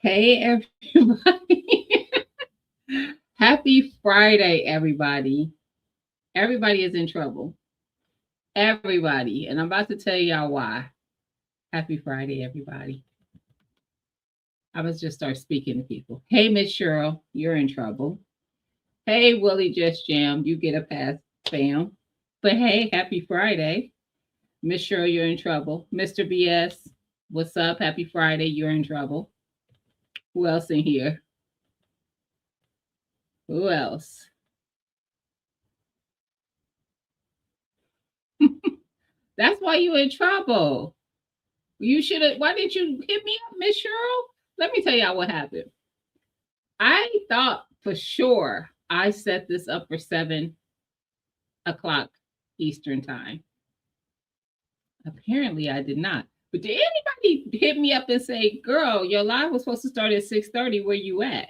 Hey, everybody. Happy Friday, everybody. Everybody is in trouble. Everybody. And I'm about to tell y'all why. Happy Friday, everybody. I must just start speaking to people. Hey, Miss Cheryl, you're in trouble. Hey, Willie Just Jam, you get a pass, fam. But hey, happy Friday. Miss Cheryl, you're in trouble. Mr. BS, what's up? Happy Friday, you're in trouble. Who else in here? Who else? That's why you in trouble. You should have. Why didn't you hit me up, Miss Cheryl? Let me tell y'all what happened. I thought for sure I set this up for 7 o'clock Eastern time. Apparently, I did not. But did anybody hit me up and say, "Girl, your live was supposed to start at 6:30. Where you at?"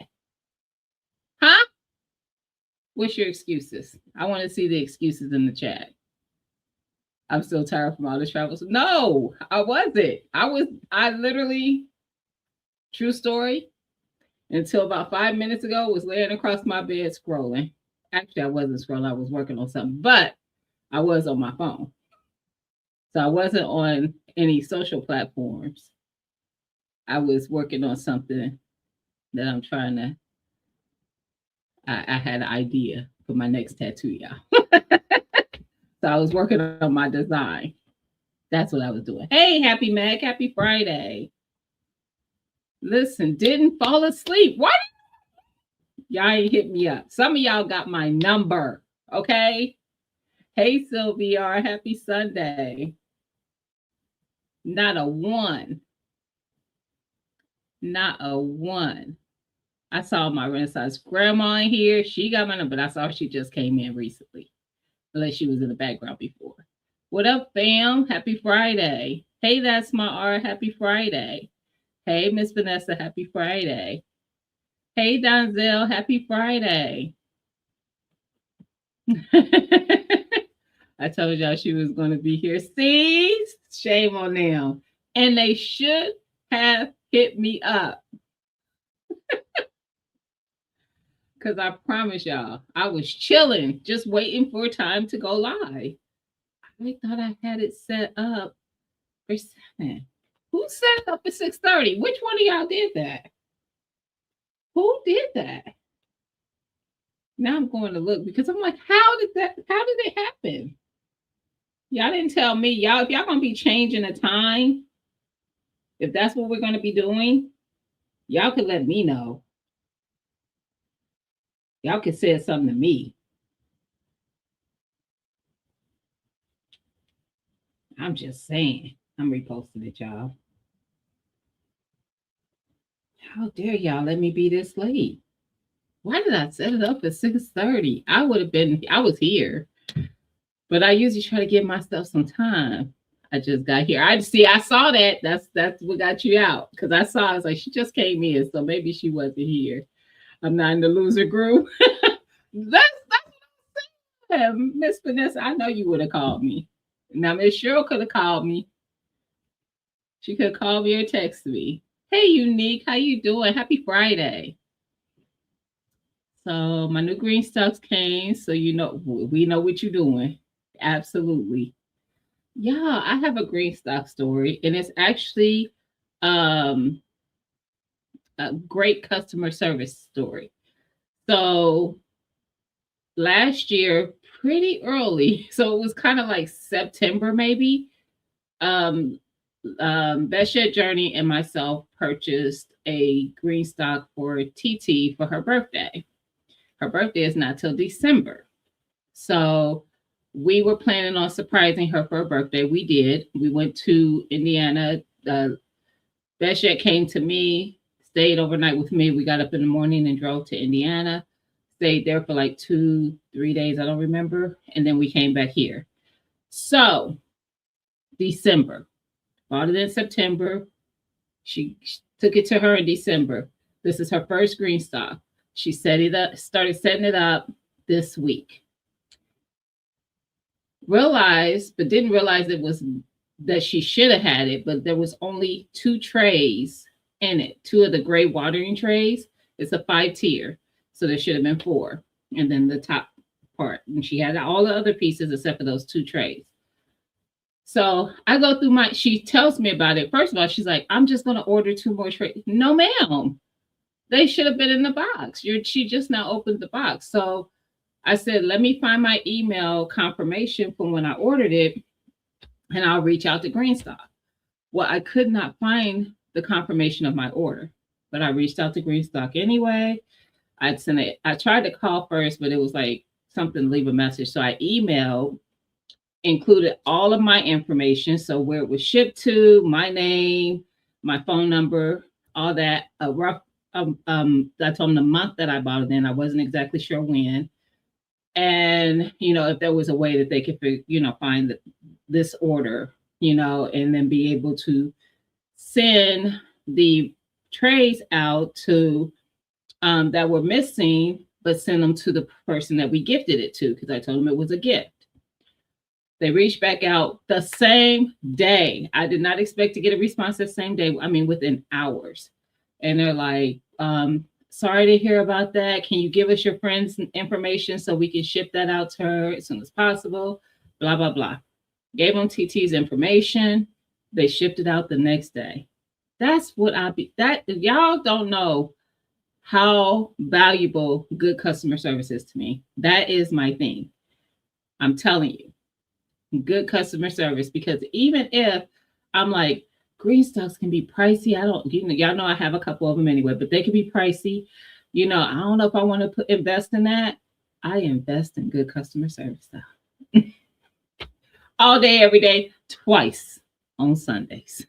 Huh? What's your excuses? I want to see the excuses in the chat. I'm still tired from all the travels. No, I wasn't. I literally, true story, until about 5 minutes ago, was laying across my bed scrolling. Actually, I wasn't scrolling. I was working on something, but I was on my phone. So I wasn't on any social platforms. I was working on something that I'm trying to, I had an idea for my next tattoo, y'all. So I was working on my design. That's what I was doing. Hey, Happy Mag, happy Friday. Listen, didn't fall asleep. What? Y'all ain't hit me up. Some of y'all got my number. Okay. Hey, Sylvia, happy Sunday. Not a one. Not a one. I saw my Renaissance grandma in here. She got my number, but I saw she just came in recently. Unless she was in the background before. What up, fam? Happy Friday. Hey, that's my R. Happy Friday. Hey, Miss Vanessa. Happy Friday. Hey, Donzel. Happy Friday. I told y'all she was going to be here. See? Shame on them. And they should have hit me up. Because I promise y'all, I was chilling, just waiting for time to go live. I thought I had it set up for 7. Who set it up for 6:30? Which one of y'all did that? Who did that? Now I'm going to look because I'm like, how did it happen? Y'all didn't tell me. Y'all, if y'all gonna be changing the time, if that's what we're gonna be doing, y'all could let me know. Y'all could say something to me. I'm just saying. I'm reposting it, y'all. How dare y'all let me be this late? Why did I set it up at 6:30? I would have been. I was here, but I usually try to give myself some time. I just got here. I see. I saw that. That's what got you out because I saw. I was like, she just came in, so maybe she wasn't here. I'm not in the loser group. That's Miss Vanessa. I know you would have called me. Now Miss Cheryl could have called me. She could call me or text me. Hey, Unique, how you doing? Happy Friday. So my new green stocks came, so you know we know what you're doing. Absolutely. Yeah, I have a green stock story, and it's actually um, a great customer service story. So last year, pretty early, so it was kind of like September maybe. Um, Beshed Journey and myself purchased a green stock for TT for her birthday. Her birthday is not till December. So we were planning on surprising her for her birthday. We did. We went to Indiana. Beshed came to me, stayed overnight with me. We got up in the morning and drove to Indiana, stayed there for like 2, 3 days. I don't remember. And then we came back here. So December, bought it in September. She took it to her in December. This is her first green stock. She set it up, started setting it up this week. Realized, but didn't realize it was that she should have had it, but there was only 2 trays in it, 2 of the gray watering trays. It's a 5 tier, so there should have been 4, and then the top part. And she had all the other pieces except for those 2 trays. So I go through she tells me about it. First of all, she's like, I'm just going to order 2 more trays. No, ma'am. They should have been in the box. She just now opened the box. So I said, let me find my email confirmation from when I ordered it, and I'll reach out to Greenstock. Well, I could not find the confirmation of my order, but I reached out to Greenstock anyway. I tried to call first, but it was like something, leave a message. So I emailed, included all of my information. So where it was shipped to, my name, my phone number, all that. A rough, I told them the month that I bought it in. I wasn't exactly sure when. And, if there was a way that they could, find this order, and then be able to send the trays out to that were missing, but send them to the person that we gifted it to, because I told them it was a gift. They reached back out the same day. I did not expect to get a response the same day. I mean, within hours. And they're like, sorry to hear about that. Can you give us your friend's information so we can ship that out to her as soon as possible? Blah, blah, blah. Gave them TT's information. They shipped it out the next day. That's what y'all don't know how valuable good customer service is to me. That is my thing. I'm telling you. Good customer service, because even if I'm like, green stocks can be pricey. I don't, y'all know I have a couple of them anyway, but they can be pricey. I don't know if I want to invest in that. I invest in good customer service stuff. All day, every day, twice on Sundays.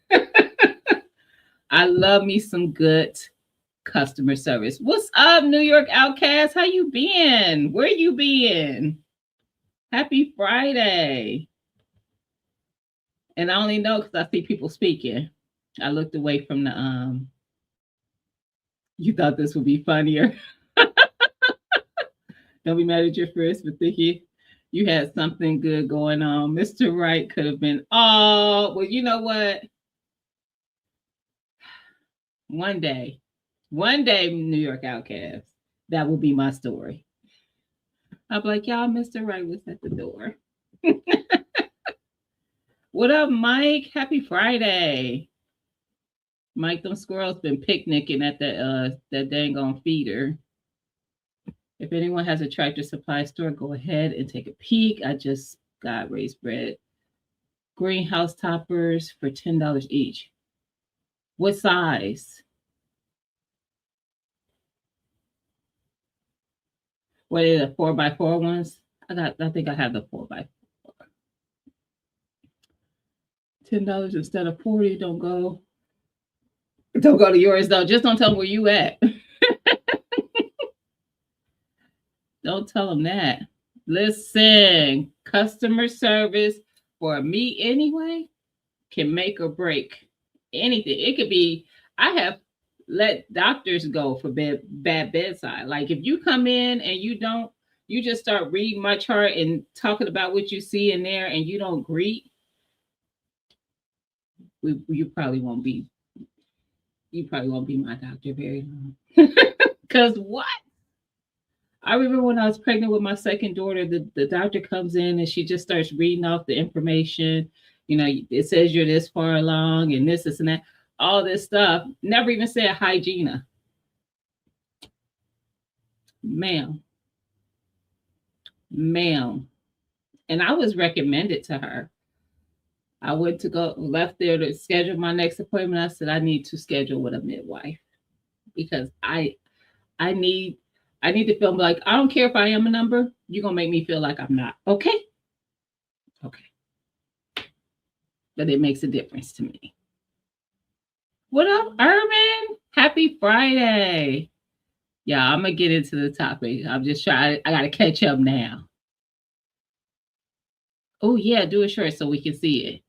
I love me some good customer service. What's up, New York Outcast? How you been? Where you been? Happy Friday. And I only know because I see people speaking. I looked away from the you thought this would be funnier. Don't be mad at your first, but thinking you had something good going on. Mr. Right could have been, oh, well, you know what? One day, New York Outcast, that will be my story. I'll be like, y'all, Mr. Right was at the door. What up, Mike? Happy Friday. Mike, them squirrels been picnicking at that dang on feeder. If anyone has a Tractor Supply store, go ahead and take a peek. I just got raised bread. Greenhouse toppers for $10 each. What size? What are the 4x4 ones? I think I have the 4x4. $10 instead of 40. Don't go to yours though. Just don't tell them where you at. Don't tell them that. Listen, customer service for me anyway can make or break anything. It could be, I have let doctors go for bad bedside. Like if you come in and you just start reading my chart and talking about what you see in there and you don't greet, you probably won't be my doctor very long. Because what? I remember when I was pregnant with my second daughter, the doctor comes in and she just starts reading off the information. You know, it says you're this far along and this and that, all this stuff. Never even said hygiene. Ma'am, ma'am. And I was recommended to her. I went to go left there to schedule my next appointment. I said I need to schedule with a midwife because I need I need to feel like I don't care if I am a number. You're gonna make me feel like I'm not. Okay. Okay. But it makes a difference to me. What up, Urban? Happy Friday. Yeah, I'm gonna get into the topic. I'm just trying, I gotta catch up now. Oh yeah, do it short so we can see it.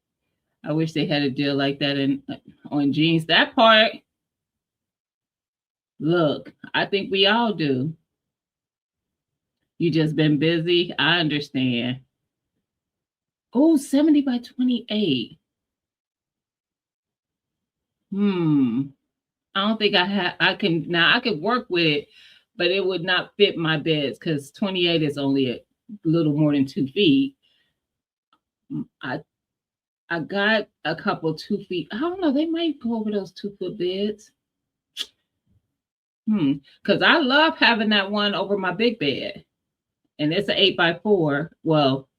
I wish they had a deal like that in on jeans. That part, look, I think we all do. You just been busy. I understand. Oh, 70 by 28. Hmm. I don't think I can now I could work with it, but it would not fit my beds because 28 is only a little more than 2 feet. I I got a couple 2 feet. I don't know, they might go over those 2 foot beds. Because I love having that one over my big bed. And it's an 8 by 4. Well,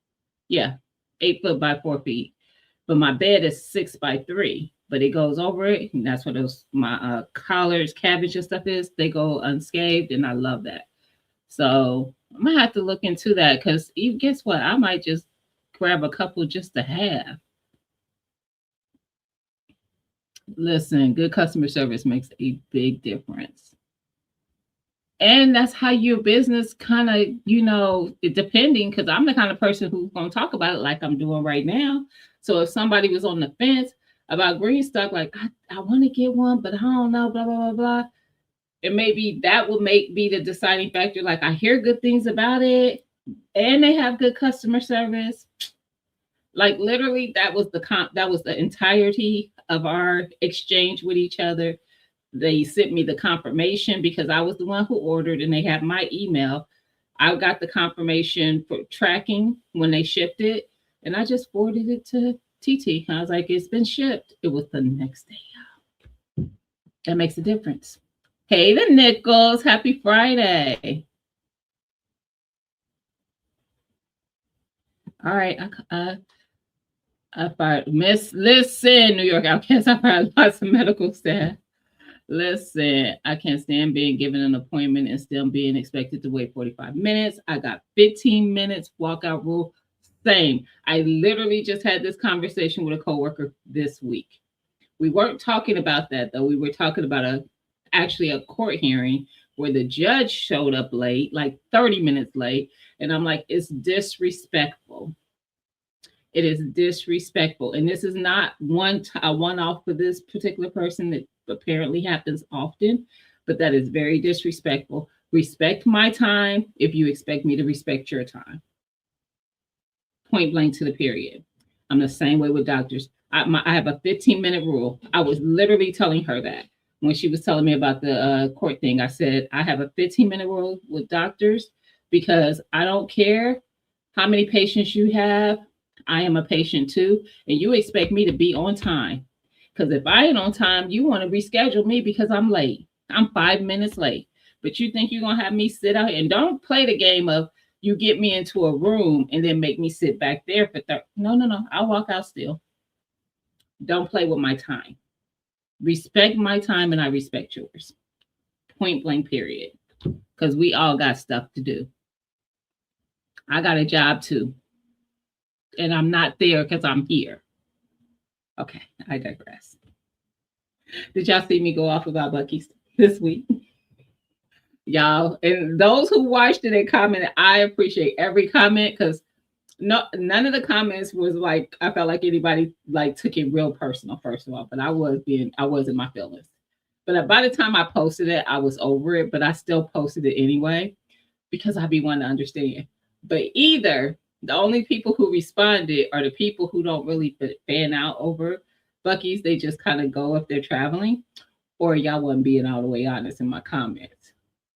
yeah, 8 foot by 4 feet. But my bed is 6 by 3. But it goes over it. And that's what those my collards, cabbage and stuff is. They go unscathed, and I love that. So I'm gonna have to look into that because you guess what? I might just grab a couple just to have. Listen, good customer service makes a big difference. And that's how your business kind of, depending, because I'm the kind of person who's going to talk about it like I'm doing right now. So if somebody was on the fence about green stock, like, I want to get one, but I don't know, blah, blah, blah, blah. And maybe that will be the deciding factor. Like, I hear good things about it and they have good customer service. Like literally that was the entirety of our exchange with each other. They sent me the confirmation because I was the one who ordered and they had my email. I got the confirmation for tracking when they shipped it, and I just forwarded it to TT. I was like, it's been shipped. It was the next day. That makes a difference. Hey, the Nichols. Happy Friday. All right. I fired listen, New York Outcast. I fired lots of medical staff. Listen, I can't stand being given an appointment and still being expected to wait 45 minutes. I got 15 minutes walkout rule. Same. I literally just had this conversation with a coworker this week. We weren't talking about that though. We were talking about actually a court hearing where the judge showed up late, like 30 minutes late, and I'm like, it's disrespectful. It is disrespectful, and this is not a one-off for this particular person. That apparently happens often, but that is very disrespectful. Respect my time if you expect me to respect your time. Point blank to the period. I'm the same way with doctors. I have a 15-minute rule. I was literally telling her that when she was telling me about the court thing. I said, I have a 15-minute rule with doctors because I don't care how many patients you have. I am a patient too, and you expect me to be on time. Because if I ain't on time, you want to reschedule me because I'm late. I'm 5 minutes late. But you think you're going to have me sit out here, and don't play the game of you get me into a room and then make me sit back there for 30. No. I'll walk out still. Don't play with my time. Respect my time and I respect yours. Point blank, period. Because we all got stuff to do. I got a job too. And I'm not there because I'm here. Okay, I digress. Did y'all see me go off about Buc-ee's this week? Y'all, and those who watched it and commented, I appreciate every comment because none of the comments was like I felt like anybody like took it real personal, first of all. But I was in my feelings. But by the time I posted it, I was over it, but I still posted it anyway because I be wanting to understand. But either the only people who responded are the people who don't really fan out over Buc-ee's. They just kind of go if they're traveling, or y'all wasn't being all the way honest in my comments.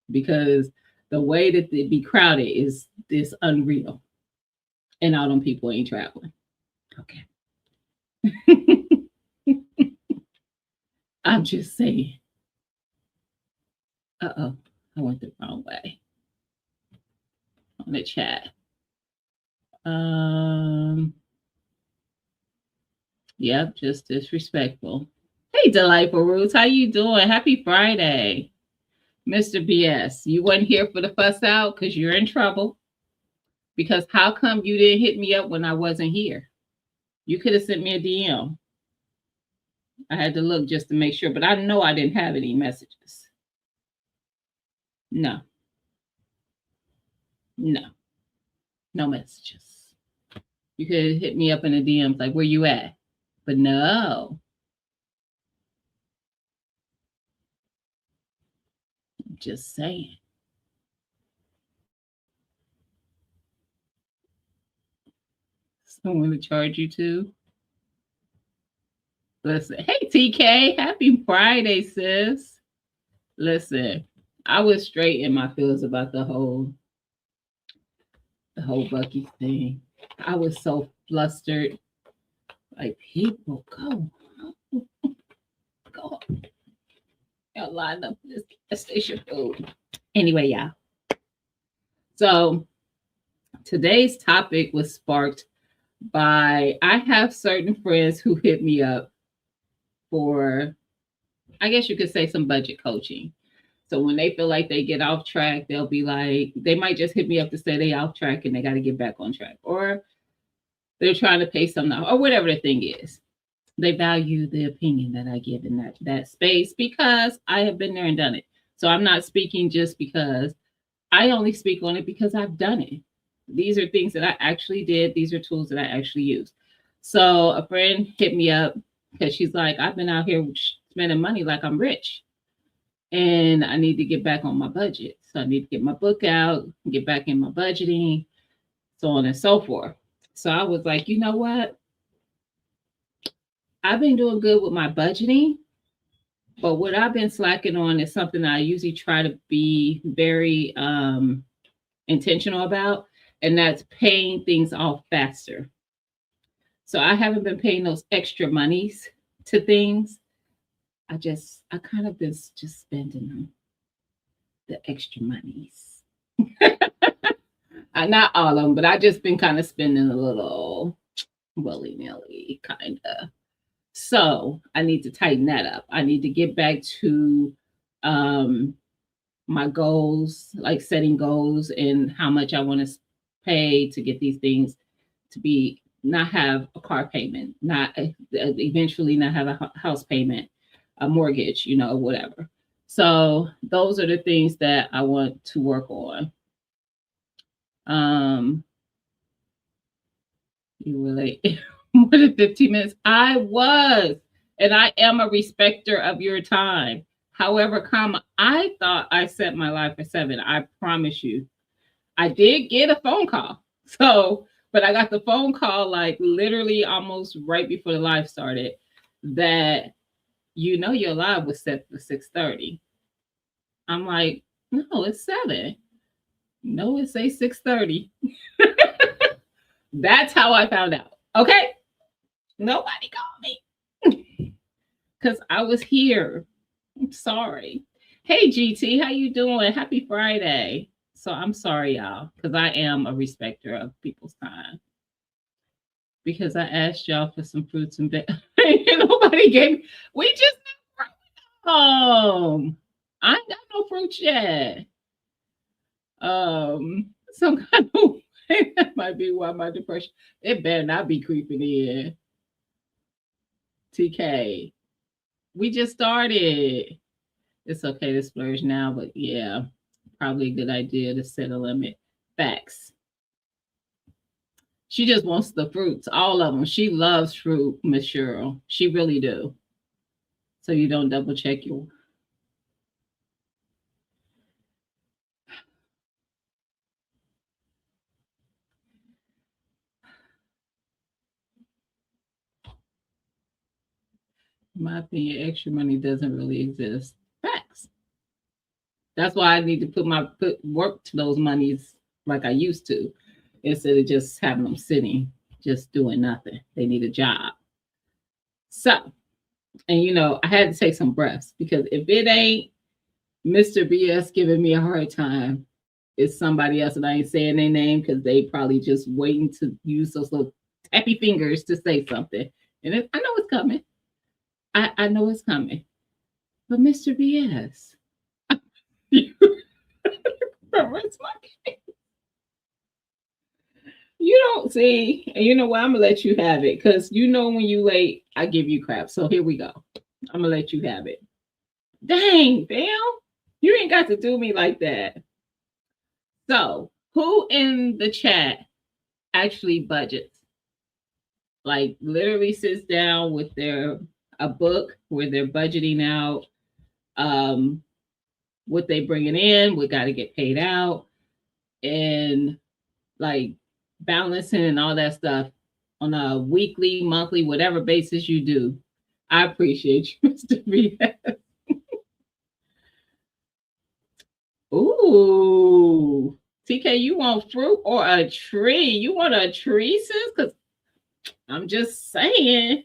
Because The way that it be crowded is unreal. And all them people ain't traveling. Okay. I'm just saying. Uh-oh. I went the wrong way on the chat. Um, yep, just disrespectful. Hey, Delightful Roots, how you doing? Happy Friday. Mr. BS, you wasn't here for the fuss out because you're in trouble. Because how come you didn't hit me up when I wasn't here? You could have sent me a DM. I had to look just to make sure, but I know I didn't have any messages. No. No. No messages. You could have hit me up in the DMs like, where you at? But no. I'm just saying. Someone to charge you too. Listen, hey TK, happy Friday, sis. Listen, I was straight in my feels about the whole Bucky thing. I was so flustered. Like, people, go, y'all line up for this gas station food. Anyway, yeah. So today's topic was sparked by I have certain friends who hit me up for, I guess you could say, some budget coaching. So when they feel like they get off track, they'll be like, they might just hit me up to say they off track and they got to get back on track, or they're trying to pay something off, or whatever the thing is. They value the opinion that I give in that space because I have been there and done it. So I'm not speaking just because, I only speak on it because I've done it. These are things that I actually did. These are tools that I actually use. So a friend hit me up because she's like, I've been out here spending money like I'm rich and I need to get back on my budget. So I need to get my book out, get back in my budgeting, so on and so forth. So I was like, you know what? I've been doing good with my budgeting, but what I've been slacking on is something that I usually try to be very intentional about, and that's paying things off faster. So I haven't been paying those extra monies to things. I kind of been just spending them, the extra monies. Not all of them, but I just been kind of spending a little willy nilly, kind of. So I need to tighten that up. I need to get back to um, my goals, like setting goals and how much I want to pay to get these things to be, not have a car payment, not eventually not have a house payment, a mortgage, whatever. So those are the things that I want to work on. You were late more than 15 minutes. I was, and I am a respecter of your time. However, I thought I set my life for 7. I promise you. I did get a phone call. So, but I got the phone call like literally almost right before the live started that your live was set for 6:30. I'm like, no, it's 7. No, it say 6:30. That's how I found out. Okay. Nobody called me because I was here. I'm sorry. Hey GT, how you doing? Happy Friday. So I'm sorry, y'all, because I am a respecter of people's time. Because I asked y'all for some fruits and veggies. Nobody gave me. We just I ain't got no fruits yet. Some kind of that might be why my depression. It better not be creeping in. TK, we just started. It's okay to splurge now, but yeah, probably a good idea to set a limit. Facts. She just wants the fruits, all of them. She loves fruit, Miss Cheryl. She really do. So you don't double check your. In my opinion, extra money doesn't really exist. Facts. That's why I need to put work to those monies like I used to, instead of just having them sitting, just doing nothing. They need a job. So, and I had to take some breaths, because if it ain't Mr. BS giving me a hard time, it's somebody else, and I ain't saying their name because they probably just waiting to use those little tappy fingers to say something. And I know it's coming. I know it's coming. But Mr. BS, where's my case? You don't see, and you know what? I'm gonna let you have it, because when you late, I give you crap. So here we go. I'm gonna let you have it. Dang, Bill, you ain't got to do me like that. So, who in the chat actually budgets? Like, literally sits down with a book where they're budgeting out what they bringing in, what got to get paid out, and like balancing and all that stuff on a weekly, monthly, whatever basis you do. I appreciate you, Mr. BS. Ooh, TK, you want fruit or a tree? You want a tree, sis? Because I'm just saying.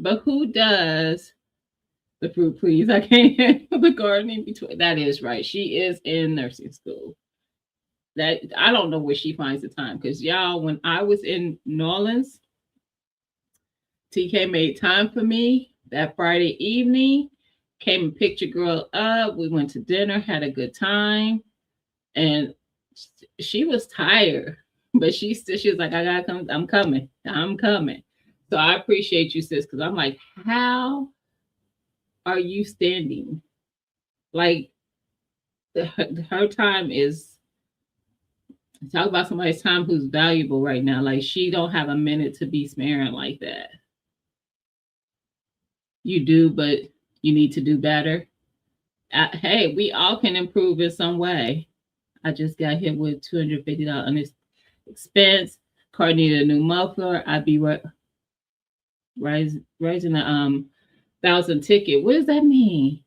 But who does the fruit, please? I can't handle the gardening between. That is right. She is in nursing school. That I don't know where she finds the time, because y'all, when I was in New Orleans, TK made time for me that Friday evening. Came and picked your girl up. We went to dinner, had a good time, and she was tired, but she was like, "I gotta come. I'm coming. I'm coming." So I appreciate you, sis, because I'm like, how are you standing? Like, her time is, talk about somebody's time who's valuable right now. Like, she don't have a minute to be sparing like that. You do, but you need to do better. Hey, we all can improve in some way. I just got hit with $250 expense. Car needed a new muffler. I'd be raising the 1,000 ticket. What does that mean?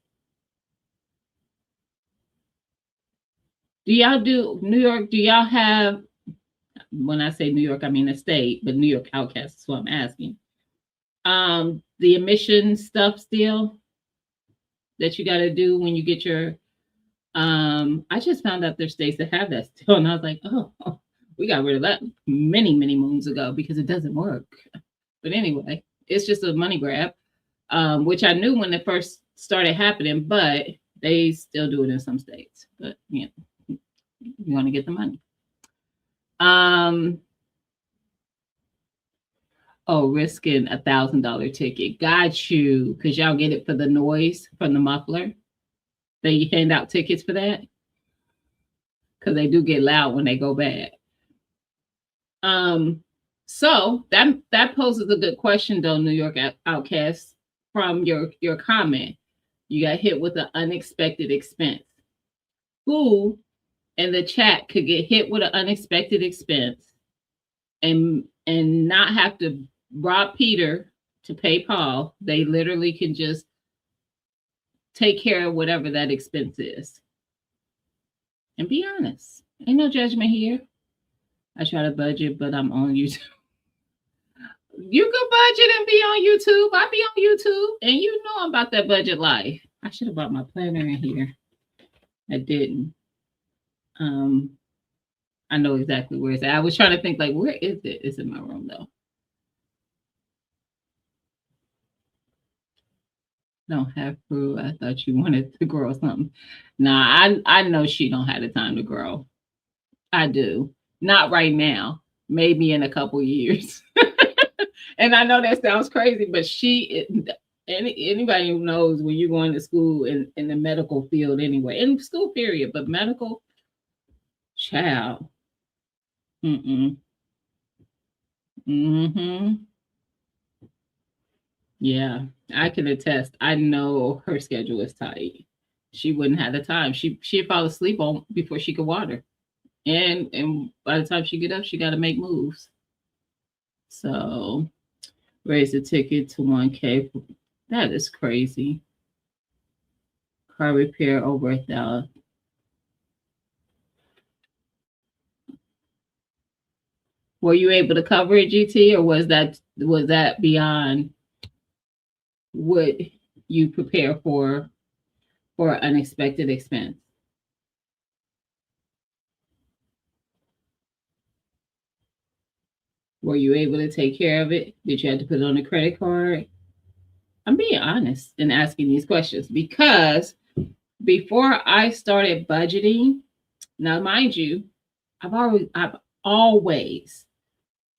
Do y'all do New York? Do y'all have, when I say New York, I mean the state, but New York Outcasts is what I'm asking. The emission stuff still that you got to do when you get your, I just found out there's states that have that still, and I was like, oh, we got rid of that many, many moons ago because it doesn't work. But anyway, it's just a money grab, which I knew when it first started happening, but they still do it in some states. But you want to get the money. Oh, risking $1,000 ticket. Got you, because y'all get it for the noise from the muffler. They hand out tickets for that, because they do get loud when they go bad. So that poses a good question, though, New York Outcast. From your comment, you got hit with an unexpected expense. Who in the chat could get hit with an unexpected expense and not have to rob Peter to pay Paul? They literally can just take care of whatever that expense is. And be honest. Ain't no judgment here. I try to budget, but I'm on YouTube. You can budget and be on YouTube. I be on YouTube, and you know I'm about that budget life. I should have brought my planner in here. I didn't. I know exactly where it's at. I was trying to think, like, where is it? It's in my room, though. Don't have crew. I thought you wanted to grow something. Nah, I know she don't have the time to grow. I do. Not right now. Maybe in a couple years. And I know that sounds crazy, but anybody who knows, when you're going to school in the medical field anyway, in school period, but medical, child. Mm-hmm. Yeah, I can attest. I know her schedule is tight. She wouldn't have the time. She'd fall asleep on before she could water. And by the time she get up, she got to make moves. So raise the ticket to 1K. That is crazy. car repair over 1,000. Were you able to cover it, GT, or was that beyond what you prepare for unexpected expense? Were you able to take care of it? Did you have to put it on a credit card? I'm being honest in asking these questions because before I started budgeting, now mind you, I've always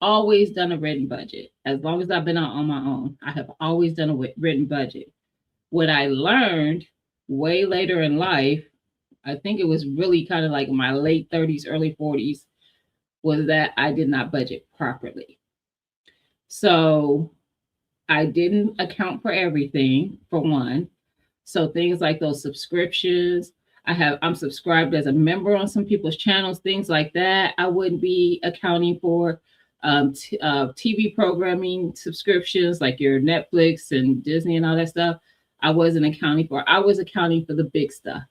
done a written budget. As long as I've been out on my own, I have always done a written budget. What I learned way later in life, I think it was really kind of like my late 30s, early 40s, was that I did not budget properly. So I didn't account for everything, for one. So things like those subscriptions, I'm subscribed as a member on some people's channels, things like that. I wouldn't be accounting for TV programming subscriptions like your Netflix and Disney and all that stuff. I wasn't accounting for. I was accounting for the big stuff.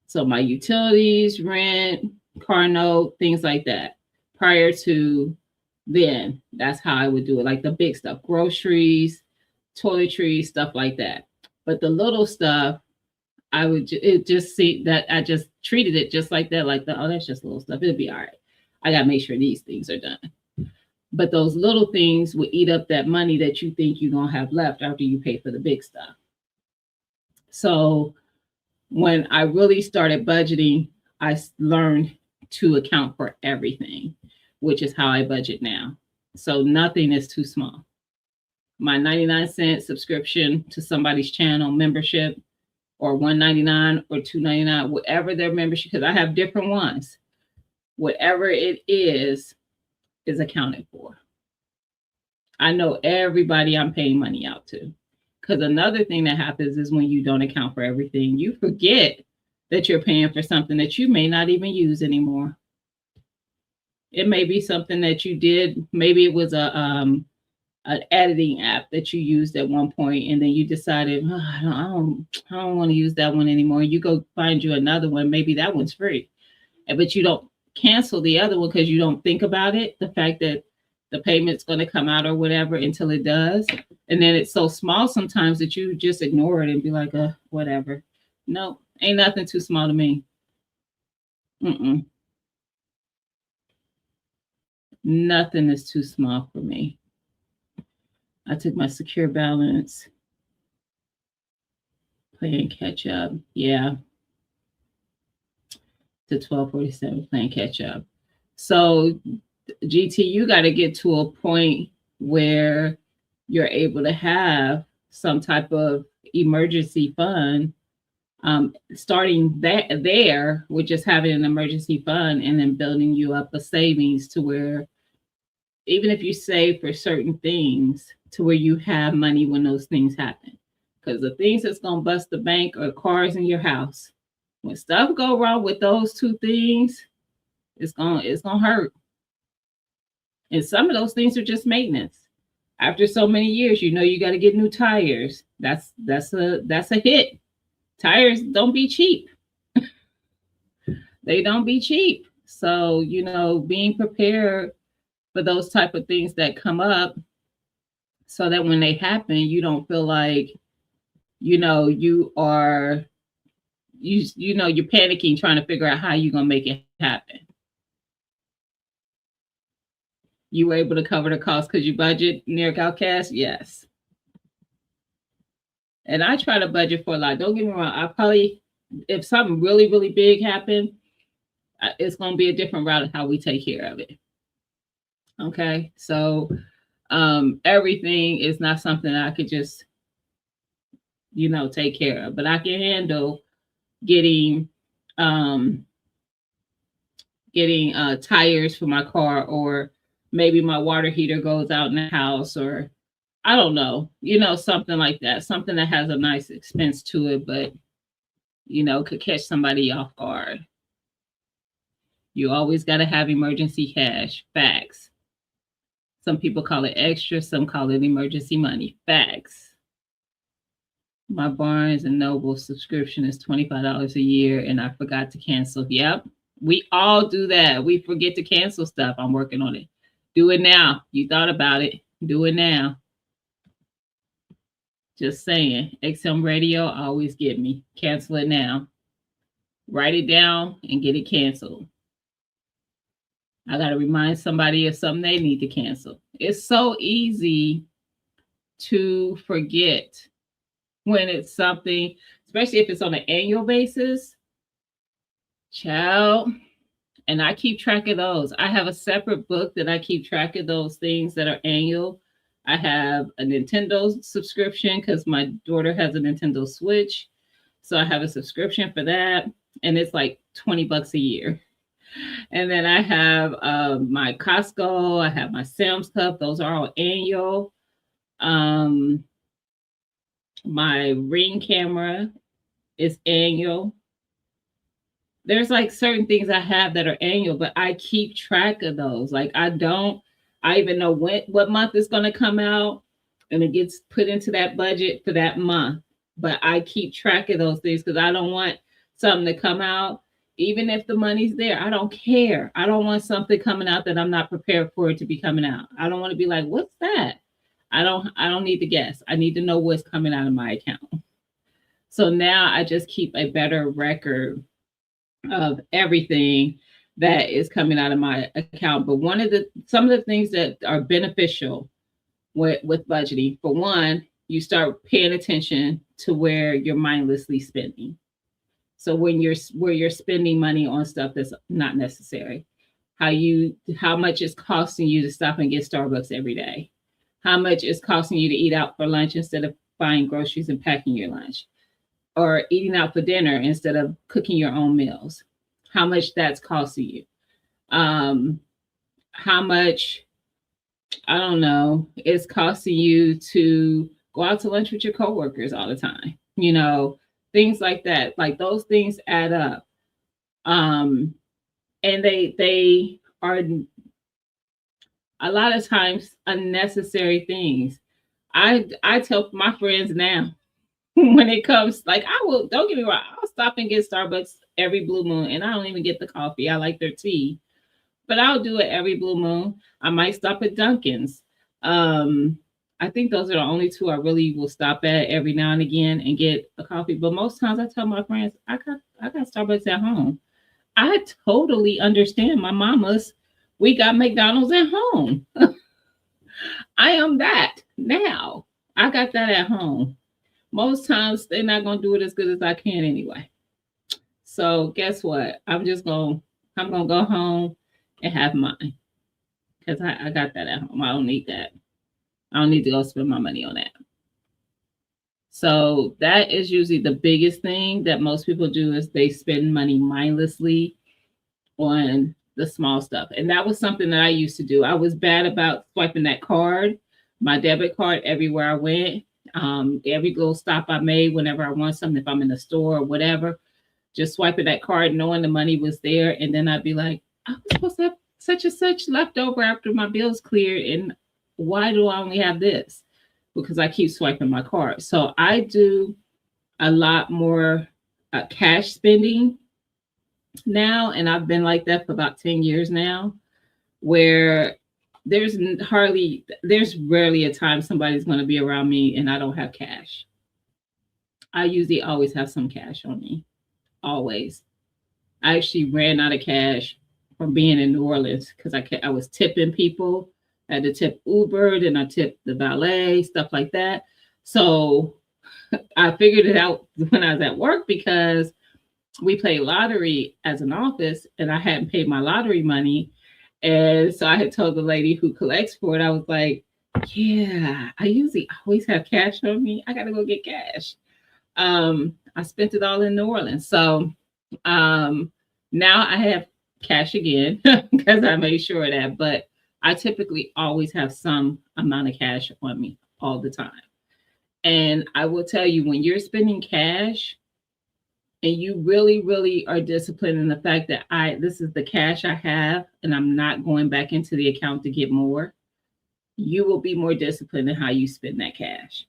So my utilities, rent, car note, things like that. Prior to then, that's how I would do it. Like the big stuff, groceries, toiletries, stuff like that. But the little stuff, I would just see that I just treated it just like that. Like, that's just little stuff. It'll be all right. I got to make sure these things are done. But those little things will eat up that money that you think you're going to have left after you pay for the big stuff. So when I really started budgeting, I learned to account for everything, which is how I budget now. So nothing is too small. My 99-cent subscription to somebody's channel membership, or $1.99 or $2.99, whatever their membership, because I have different ones. Whatever it is accounted for. I know everybody I'm paying money out to. Because another thing that happens is when you don't account for everything, you forget that you're paying for something that you may not even use anymore. It may be something that you did. Maybe it was an editing app that you used at one point, and then you decided, I don't want to use that one anymore. You go find you another one. Maybe that one's free, but you don't cancel the other one because you don't think about it. The fact that the payment's going to come out or whatever until it does. And then it's so small sometimes that you just ignore it and be like, whatever. No, ain't nothing too small to me. Nothing is too small for me. I took my secure balance, playing catch up. Yeah. To 1247, playing catch up. So GT, you got to get to a point where you're able to have some type of emergency fund. Starting there with just having an emergency fund and then building you up a savings to where even if you save for certain things to where you have money when those things happen. Because the things that's going to bust the bank are cars in your house. When stuff go wrong with those two things, it's gonna hurt. And some of those things are just maintenance. After so many years, you got to get new tires. That's a hit. Tires don't be cheap. They don't be cheap. So, being prepared for those type of things that come up so that when they happen, you don't feel like, you are, you're panicking, trying to figure out how you're going to make it happen. You were able to cover the cost because you budget near Outcast? Yes. And I try to budget for a lot. Don't get me wrong. I probably, if something really, really big happened, it's going to be a different route of how we take care of it. Okay. So everything is not something I could just, take care of, but I can handle getting tires for my car, or maybe my water heater goes out in the house, or I don't know, something like that, something that has a nice expense to it, but, could catch somebody off guard. You always got to have emergency cash. Facts. Some people call it extra. Some call it emergency money. Facts. My Barnes and Noble subscription is $25 a year and I forgot to cancel. Yep. We all do that. We forget to cancel stuff. I'm working on it. Do it now. You thought about it. Do it now. Just saying. XM Radio always get me. Cancel it now. Write it down and get it canceled. I got to remind somebody of something they need to cancel. It's so easy to forget when it's something, especially if it's on an annual basis. Child, and I keep track of those. I have a separate book that I keep track of those things that are annual. I have a Nintendo subscription because my daughter has a Nintendo Switch. So I have a subscription for that. And it's like $20 a year. And then I have my Costco. I have my Sam's Club. Those are all annual. My Ring camera is annual. There's like certain things I have that are annual, but I keep track of those. Like I even know what month it's going to come out, and it gets put into that budget for that month. But I keep track of those things because I don't want something to come out, even if the money's there. I don't care. I don't want something coming out that I'm not prepared for it to be coming out. I don't want to be like, what's that? I don't need to guess. I need to know what's coming out of my account. So now I just keep a better record of everything that is coming out of my account. But some of the things that are beneficial with budgeting, for one, you start paying attention to where you're mindlessly spending. So where you're spending money on stuff that's not necessary, how much it's costing you to stop and get Starbucks every day, how much it's costing you to eat out for lunch instead of buying groceries and packing your lunch, or eating out for dinner instead of cooking your own meals, how much that's costing you. How much, I don't know, it's costing you to go out to lunch with your coworkers all the time, things like that. Like those things add up. And they are a lot of times unnecessary things. I tell my friends now, when it comes, like don't get me wrong, I'll stop and get Starbucks every blue moon, and I don't even get the coffee. I like their tea, but I'll do it every blue moon. I might stop at Dunkin's. I think those are the only two I really will stop at every now and again and get a coffee. But most times I tell my friends, I got Starbucks at home. I totally understand my mama's. We got McDonald's at home. I am that now. I got that at home. Most times they're not going to do it as good as I can anyway. So guess what? I'm going to go home and have mine because I got that at home. I don't need that. I don't need to go spend my money on that. So that is usually the biggest thing that most people do, is they spend money mindlessly on the small stuff. And that was something that I used to do. I was bad about swiping that card, my debit card, everywhere I went. Every little stop I made, whenever I want something, if I'm in the store or whatever, just swiping that card, knowing the money was there. And then I'd be like, I was supposed to have such and such left over after my bills cleared. And why do I only have this? Because I keep swiping my card. So I do a lot more cash spending now. And I've been like that for about 10 years now, where there's rarely a time somebody's going to be around me and I don't have cash. I usually always have some cash on me. Always. I actually ran out of cash from being in New Orleans because I was tipping people. I had to tip Uber, then I tipped the valet, stuff like that. So I figured it out when I was at work, because we play lottery as an office and I hadn't paid my lottery money. And so I had told the lady who collects for it, I was like, yeah, I usually always have cash on me. I got to go get cash. I spent it all in New Orleans. So now I have cash again because I made sure of that. But I typically always have some amount of cash on me all the time. And I will tell you, when you're spending cash and you really, really are disciplined in the fact that this is the cash I have and I'm not going back into the account to get more, you will be more disciplined in how you spend that cash.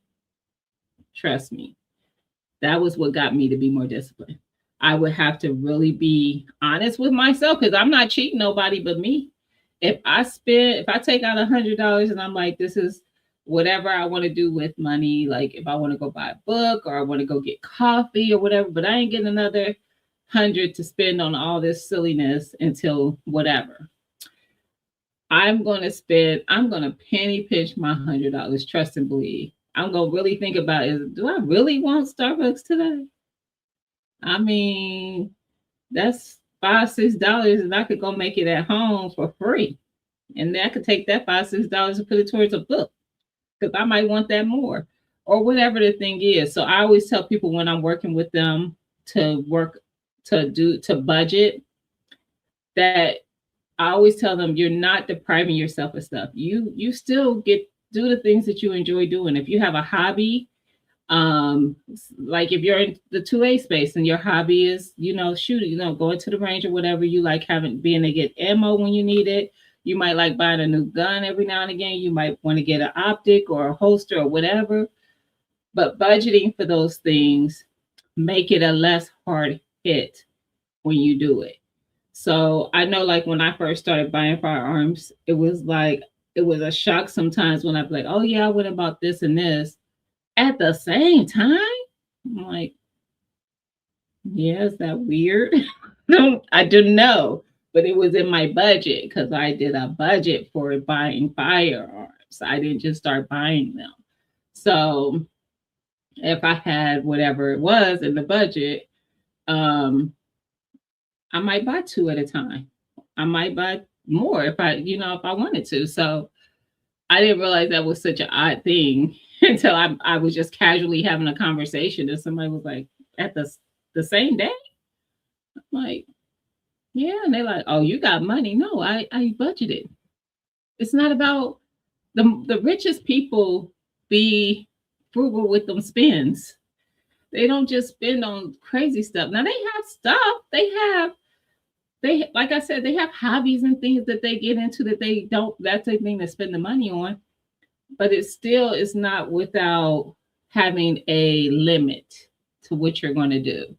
Trust me. That was what got me to be more disciplined. I would have to really be honest with myself because I'm not cheating nobody but me. If I take out $100 and I'm like, this is whatever I want to do with money, like if I want to go buy a book or I want to go get coffee or whatever, but I ain't getting another 100 to spend on all this silliness until whatever. I'm going to penny pinch my $100, trust and believe. I'm going to really think about do I really want Starbucks today? I mean, that's $5-6 and I could go make it at home for free. And then I could take that $5-6 and put it towards a book because I might want that more or whatever the thing is. So I always tell people when I'm working with them to budget that I always tell them you're not depriving yourself of stuff. You still do the things that you enjoy doing. If you have a hobby, like if you're in the 2A space and your hobby is, shooting, going to the range or whatever, you like being to get ammo when you need it. You might like buying a new gun every now and again. You might want to get an optic or a holster or whatever. But budgeting for those things make it a less hard hit when you do it. So I know like when I first started buying firearms, it was a shock sometimes when I'd be like, oh yeah, I went and bought this and this. At the same time, I'm like, yeah, is that weird? I didn't know, but it was in my budget because I did a budget for buying firearms. I didn't just start buying them. So if I had whatever it was in the budget, I might buy 2 at a time. I might buy more if I wanted to. So I didn't realize that was such an odd thing until I was just casually having a conversation and somebody was like, at the same day? I'm like, yeah. And they're like, oh, you got money. No, I budgeted. It's not about the richest people be frugal with them spends. They don't just spend on crazy stuff. Now they have stuff. Like I said, they have hobbies and things that they get into that's a thing to spend the money on. But it still is not without having a limit to what you're going to do.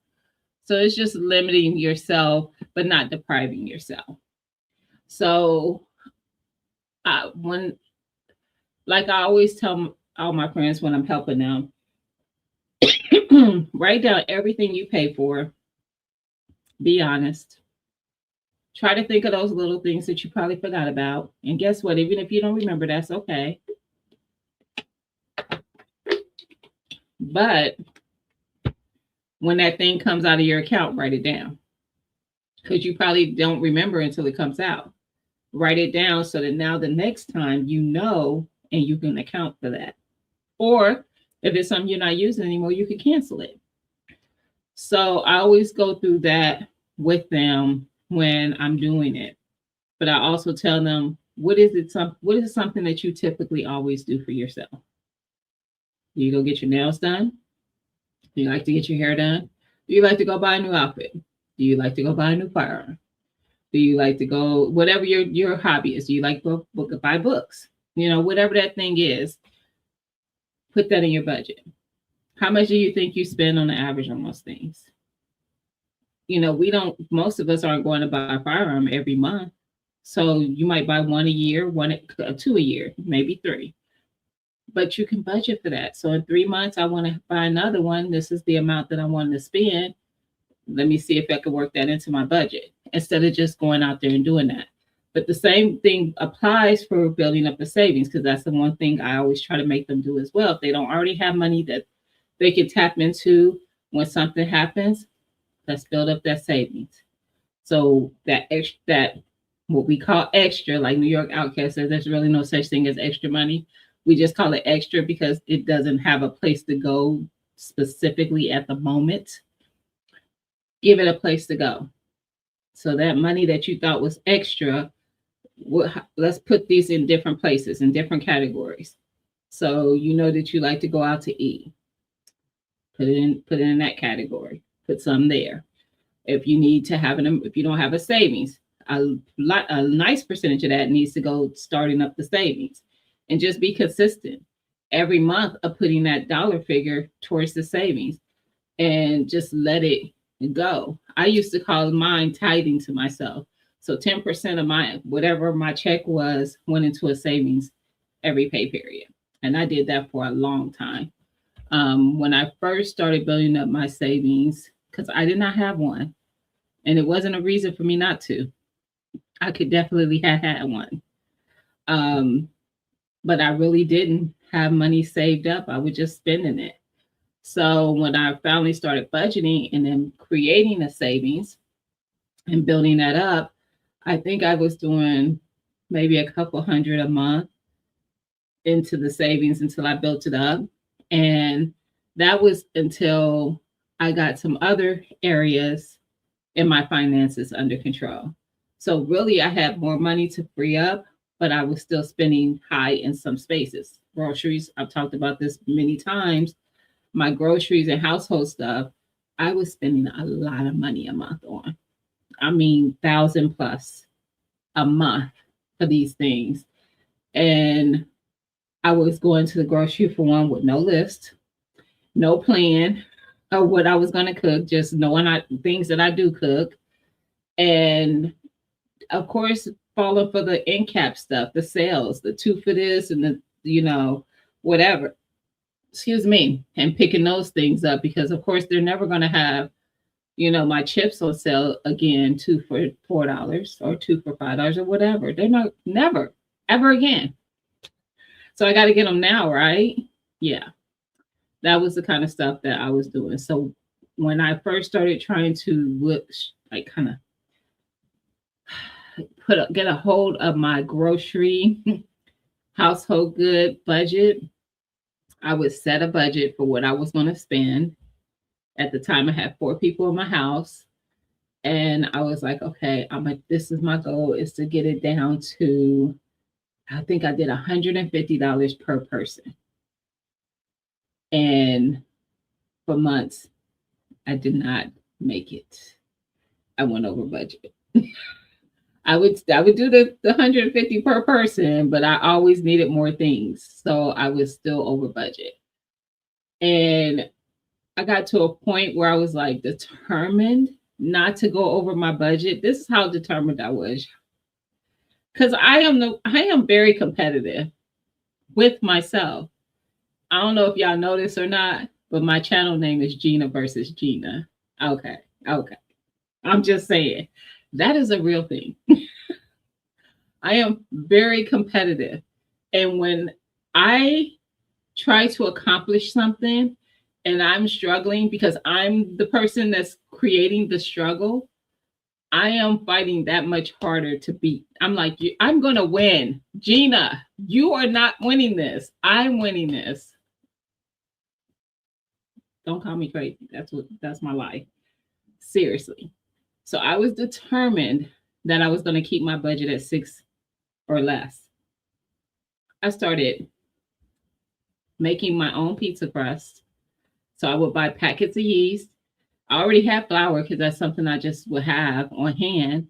So it's just limiting yourself, but not depriving yourself. So I always tell all my friends when I'm helping them, write down everything you pay for. Be honest. Try to think of those little things that you probably forgot about. And guess what? Even if you don't remember, that's okay. But when that thing comes out of your account, write it down. Because you probably don't remember until it comes out. Write it down so that now the next time you know and you can account for that. Or if it's something you're not using anymore, you can cancel it. So I always go through that with them when I'm doing it. But I also tell them, what is something that you typically always do for yourself? Do you go get your nails done? Do you like to get your hair done? Do you like to go buy a new outfit? Do you like to go buy a new firearm? Do you like to go, whatever your hobby is? Do you like to buy books? Whatever that thing is, put that in your budget. How much do you think you spend on the average on those things? Most of us aren't going to buy a firearm every month. So you might buy one a year, 2 a year, maybe 3. But you can budget for that. So in 3 months, I want to buy another one. This is the amount that I want to spend. Let me see if I can work that into my budget instead of just going out there and doing that. But the same thing applies for building up the savings, because that's the one thing I always try to make them do as well. If they don't already have money that they can tap into when something happens, let's build up that savings. So that what we call extra, like New York Outcast says, there's really no such thing as extra money. We just call it extra because it doesn't have a place to go specifically at the moment. Give it a place to go. So that money that you thought was extra, let's put these in different places, in different categories. So you know that you like to go out to eat. Put it in that category. Put some there. If you need to if you don't have a savings, a nice percentage of that needs to go starting up the savings. And just be consistent every month of putting that dollar figure towards the savings. and just let it go. I used to call mine tithing to myself. So 10% of my whatever my check was went into a savings every pay period. And I did that for a long time. When I first started building up my savings, because I did not have one, and it wasn't a reason for me not to. I could definitely have had one. Um, but I really didn't have money saved up. I was just spending it. So when I finally started budgeting and then creating a savings and building that up, I think I was doing maybe a couple hundred a month into the savings until I built it up. And that was until I got some other areas in my finances under control. So really I had more money to free up, but I was still spending high in some spaces. Groceries, I've talked about this many times. My groceries and household stuff, I was spending a lot of money a month on. I mean, 1,000 plus a month for these things. And I was going to the grocery for one with no list, no plan of what I was going to cook, just knowing things that I do cook. And of course, falling for the end cap stuff, the sales, the two for this and whatever. Excuse me, and picking those things up because, of course, they're never going to have, my chips on sale again, 2 for $4 or 2 for $5 or whatever. They're not, never, ever again. So I got to get them now, right? Yeah. That was the kind of stuff that I was doing. So when I first started trying to look, like kind of get a hold of my grocery household good budget, I would set a budget for what I was going to spend. At the time, I had 4 people in my house. And I was like, okay, this is my goal, is to get it down to, I think I did $150 per person. And for months, I did not make it. I went over budget. I would do the 150 per person, but I always needed more things. So I was still over budget. And I got to a point where I was like determined not to go over my budget. This is how determined I was. Because I am very competitive with myself. I don't know if y'all know this or not, but my channel name is Gina versus Gina. Okay. I'm just saying that is a real thing. I am very competitive. And when I try to accomplish something and I'm struggling because I'm the person that's creating the struggle, I am fighting that much harder to beat. I'm like, I'm going to win. Gina, you are not winning this. I'm winning this. Don't call me crazy. That's my life. Seriously. So I was determined that I was going to keep my budget at 6 or less. I started making my own pizza crust. So I would buy packets of yeast. I already have flour because that's something I just would have on hand.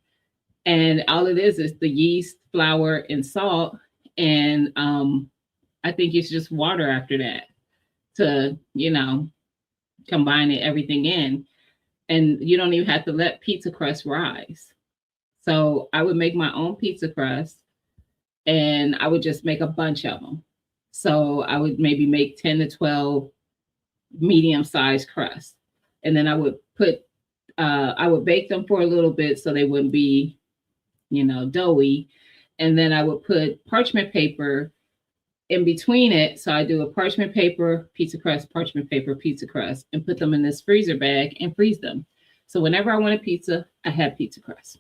And all it is the yeast, flour, and salt. And I think it's just water after that to, combine everything in. And you don't even have to let pizza crust rise. So I would make my own pizza crust and I would just make a bunch of them. So I would maybe make 10 to 12 medium-sized crusts. And then I would bake them for a little bit so they wouldn't be, doughy. And then I would put parchment paper in between it. So I do a parchment paper, pizza crust, parchment paper, pizza crust, and put them in this freezer bag and freeze them. So whenever I wanted pizza, I had pizza crust.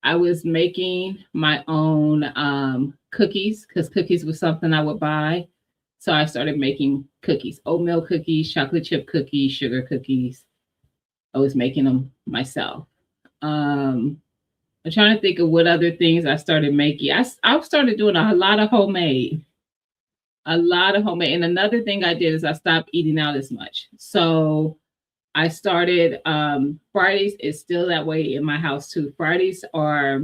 I was making my own cookies because cookies was something I would buy. So I started making cookies, oatmeal cookies, chocolate chip cookies, sugar cookies. I was making them myself. I'm trying to think of what other things I started making. I started doing a lot of homemade. And another thing I did is I stopped eating out as much. So I started, Fridays is still that way in my house too. Fridays are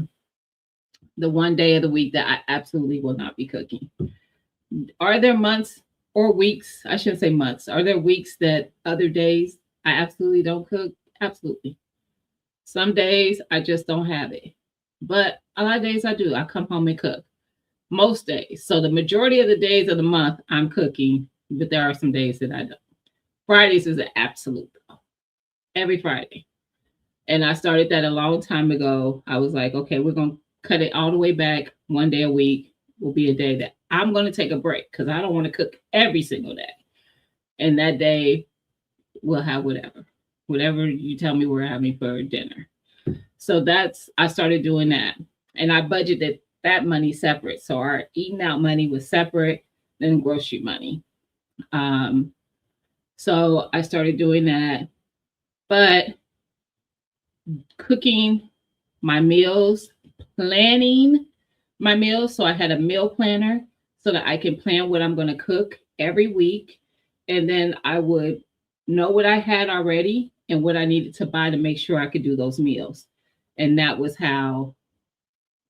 the one day of the week that I absolutely will not be cooking. Are there months or weeks? I shouldn't say months. Are there weeks that other days I absolutely don't cook. Absolutely. Some days I just don't have it. But a lot of days I do. I come home and cook. Most days. So the majority of the days of the month I'm cooking, but there are some days that I don't. Fridays is an absolute though. Every Friday. And I started that a long time ago. I was like, okay, we're going to cut it all the way back. One day a week will be a day that I'm going to take a break because I don't want to cook every single day. And that day we'll have whatever you tell me we're having for dinner. So I started doing that. And I budgeted that money separate. So our eating out money was separate than grocery money. Um, so I started doing that. But cooking my meals, planning my meals. So I had a meal planner so that I can plan what I'm going to cook every week. And then I would know what I had already and what I needed to buy to make sure I could do those meals. And that was how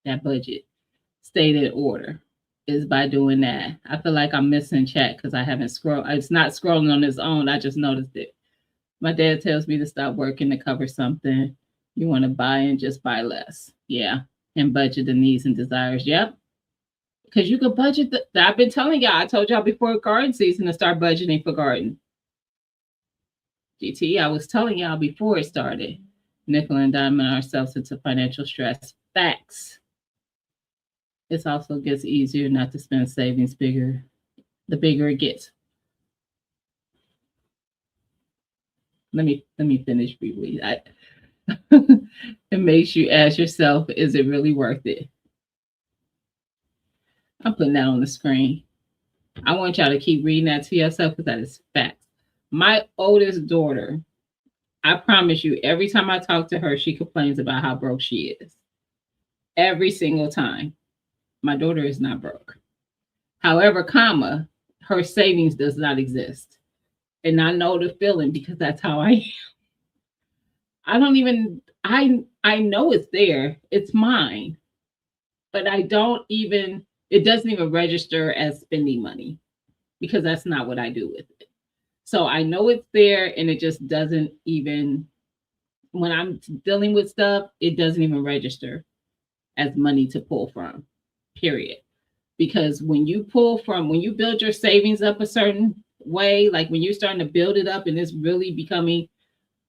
that budget stayed in order, is by doing that. I feel like I'm missing chat because I haven't scrolled. It's not scrolling on its own. I just noticed it. My dad tells me to stop working to cover something. You want to buy and just buy less. Yeah. And budget the needs and desires. Yep. Because you could budget. I've been telling y'all, I told y'all before garden season to start budgeting for garden. GT, I was telling y'all before it started. Nickel and diamond ourselves into financial stress. Facts. It also gets easier not to spend savings bigger, the bigger it gets. Let me finish briefly. It makes you ask yourself, is it really worth it? I'm putting that on the screen. I want y'all to keep reading that to yourself because that is facts. My oldest daughter, I promise you, every time I talk to her, she complains about how broke she is. Every single time. My daughter is not broke. However, her savings does not exist. And I know the feeling because that's how I am. I don't even, I know it's there. It's mine. But it doesn't even register as spending money because that's not what I do with it. So I know it's there and it just doesn't even, when I'm dealing with stuff, it doesn't even register as money to pull from, period. Because when you build your savings up a certain way, like when you're starting to build it up and it's really becoming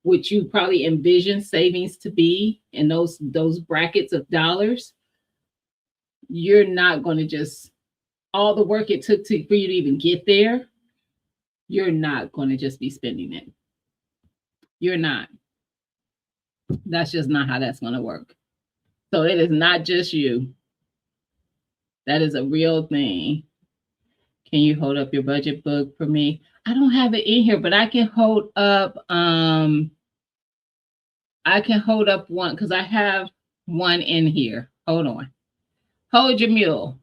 what you probably envision savings to be in those brackets of dollars, you're not going to just, all the work it took for you to even get there, you're not going to just be spending it. You're not. That's just not how that's going to work. So it is not just you. That is a real thing. Can you hold up your budget book for me? I don't have it in here, but I can hold up one because I have one in here. Hold on. Hold your mule.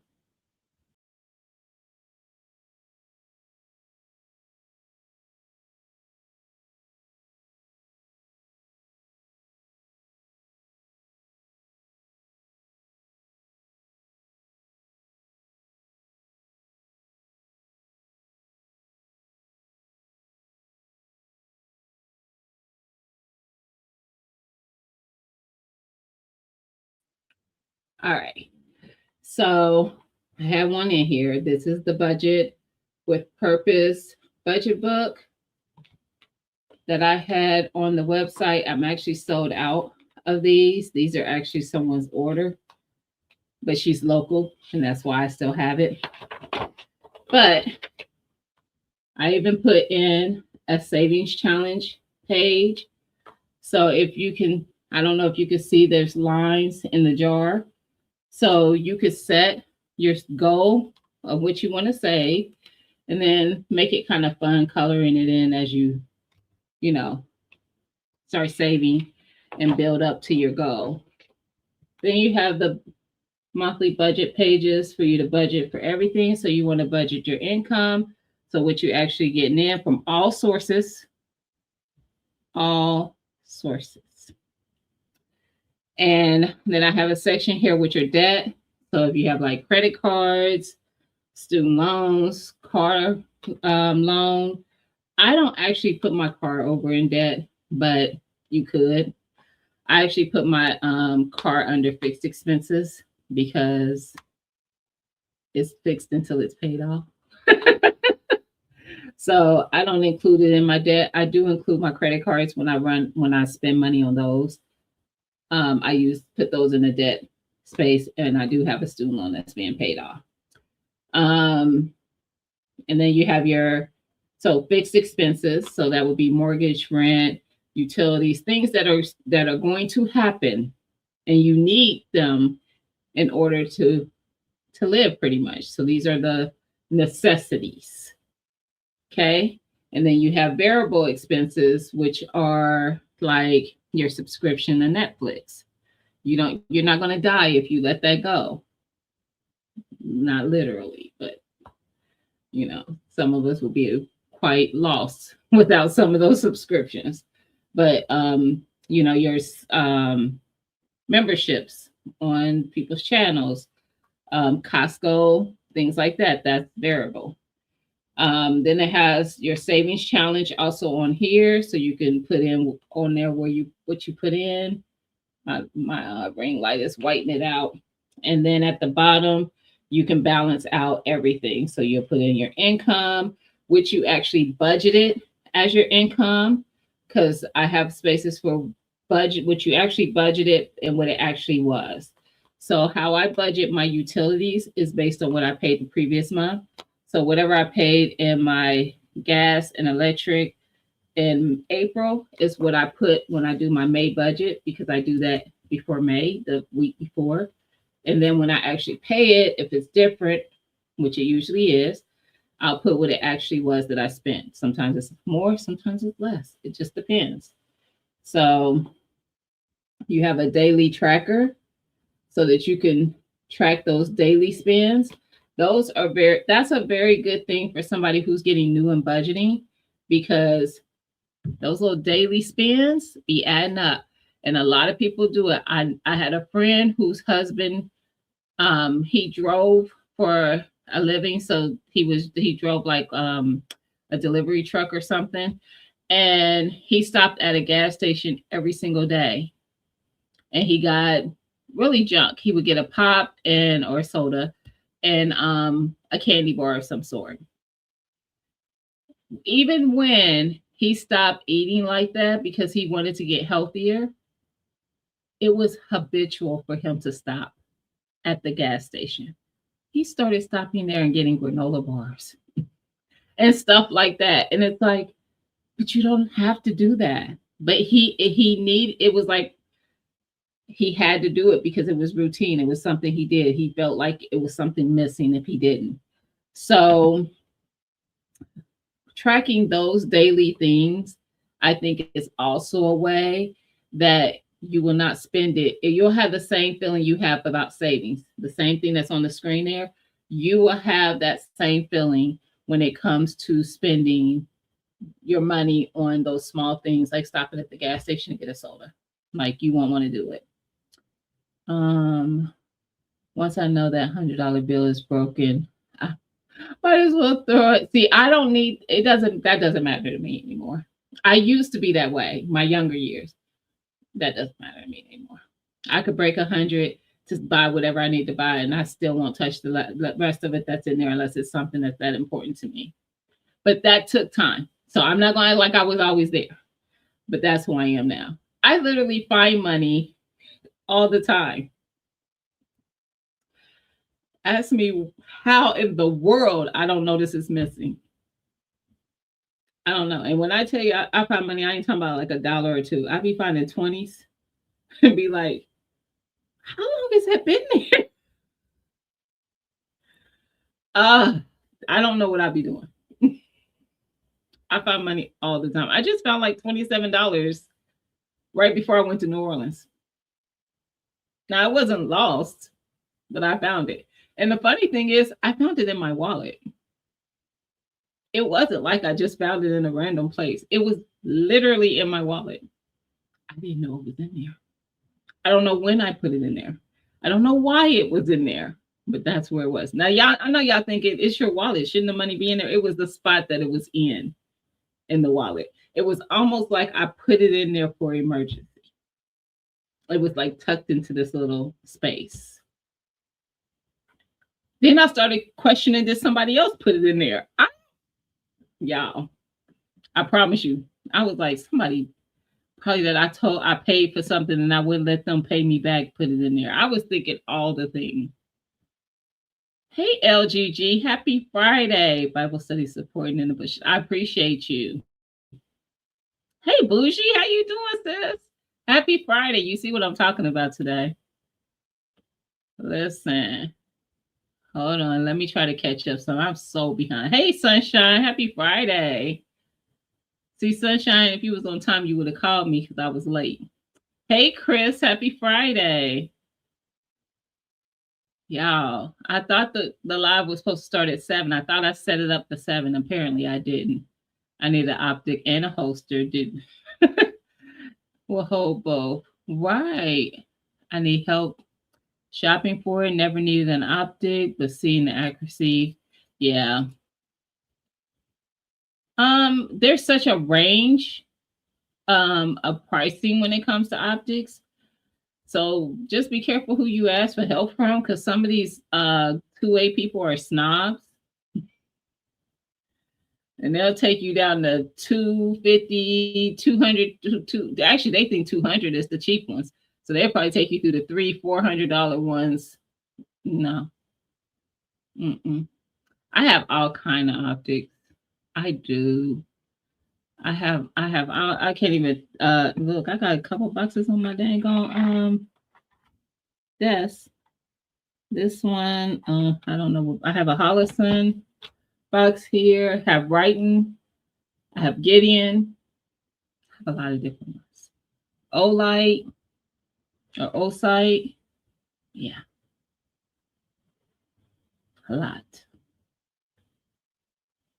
All right. So I have one in here. This is the Budget with Purpose budget book that I had on the website. I'm actually sold out of these. These are actually someone's order, but she's local, and that's why I still have it. But I even put in a savings challenge page. So if you can, I don't know if you can see there's lines in the jar. So you could set your goal of what you want to save and then make it kind of fun coloring it in as you start saving and build up to your goal. Then you have the monthly budget pages for you to budget for everything. So you want to budget your income. So what you're actually getting in from all sources. And then I have a section here with your debt. So if you have like credit cards, student loans, car loan, I don't actually put my car over in debt, but you could. I actually put my car under fixed expenses because it's fixed until it's paid off. So I don't include it in my debt. I do include my credit cards when I spend money on those. I put those in the debt space, and I do have a student loan that's being paid off. Um, and then you have your fixed expenses. So that would be mortgage, rent, utilities, things that are going to happen, and you need them in order to live pretty much. So these are the necessities. Okay. And then you have variable expenses, which are like your subscription to Netflix. You're not going to die if you let that go. Not literally, but some of us will be quite lost without some of those subscriptions. But your memberships on people's channels, Costco, things like that. That's variable. Then it has your savings challenge also on here, so you can put in on there what you put in. My ring light is whitening it out, and then at the bottom you can balance out everything. So you'll put in your income, which you actually budgeted as your income, because I have spaces for budget, which you actually budgeted and what it actually was. So how I budget my utilities is based on what I paid the previous month. So whatever I paid in my gas and electric in April is what I put when I do my May budget, because I do that before May, the week before. And then when I actually pay it, if it's different, which it usually is, I'll put what it actually was that I spent. Sometimes it's more, sometimes it's less. It just depends. So you have a daily tracker so that you can track those daily spends. That's a very good thing for somebody who's getting new in budgeting, because those little daily spends be adding up. And a lot of people do it. I had a friend whose husband, he drove for a living. So he drove like a delivery truck or something. And he stopped at a gas station every single day. And he got really junk. He would get a pop or soda and a candy bar of some sort. Even when he stopped eating like that because he wanted to get healthier, it was habitual for him to stop at the gas station. He started stopping there and getting granola bars and stuff like that. And it's like, but you don't have to do that. But it was like he had to do it because it was routine. It was something he did. He felt like it was something missing if he didn't. So tracking those daily things, I think, is also a way that you will not spend it. You'll have the same feeling you have about savings, the same thing that's on the screen there. You will have that same feeling when it comes to spending your money on those small things, like stopping at the gas station to get a soda. Like, you won't want to do it. Once I know that $100 bill is broken, I might as well throw it. See, I don't need it. That doesn't matter to me anymore. I used to be that way, my younger years. That doesn't matter to me anymore. I could break 100 to buy whatever I need to buy, and I still won't touch the rest of it that's in there unless it's something that's that important to me. But that took time. So I'm not going to act like I was always there. But that's who I am now. I literally find money all the time. Ask me how in the world I don't notice it's missing. I don't know. And when I tell you I find money, I ain't talking about like $1 or $2. I be finding 20s and be like, how long has that been there? I don't know what I be doing. I find money all the time. I just found like $27 right before I went to New Orleans. Now, it wasn't lost, but I found it. And the funny thing is, I found it in my wallet. It wasn't like I just found it in a random place. It was literally in my wallet. I didn't know it was in there. I don't know when I put it in there. I don't know why it was in there, but that's where it was. Now, y'all, I know y'all think it's your wallet. Shouldn't the money be in there? It was the spot that it was in. in the wallet. It was almost like I put it in there for emergency. It was like tucked into this little space. Then I started questioning, did somebody else put it in there? Y'all, I promise you, I was like, somebody probably that I paid for something and I wouldn't let them pay me back, put it in there. I was thinking all the things. Hey, LGG, happy Friday. Bible study supporting in the bush. I appreciate you. Hey, Bougie, how you doing, sis? Happy Friday. You see what I'm talking about today? Listen. Hold on. Let me try to catch up. So I'm so behind. Hey, Sunshine. Happy Friday. See, Sunshine, if you was on time, you would have called me because I was late. Hey, Chris. Happy Friday. Y'all, I thought the live was supposed to start at 7. I thought I set it up to 7. Apparently, I didn't. I need an optic and a holster. Didn't. We'll hold both. Right. I need help shopping for it. Never needed an optic, but seeing the accuracy. Yeah. There's such a range of pricing when it comes to optics. So just be careful who you ask for help from, because some of these 2A people are snobs. And they'll take you down to 250, 200, actually they think 200 is the cheap ones. So they'll probably take you through the $300-$400 ones. No. I have all kind of optics. I do. I can't even look. I got a couple boxes on my dang on desk. This one, I don't know. I have a Holosun box here. I have Brighton. I have Gideon. I have a lot of different ones. Olight or Osight. Yeah. A lot.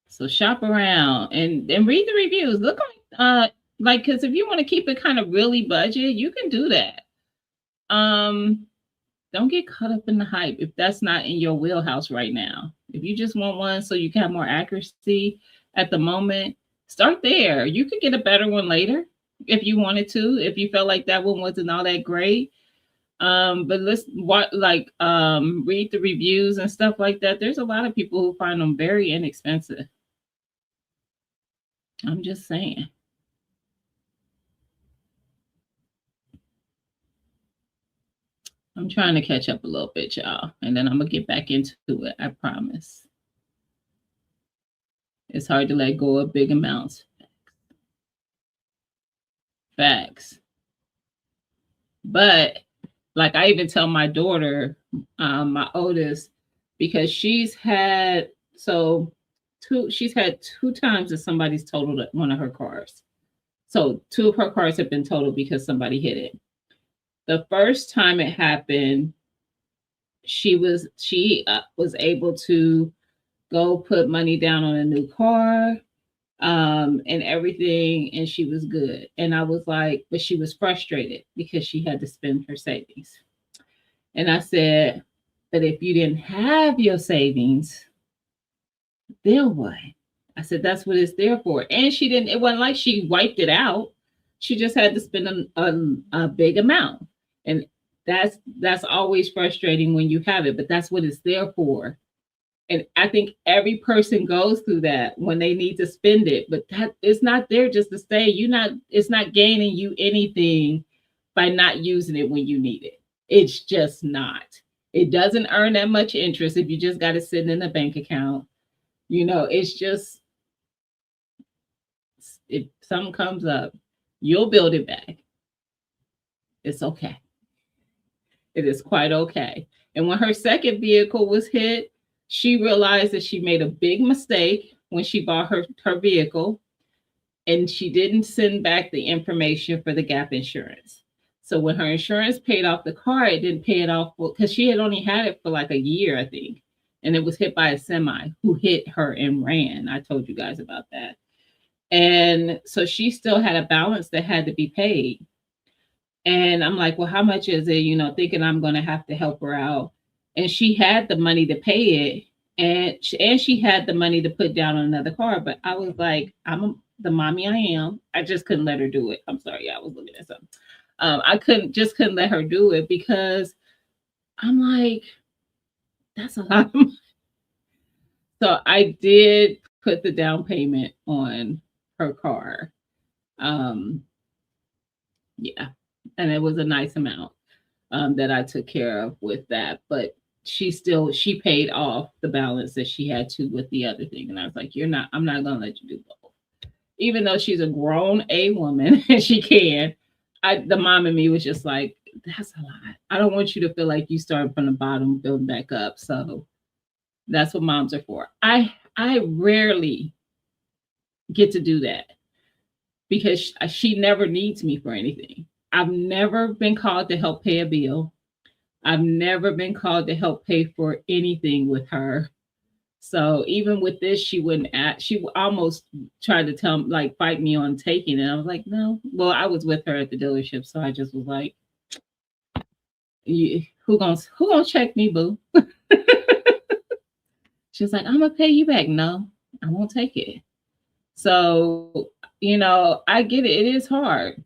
So shop around and read the reviews. Look like because if you want to keep it kind of really budget, you can do that. Don't get caught up in the hype if that's not in your wheelhouse right now. If you just want one so you can have more accuracy at the moment, start there. You could get a better one later if you wanted to, if you felt like that one wasn't all that great. But let's read the reviews and stuff like that. There's a lot of people who find them very inexpensive. I'm just saying. I'm trying to catch up a little bit, y'all, and then I'm gonna get back into it. I promise. It's hard to let go of big amounts. Facts. But like I even tell my daughter, my oldest, because she's had two times that somebody's totaled one of her cars. So 2 of her cars have been totaled because somebody hit it. The first time it happened, she was able to go put money down on a new car and everything, and she was good. And I was like, but she was frustrated because she had to spend her savings. And I said, but if you didn't have your savings, then what? I said, that's what it's there for. And it wasn't like she wiped it out. She just had to spend a big amount. And that's always frustrating when you have it, but that's what it's there for. And I think every person goes through that when they need to spend it, but that it's not there just to stay. It's not gaining you anything by not using it when you need it. It's just not. It doesn't earn that much interest if you just got it sitting in a bank account. It's just, if something comes up, you'll build it back. It's okay. It is quite okay. And when her second vehicle was hit, she realized that she made a big mistake when she bought her vehicle, and she didn't send back the information for the gap insurance. So when her insurance paid off the car, it didn't pay it off because she had only had it for like a year, I think. And it was hit by a semi who hit her and ran. I told you guys about that. And so she still had a balance that had to be paid. And I'm like, well, how much is it? Thinking I'm going to have to help her out. And she had the money to pay it. And she had the money to put down on another car. But I was like, the mommy I am, I just couldn't let her do it. I'm sorry, I was looking at something. I couldn't let her do it because I'm like, that's a lot of money. So I did put the down payment on her car. Um, yeah, and it was a nice amount that I took care of with that. But she paid off the balance that she had to with the other thing, and I was like, I'm not gonna let you do both. Even though she's a grown A woman and she can, the mom in me was just like, that's a lot. I don't want you to feel like you started from the bottom, building back up. So that's what moms are for. I rarely get to do that because she never needs me for anything. I've never been called to help pay a bill. I've never been called to help pay for anything with her. So even with this, she wouldn't act. She almost tried to like, fight me on taking it. I was like, no. Well, I was with her at the dealership, so I just was like, who gonna check me, boo? She's like, I'm gonna pay you back. No, I won't take it. So, I get it. It is hard.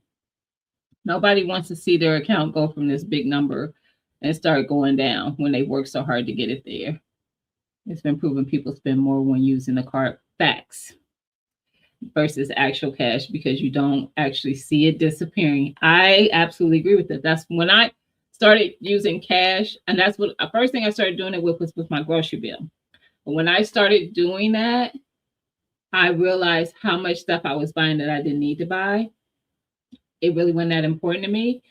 Nobody wants to see their account go from this big number and start going down when they work so hard to get it there. It's been proven people spend more when using the card facts versus actual cash because you don't actually see it disappearing. I absolutely agree with that. That's when I started using cash, and that's what the first thing I started doing it with was with my grocery bill. But when I started doing that, I realized how much stuff I was buying that I didn't need to buy. It really wasn't that important to me.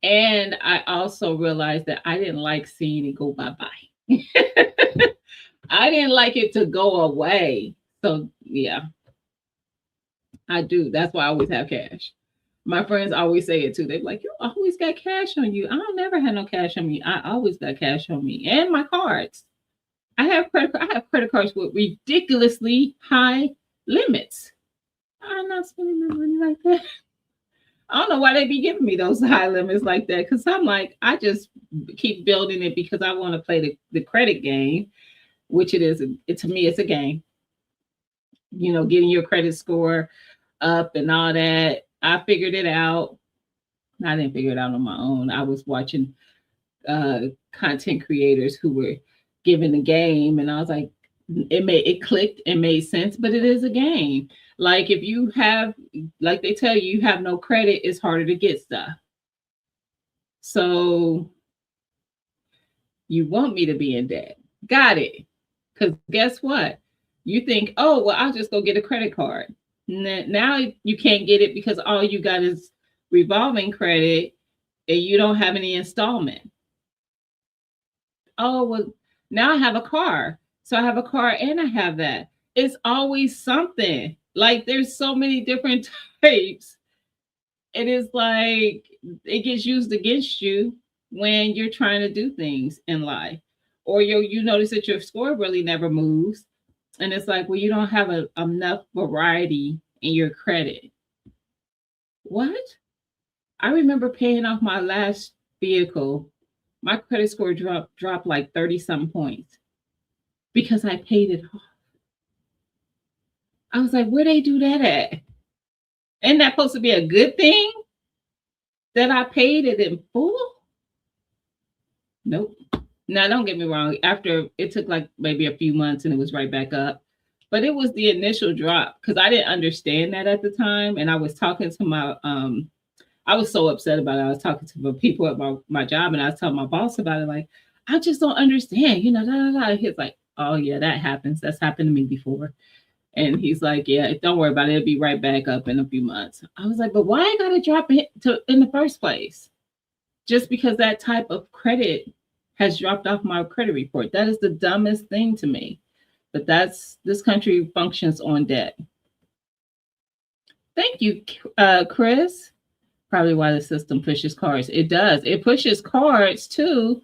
And I also realized that I didn't like seeing it go bye-bye. I didn't like it to go away. So yeah, I do. That's why I always have cash. My friends always say it too. They're like, you always got cash on you. I don't never had no cash on me. I always got cash on me. And my cards. I have credit cards with ridiculously high limits. I'm not spending my money like that. I don't know why they be giving me those high limits like that. Cause I'm like, I just keep building it because I want to play the credit game, which it is. To me, it's a game. Getting your credit score up and all that. I figured it out. I didn't figure it out on my own. I was watching content creators who were giving the game, and I was like, it clicked and made sense, but it is a game. Like if you have, like they tell you have no credit, it's harder to get stuff. So you want me to be in debt. Got it. Because guess what? You think, oh, well, I'll just go get a credit card. Now you can't get it because all you got is revolving credit and you don't have any installment. Oh, well, now I have a car. So I have a car and I have that. It's always something. Like there's so many different types. It is like it gets used against you when you're trying to do things in life. Or you notice that your score really never moves. And it's like, well, you don't have enough variety in your credit. What? I remember paying off my last vehicle. My credit score dropped like 30 some points because I paid it off. I was like, where they do that at? Isn't that supposed to be a good thing that I paid it in full? Nope. Now, don't get me wrong. After it took like maybe a few months and it was right back up. But it was the initial drop because I didn't understand that at the time. And I was talking to I was so upset about it. I was talking to the people at my job and I was telling my boss about it. Like, I just don't understand, da, da, da. He's like, oh yeah, that happens. That's happened to me before. And he's like, yeah, don't worry about it. It'll be right back up in a few months. I was like, but why I got to drop it in the first place? Just because that type of credit has dropped off my credit report. That is the dumbest thing to me. But this country functions on debt. Thank you, Chris. Probably why the system pushes cards. It does. It pushes cards too,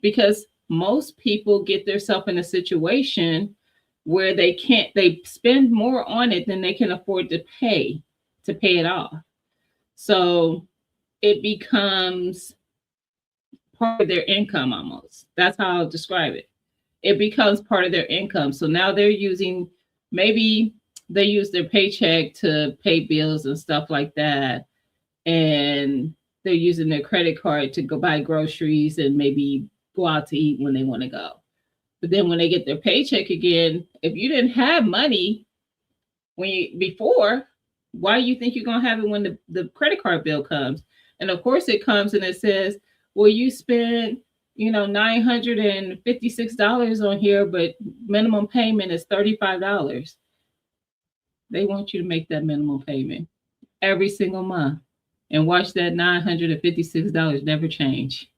because most people get themselves in a situation where they spend more on it than they can afford to pay it off. So it becomes part of their income almost. That's how I'll describe it. It becomes part of their income. So now they're using maybe they use their paycheck to pay bills and stuff like that. And they're using their credit card to go buy groceries and maybe go out to eat when they want to go. But then when they get their paycheck again, if you didn't have money before, why do you think you're going to have it when the credit card bill comes? And of course it comes and it says, well, you spent, $956 on here, but minimum payment is $35. They want you to make that minimum payment every single month and watch that $956 never change.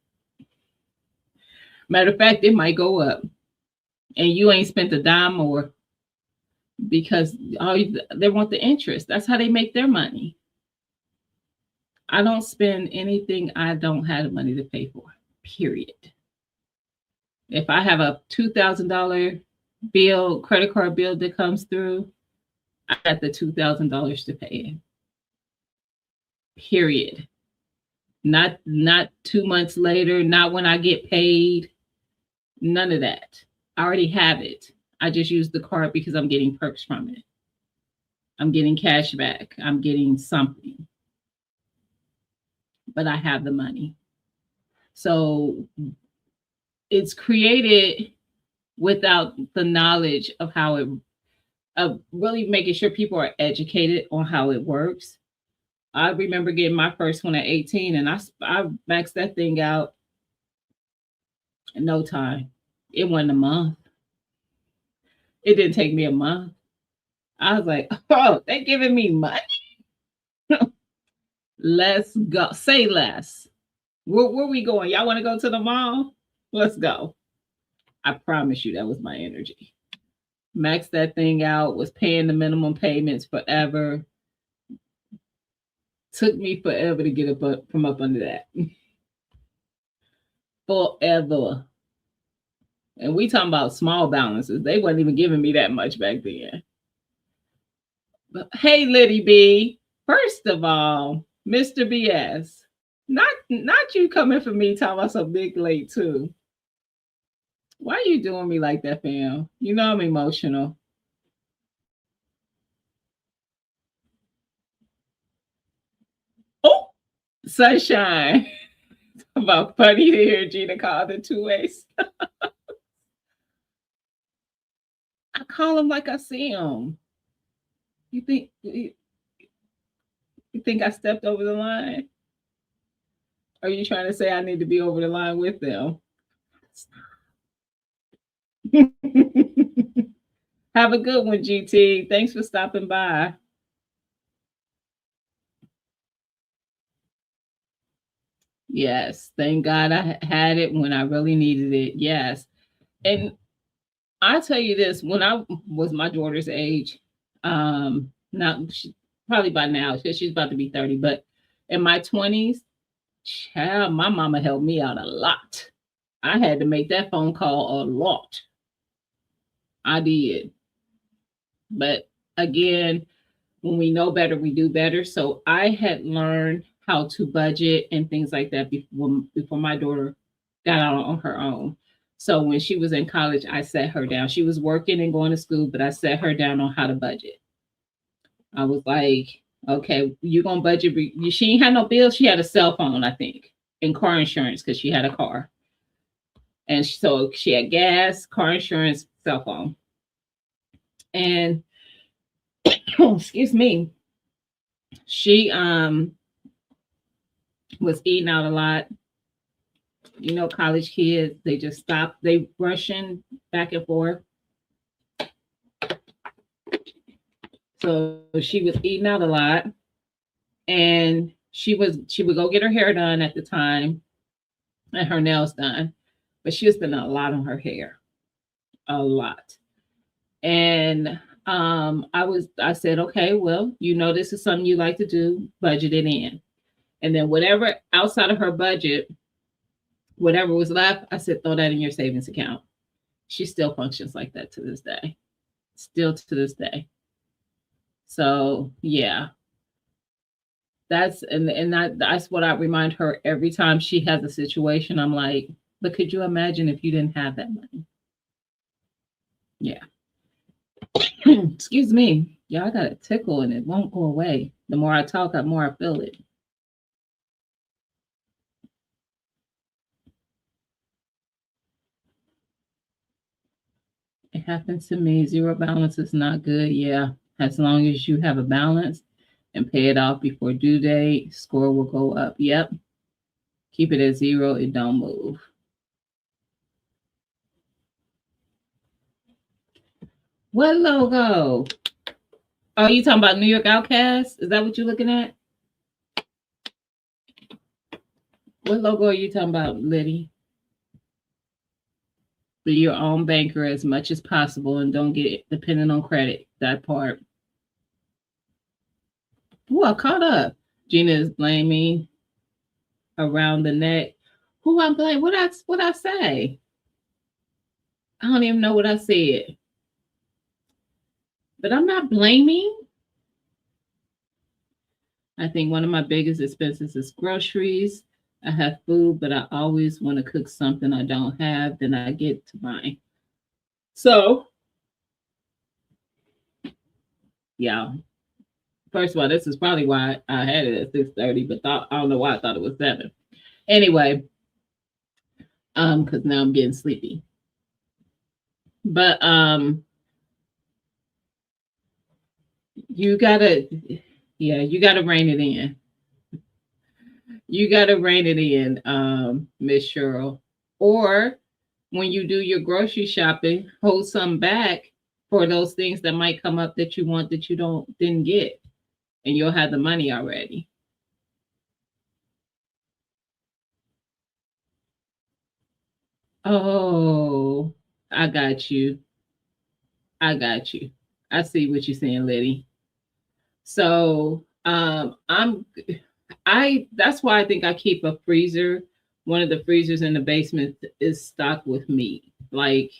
Matter of fact, it might go up and you ain't spent a dime more because they want the interest. That's how they make their money. I don't spend anything I don't have the money to pay for, period. If I have a $2,000 bill, credit card bill that comes through, I got the $2,000 to pay it. Period. Not 2 months later, not when I get paid. None of that. I already have it. I just use the card because I'm getting perks from it. I'm getting cash back. I'm getting something. But I have the money. So it's created without the knowledge of how of really making sure people are educated on how it works. I remember getting my first one at 18 and I maxed that thing out in no time. It wasn't a month. It didn't take me a month. I was like, oh, they're giving me money? Let's go. Say less. Where we going? Y'all want to go to the mall? Let's go. I promise you that was my energy. Maxed that thing out, was paying the minimum payments forever. Took me forever to get up from up under that. Forever. And we talking about small balances. They wasn't even giving me that much back then. But hey, Liddy B, first of all, Mr. BS, not you coming for me talking about some big late too. Why are you doing me like that, fam? You know I'm emotional. Oh, sunshine. About funny to hear Gina call the 2-ways. I call him like I see him. You think I stepped over the line? Are you trying to say I need to be over the line with them? Have a good one, GT. Thanks for stopping by. Yes, thank God I had it when I really needed it. Yes. And I tell you this, when I was my daughter's age, probably by now, she's about to be 30, but in my 20s, child, my mama helped me out a lot. I had to make that phone call a lot. I did. But again, when we know better, we do better. So I had learned how to budget and things like that before my daughter got out on her own. So when she was in college, I set her down. She was working and going to school, but I set her down on how to budget. I was like, okay, you're going to budget. She ain't had no bills. She had a cell phone, I think, and car insurance because she had a car. And so she had gas, car insurance, cell phone. And excuse me, she was eating out a lot. You know, college kids, they just stop. They rushing back and forth. So she was eating out a lot. And she would go get her hair done at the time and her nails done. But she was spending a lot on her hair. A lot. And I said, okay, well, this is something you like to do, budget it in. And then whatever outside of her budget, whatever was left, I said, throw that in your savings account. She still functions like that to this day. Still to this day. So yeah. That's what I remind her every time she has a situation. I'm like, but could you imagine if you didn't have that money? Yeah. Excuse me. Yeah, I got a tickle and it won't go away. The more I talk, the more I feel it. It happens to me. Zero balance is not good. Yeah. As long as you have a balance and pay it off before due date, score will go up. Yep. Keep it at zero. It don't move. What logo? Oh, you talking about New York Outcast? Is that what you're looking at? What logo are you talking about, Liddy? Be your own banker as much as possible and don't get dependent on credit. That part. Ooh, I caught up. Gina is blaming around the neck. Who I'm blaming? What I say? I don't even know what I said. But I'm not blaming. I think one of my biggest expenses is groceries. I have food, but I always want to cook something I don't have, then I get to buying. So, yeah. First of all, this is probably why I had it at 6:30, but I don't know why I thought it was 7. Anyway, because now I'm getting sleepy. But you gotta, yeah, you gotta rein it in. You gotta rein it in, Miss Cheryl. Or when you do your grocery shopping, hold some back for those things that might come up that you want that you didn't get, and you'll have the money already. Oh, I got you. I got you. I see what you're saying, Liddy. So I that's why I think I keep a freezer. One of the freezers in the basement is stocked with meat. Like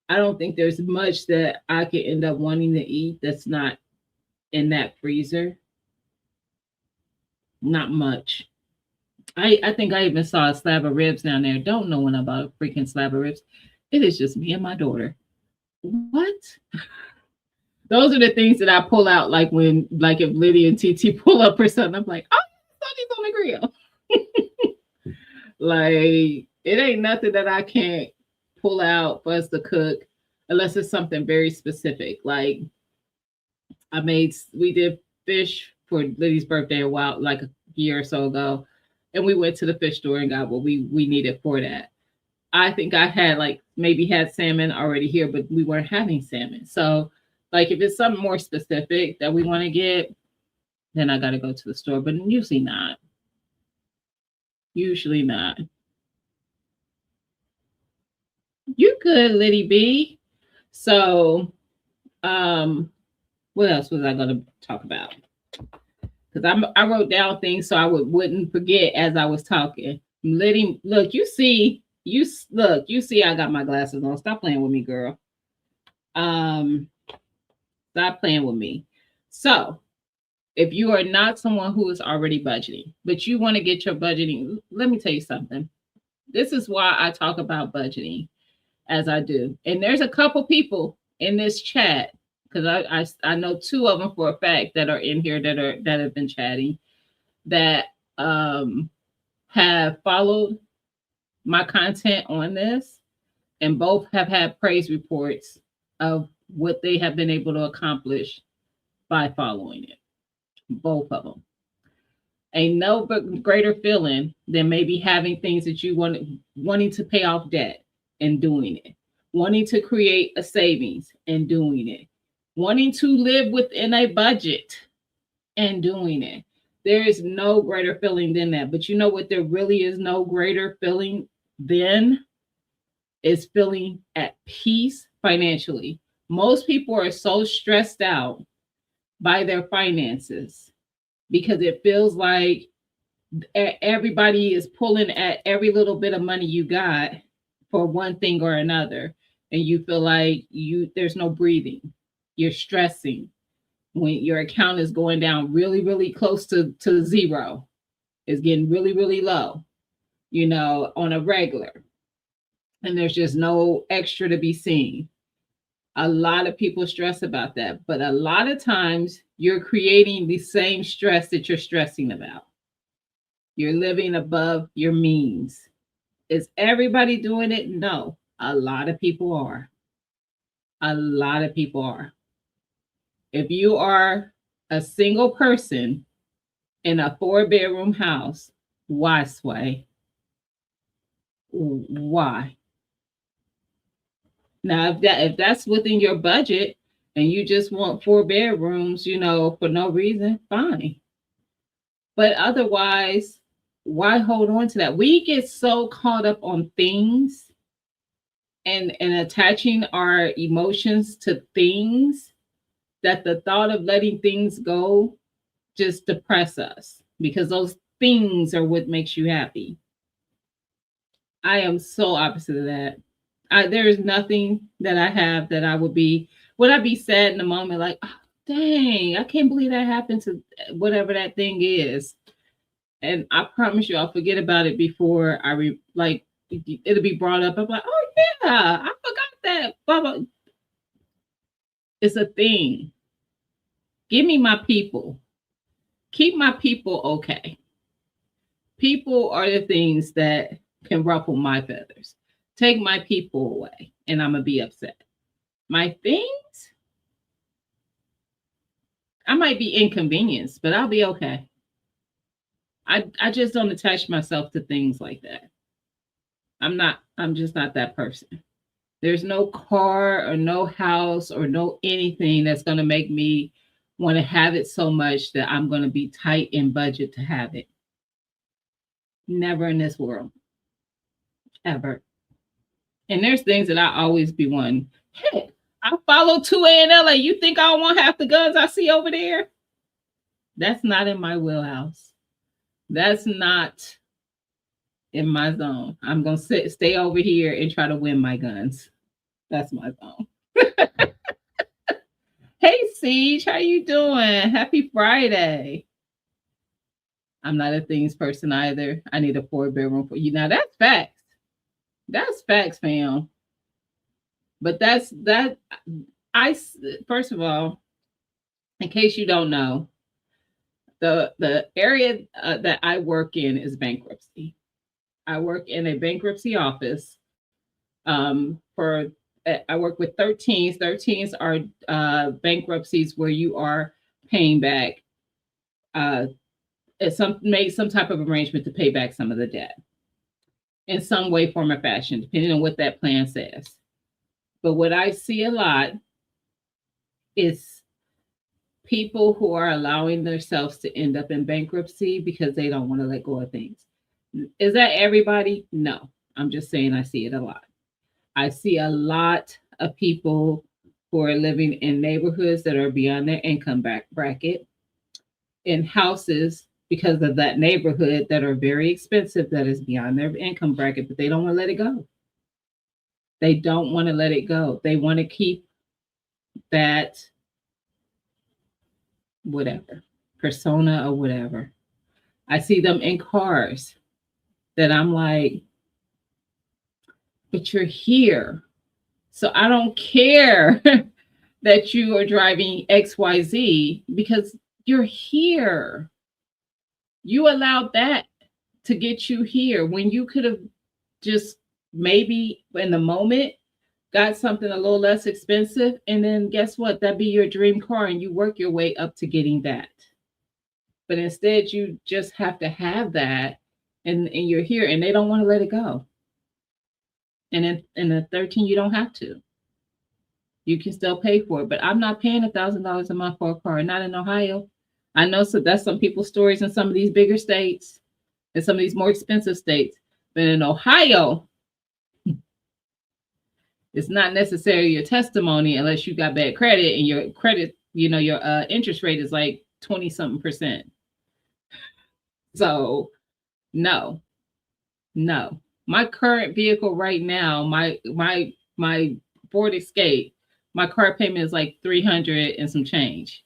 I don't think there's much that I could end up wanting to eat that's not in that freezer. Not much. I think I even saw a slab of ribs down there. Don't know when I bought a freaking slab of ribs. It is just me and my daughter. What? Those are the things that I pull out, like when, like if Lydia and TT pull up or something, I'm like, oh, somebody's on the grill. Like it ain't nothing that I can't pull out for us to cook, unless it's something very specific. Like we did fish for Liddy's birthday a while, like a year or so ago, and we went to the fish store and got what we needed for that. I think I had like maybe had salmon already here, but we weren't having salmon. So, like, if it's something more specific that we want to get, then I got to go to the store, but usually not. Usually not. You good, Liddy B. So, what else was I going to talk about? Because I wrote down things so I wouldn't forget as I was talking. Liddy, look, you see, I got my glasses on. Stop playing with me, girl. Um, Stop playing with me. So, if you are not someone who is already budgeting, but you want to get your budgeting, let me tell you something. This is why I talk about budgeting as I do. And there's a couple people in this chat because I know 2 of them for a fact that are in here that have been chatting that have followed my content on this, and both have had praise reports of what they have been able to accomplish by following it. Both of them. Ain't no greater feeling than maybe having things that you wanting to pay off debt and doing it, wanting to create a savings and doing it, wanting to live within a budget and doing it. There is no greater feeling than that. But you know what? There really is no greater feeling than is feeling at peace financially. Most people are so stressed out by their finances because it feels like everybody is pulling at every little bit of money you got for one thing or another, and you feel like there's no breathing. You're stressing when your account is going down really close to zero. It's getting really low, on a regular, and there's just no extra to be seen. A lot of people stress about that, but a lot of times you're creating the same stress that you're stressing about. You're living above your means. Is everybody doing it? No. A lot of people are. A lot of people are. If you are a single person in a 4-bedroom house, why, Sway? Why? Now, if that's within your budget and you just want 4 bedrooms, for no reason, fine. But otherwise, why hold on to that? We get so caught up on things and attaching our emotions to things that the thought of letting things go just depress us because those things are what makes you happy. I am so opposite of that. There is nothing that I have that would I be sad in the moment like, oh, dang, I can't believe that happened to whatever that thing is. And I promise you, I'll forget about it before it'll be brought up. I'm like, oh yeah, I forgot that. Blah, blah. It's a thing. Give me my people. Keep my people okay. People are the things that can ruffle my feathers. Take my people away, and I'm gonna be upset. My things, I might be inconvenienced, but I'll be okay. I just don't attach myself to things like that. I'm just not that person. There's no car or no house or no anything that's going to make me want to have it so much that I'm going to be tight in budget to have it. Never in this world. Ever. And there's things that I always be wanting. Hey, I follow 2A in LA. You think I don't want half the guns I see over there? That's not in my wheelhouse. That's not in my zone. I'm going to stay over here and try to win my guns. That's my zone. Hey, Siege, how you doing? Happy Friday. I'm not a things person either. I need a 4-bedroom for you. Now, that's facts. That's facts, fam. But first of all, in case you don't know, the area that I work in is bankruptcy. I work in a bankruptcy office. I work with 13s. 13s are bankruptcies where you are paying back. Make some type of arrangement to pay back some of the debt in some way, form, or fashion, depending on what that plan says. But what I see a lot is people who are allowing themselves to end up in bankruptcy because they don't want to let go of things. Is that everybody? No. I'm just saying I see it a lot. I see a lot of people who are living in neighborhoods that are beyond their income bracket, in houses because of that neighborhood that are very expensive, that is beyond their income bracket, but they don't want to let it go. They don't want to let it go. They want to keep that whatever persona or whatever. I see them in cars that I'm like, but you're here. So I don't care that you are driving XYZ because you're here. You allowed that to get you here when you could have just maybe in the moment got something a little less expensive. And then guess what? That'd be your dream car and you work your way up to getting that. But instead, you just have to have that and you're here and they don't want to let it go. And in the 13, you don't have to. You can still pay for it. But I'm not paying $1,000 a month for a car, not in Ohio. I know that's some people's stories in some of these bigger states and some of these more expensive states. But in Ohio, it's not necessarily your testimony unless you got bad credit and your credit, your interest rate is like 20 something percent. So no. My current vehicle right now, my Ford Escape, my car payment is like 300 and some change.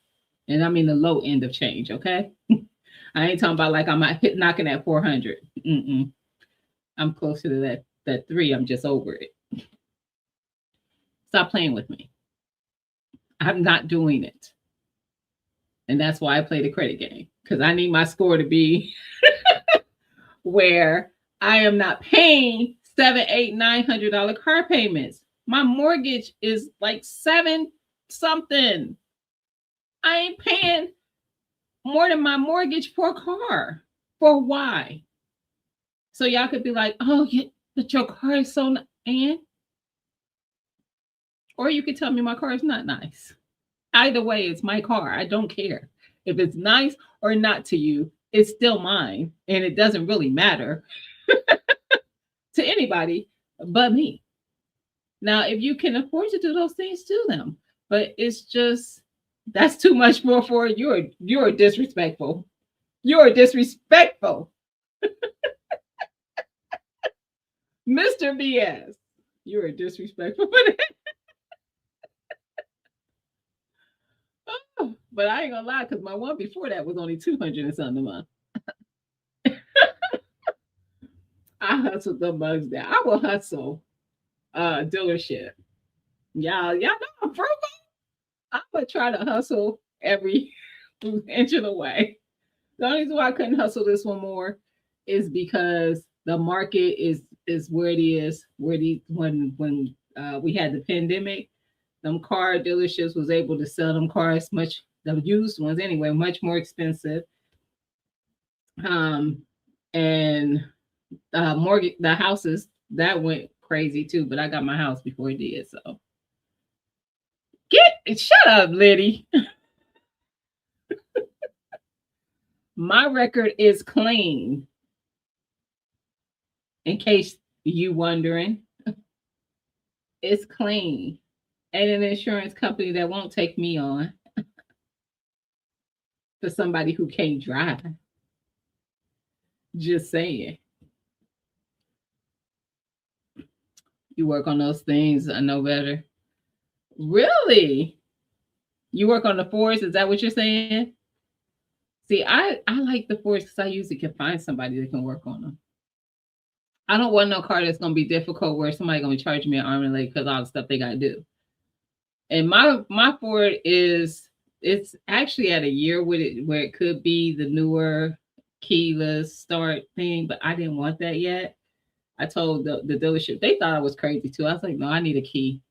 And I mean the low end of change, okay? I ain't talking about like I'm knocking at 400. I'm closer to that 3. I'm just over it. Stop playing with me. I'm not doing it. And that's why I play the credit game, because I need my score to be where I am not paying $7, $8, $900 car payments. My mortgage is like seven something. I ain't paying more than my mortgage for a car. For why? So y'all could be like, oh, yeah, but your car is so and or you could tell me my car is not nice. Either way, it's my car. I don't care if it's nice or not to you. It's still mine, and it doesn't really matter to anybody but me. Now, if you can afford to do those things, do them. But it's just that's too much more for you're disrespectful. You're disrespectful. Mr. BS. You're disrespectful. Oh, but I ain't gonna lie, because my one before that was only 200 and something a month. I hustled the bugs down. I will hustle dealership. Y'all know I'm frugal. I would try to hustle every inch of the way. The only reason why I couldn't hustle this one more is because the market is where it is. Where the when we had the pandemic, them car dealerships was able to sell them cars much, the used ones anyway, much more expensive. Um, and mortgage the houses that went crazy too, but I got my house before it did. So shut up, Liddy. My record is clean. In case you wondering, it's clean. And an insurance company that won't take me on for somebody who can't drive. Just saying. You work on those things, I know better. Really? You work on the Fords? Is that what you're saying? See, I like the Fords because I usually can find somebody that can work on them. I don't want no car that's gonna be difficult where somebody gonna charge me an arm and leg because all the stuff they gotta do. And my Ford it's actually at a year with it where it could be the newer keyless start thing, but I didn't want that yet. I told the dealership, they thought I was crazy too. I was like, no, I need a key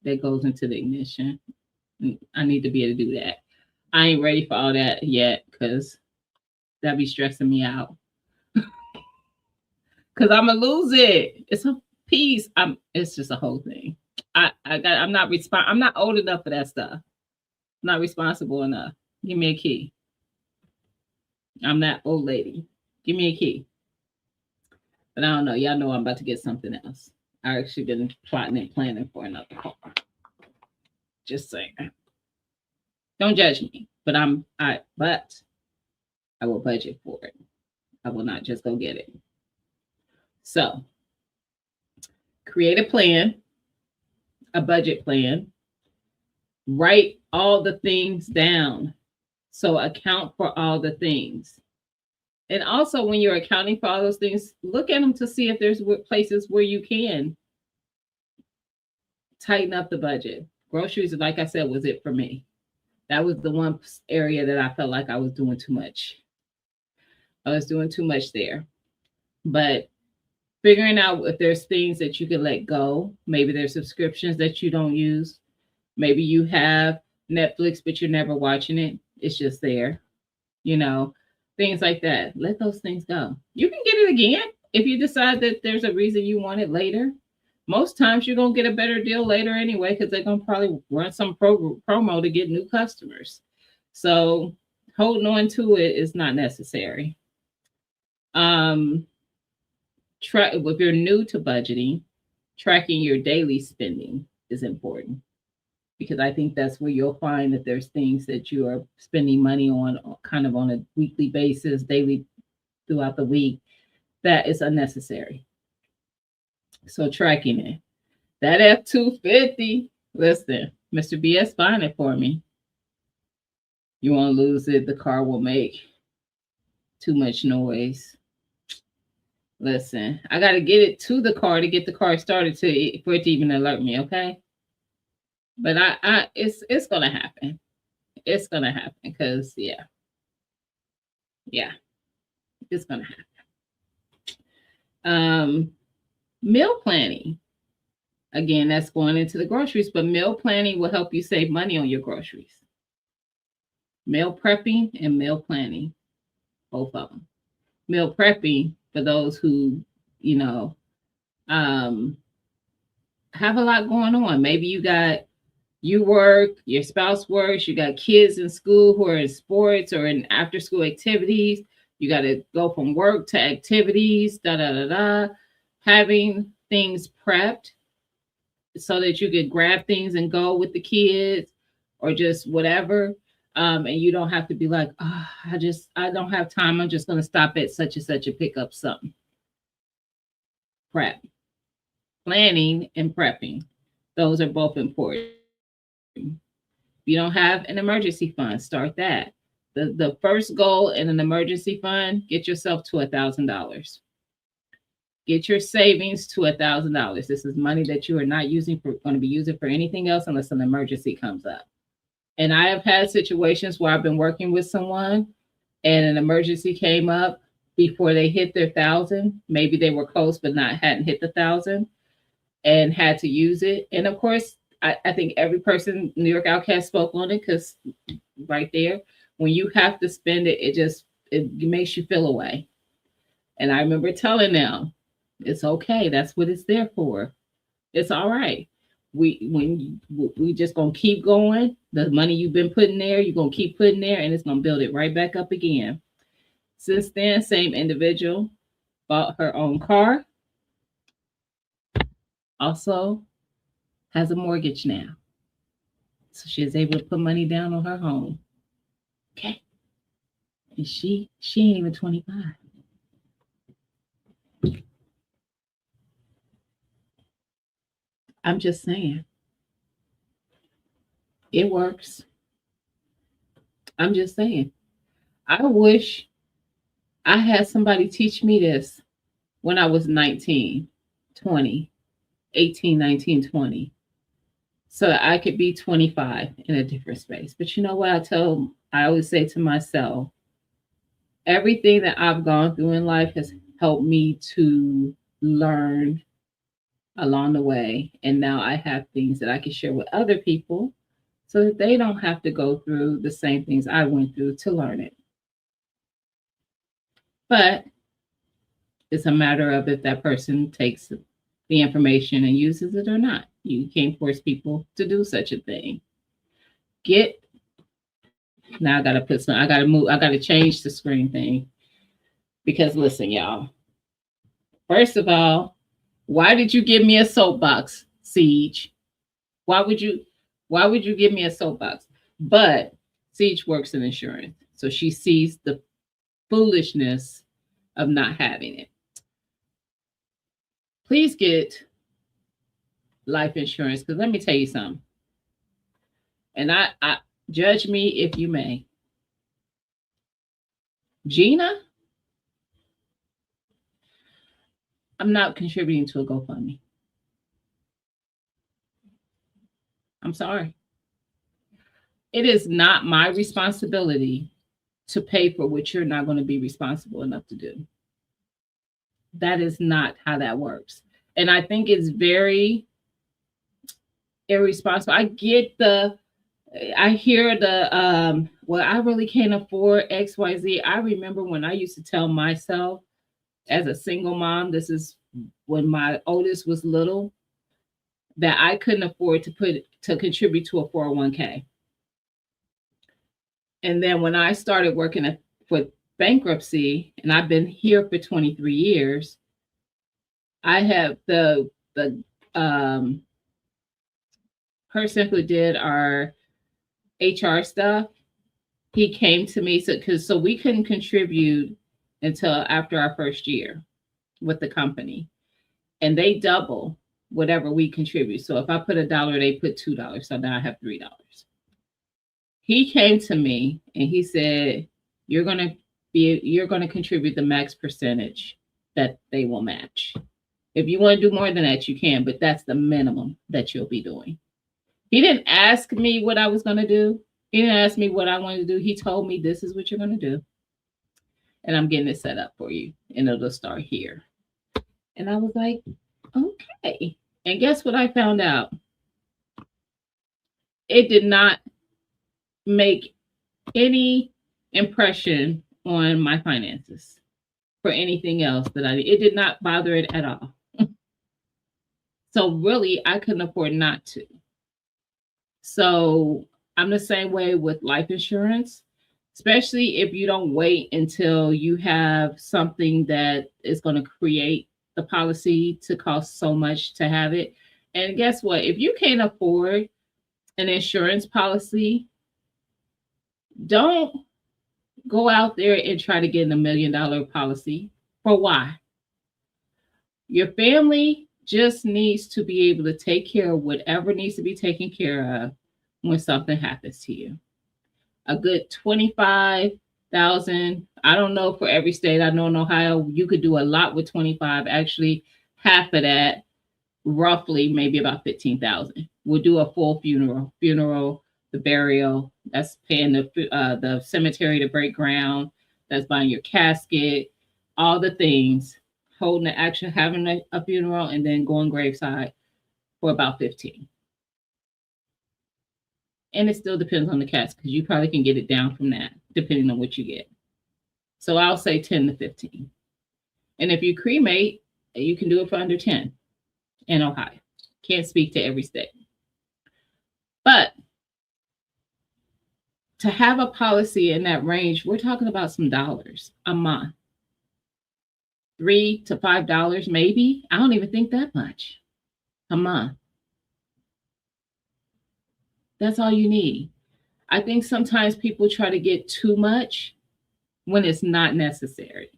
that goes into the ignition. I need to be able to do that. I ain't ready for all that yet because that'd be stressing me out. Because I'm gonna lose it. It's a piece. It's just a whole thing. I'm not old enough for that stuff. I'm not responsible enough. Give me a key. I'm that old lady. Give me a key. But I don't know. Y'all know I'm about to get something else. I actually been plotting and planning for another car. Just saying. Don't judge me. But I will budget for it. I will not just go get it. So create a plan, a budget plan. Write all the things down. So account for all the things. And also, when you're accounting for all those things, look at them to see if there's places where you can tighten up the budget. Groceries, like I said, was it for me. That was the one area that I felt like I was doing too much. I was doing too much there. But figuring out if there's things that you can let go. Maybe there's subscriptions that you don't use. Maybe you have Netflix, but you're never watching it. It's just there. Things like that. Let those things go. You can get it again if you decide that there's a reason you want it later. Most times you're going to get a better deal later anyway because they're going to probably run some promo to get new customers. So holding on to it is not necessary. If you're new to budgeting, tracking your daily spending is important because I think that's where you'll find that there's things that you are spending money on kind of on a weekly basis, daily, throughout the week, that is unnecessary. So tracking it. That F-250, listen, Mr. BS, find it for me. You won't lose it. The car will make too much noise. Listen, I got to get it to the car to get the car started for it to even alert me, okay? But it's gonna happen. It's gonna happen because yeah, it's gonna happen. Meal planning. Again, that's going into the groceries, but meal planning will help you save money on your groceries. Meal prepping and meal planning, both of them. Meal prepping for those who, you know, um, have a lot going on. Maybe you work, your spouse works, you got kids in school who are in sports or in after school activities. You got to go from work to activities, da da da da. Having things prepped so that you could grab things and go with the kids or just whatever. And you don't have to be like, oh, I don't have time. I'm just going to stop at such and such and pick up something. Prep, planning, and prepping. Those are both important. If you don't have an emergency fund, start that. The first goal in an emergency fund, get yourself to $1,000. Get your savings to $1,000. This is money that you are not going to be using for anything else unless an emergency comes up. And I have had situations where I've been working with someone and an emergency came up before they hit their 1,000. Maybe they were close but hadn't hit the 1,000 and had to use it. And of course, I think every person, New York Outcast, spoke on it because right there, when you have to spend it, it makes you feel away. And I remember telling them, it's okay. That's what it's there for. It's all right. We just gonna keep going. The money you've been putting there, you're gonna keep putting there, and it's gonna build it right back up again. Since then, same individual bought her own car. Also has a mortgage now. So she is able to put money down on her home. Okay. And she ain't even 25. I'm just saying. It works. I'm just saying. I wish I had somebody teach me this when I was 19, 20, 18, 19, 20. So that I could be 25 in a different space. But you know what I always say to myself, everything that I've gone through in life has helped me to learn along the way. And now I have things that I can share with other people so that they don't have to go through the same things I went through to learn it. But it's a matter of if that person takes the information and uses it or not. You can't force people to do such a thing. Now I gotta change the screen thing. Because listen, y'all. First of all, why did you give me a soapbox, Siege? Why would you give me a soapbox? But Siege works in insurance. So she sees the foolishness of not having it. Please get life insurance, because let me tell you something. And I judge me if you may. Gina, I'm not contributing to a GoFundMe. I'm sorry. It is not my responsibility to pay for what you're not going to be responsible enough to do. That is not how that works. And I think it's very irresponsible. I hear well, I really can't afford XYZ. I remember when I used to tell myself as a single mom, this is when my oldest was little, that I couldn't afford to contribute to a 401k. And then when I started working for bankruptcy, and I've been here for 23 years, I have the person who did our HR stuff. He came to me so we couldn't contribute until after our first year with the company, and they double whatever we contribute. So if I put $1, they put $2. So now I have $3. He came to me and he said, you're going to contribute the max percentage that they will match. If you want to do more than that, you can, but that's the minimum that you'll be doing. He didn't ask me what I was going to do. He didn't ask me what I wanted to do. He told me, this is what you're going to do. And I'm getting it set up for you. And it'll start here. And I was like, okay. And guess what I found out? It did not make any impression on my finances for anything else that I did. It did not bother it at all. So really, I couldn't afford not to. So I'm the same way with life insurance, especially if you don't wait until you have something that is going to create the policy to cost so much to have it. And guess what? If you can't afford an insurance policy, don't go out there and try to get a $1 million policy. For why? Your family just needs to be able to take care of whatever needs to be taken care of when something happens to you. A good 25,000. I don't know for every state. I know in Ohio you could do a lot with 25. Actually, half of that, roughly maybe about 15,000. We'll do a full funeral, the burial. That's paying the cemetery to break ground. That's buying your casket, all the things. Holding the action, having a funeral, and then going graveside for about 15. And it still depends on the cast because you probably can get it down from that depending on what you get. So I'll say 10 to 15. And if you cremate, you can do it for under 10 in Ohio. Can't speak to every state. But to have a policy in that range, we're talking about some dollars a month. $3 to $5 maybe. I don't even think that much a month. That's all you need. I think sometimes people try to get too much when it's not necessary.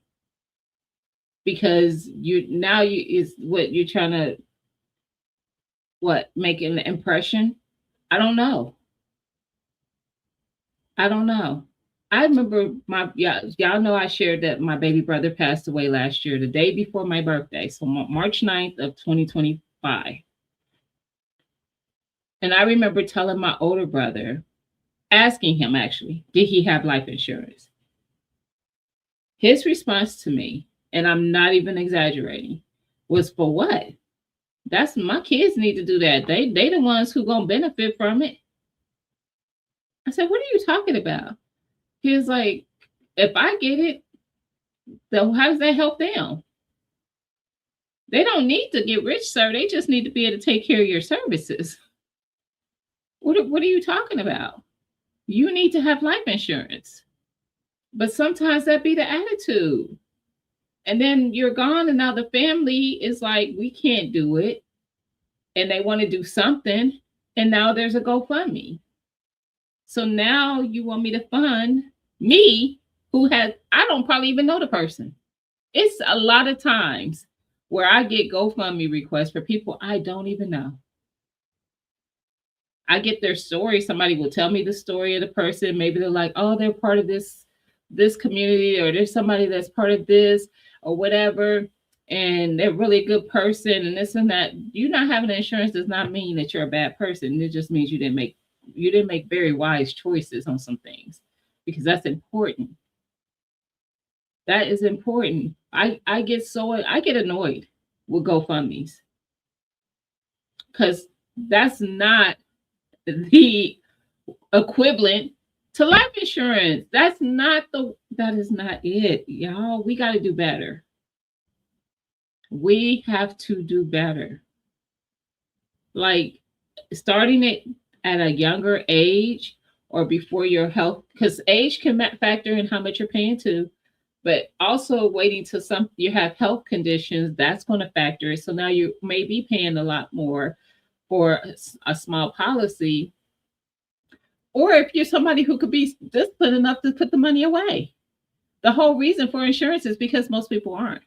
Because is what you're trying to make an impression? I don't know. I remember y'all know I shared that my baby brother passed away last year, the day before my birthday. So March 9th of 2025. And I remember telling my older brother, asking him actually, did he have life insurance? His response to me, and I'm not even exaggerating, was, for what? That's my kids need to do that. They the ones who gonna benefit from it. I said, what are you talking about? He was like, if I get it, then how does that help them? They don't need to get rich, sir. They just need to be able to take care of your services. What are you talking about? You need to have life insurance. But sometimes that be the attitude. And then you're gone, and now the family is like, we can't do it. And they want to do something. And now there's a GoFundMe. So now you want me to fund me, I don't probably even know the person. It's a lot of times where I get GoFundMe requests for people I don't even know. I get their story. Somebody will tell me the story of the person. Maybe they're like, oh, they're part of this community, or there's somebody that's part of this or whatever. And they're really a good person and this and that. You not having insurance does not mean that you're a bad person. It just means you didn't make very wise choices on some things, because that's important. That is important. I get annoyed with GoFundMes because that's not the equivalent to life insurance. That is not it, y'all. We got to do better. We have to do better. Like starting it at a younger age or before your health, because age can factor in how much you're paying too, but also waiting till you have health conditions, that's going to factor it. So now you may be paying a lot more for a small policy. Or if you're somebody who could be disciplined enough to put the money away. The whole reason for insurance is because most people aren't.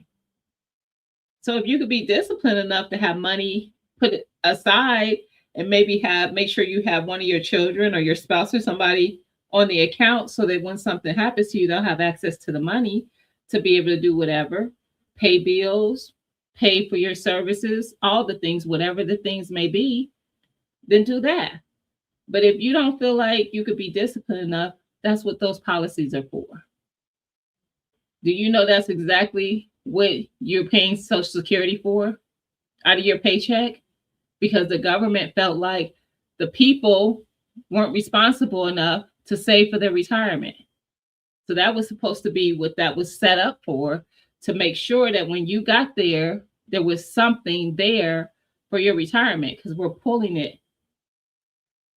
So if you could be disciplined enough to have money put it aside and maybe make sure you have one of your children or your spouse or somebody on the account so that when something happens to you, they'll have access to the money to be able to do whatever, pay bills, pay for your services, all the things, whatever the things may be, then do that. But if you don't feel like you could be disciplined enough, that's what those policies are for. Do you know that's exactly what you're paying Social Security for out of your paycheck? Because the government felt like the people weren't responsible enough to save for their retirement. So that was supposed to be what that was set up for, to make sure that when you got there, there was something there for your retirement, because we're pulling it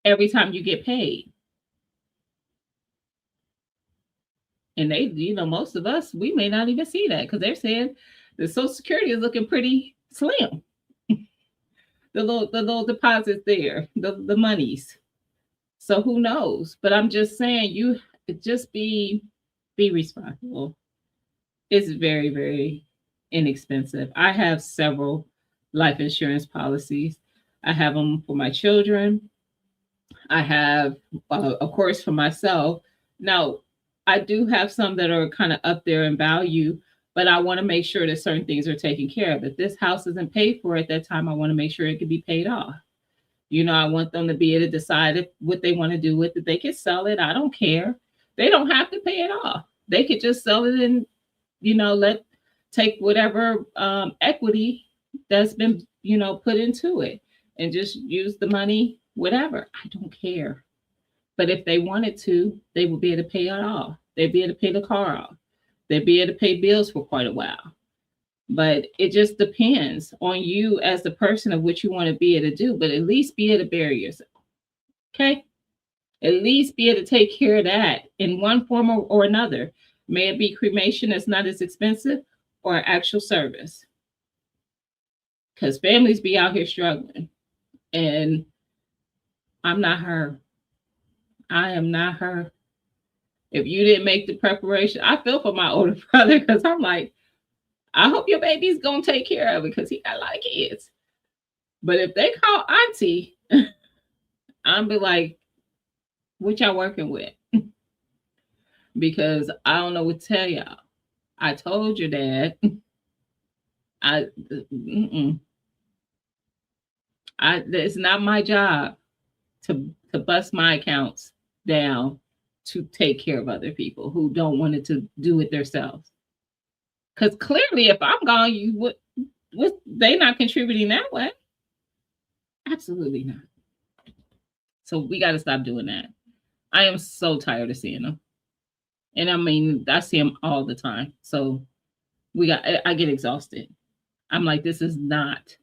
every time you get paid. And they, most of us, we may not even see that because they're saying the Social Security is looking pretty slim. The little deposits there, the monies. So who knows? But I'm just saying, you just be responsible. It's very, very inexpensive. I have several life insurance policies. I have them for my children. I have, of course, for myself. Now, I do have some that are kind of up there in value, but I want to make sure that certain things are taken care of. If this house isn't paid for at that time, I want to make sure it can be paid off. I want them to be able to decide what they want to do with it. They can sell it. I don't care. They don't have to pay it off. They could just sell it and, take whatever equity that's been, put into it and just use the money, whatever. I don't care. But if they wanted to, they would be able to pay it off. They'd be able to pay the car off. They'd be able to pay bills for quite a while. But it just depends on you as the person of what you want to be able to do. But at least be able to bury yourself. Okay? At least be able to take care of that in one form or another. May it be cremation that's not as expensive, or actual service. Because families be out here struggling. And I'm not her. I am not her. If you didn't make the preparation, I feel for my older brother, because I'm like, I hope your baby's going to take care of it, because he got a lot of kids. But if they call auntie, I'm be like, what y'all working with? Because I don't know what to tell y'all. I told your dad. It's not my job to bust my accounts down to take care of other people who don't want to do it themselves. Because clearly, if I'm gone, they not contributing that way. Absolutely not. So we got to stop doing that. I am so tired of seeing them. And I mean, I see them all the time. So I get exhausted. I'm like, this is not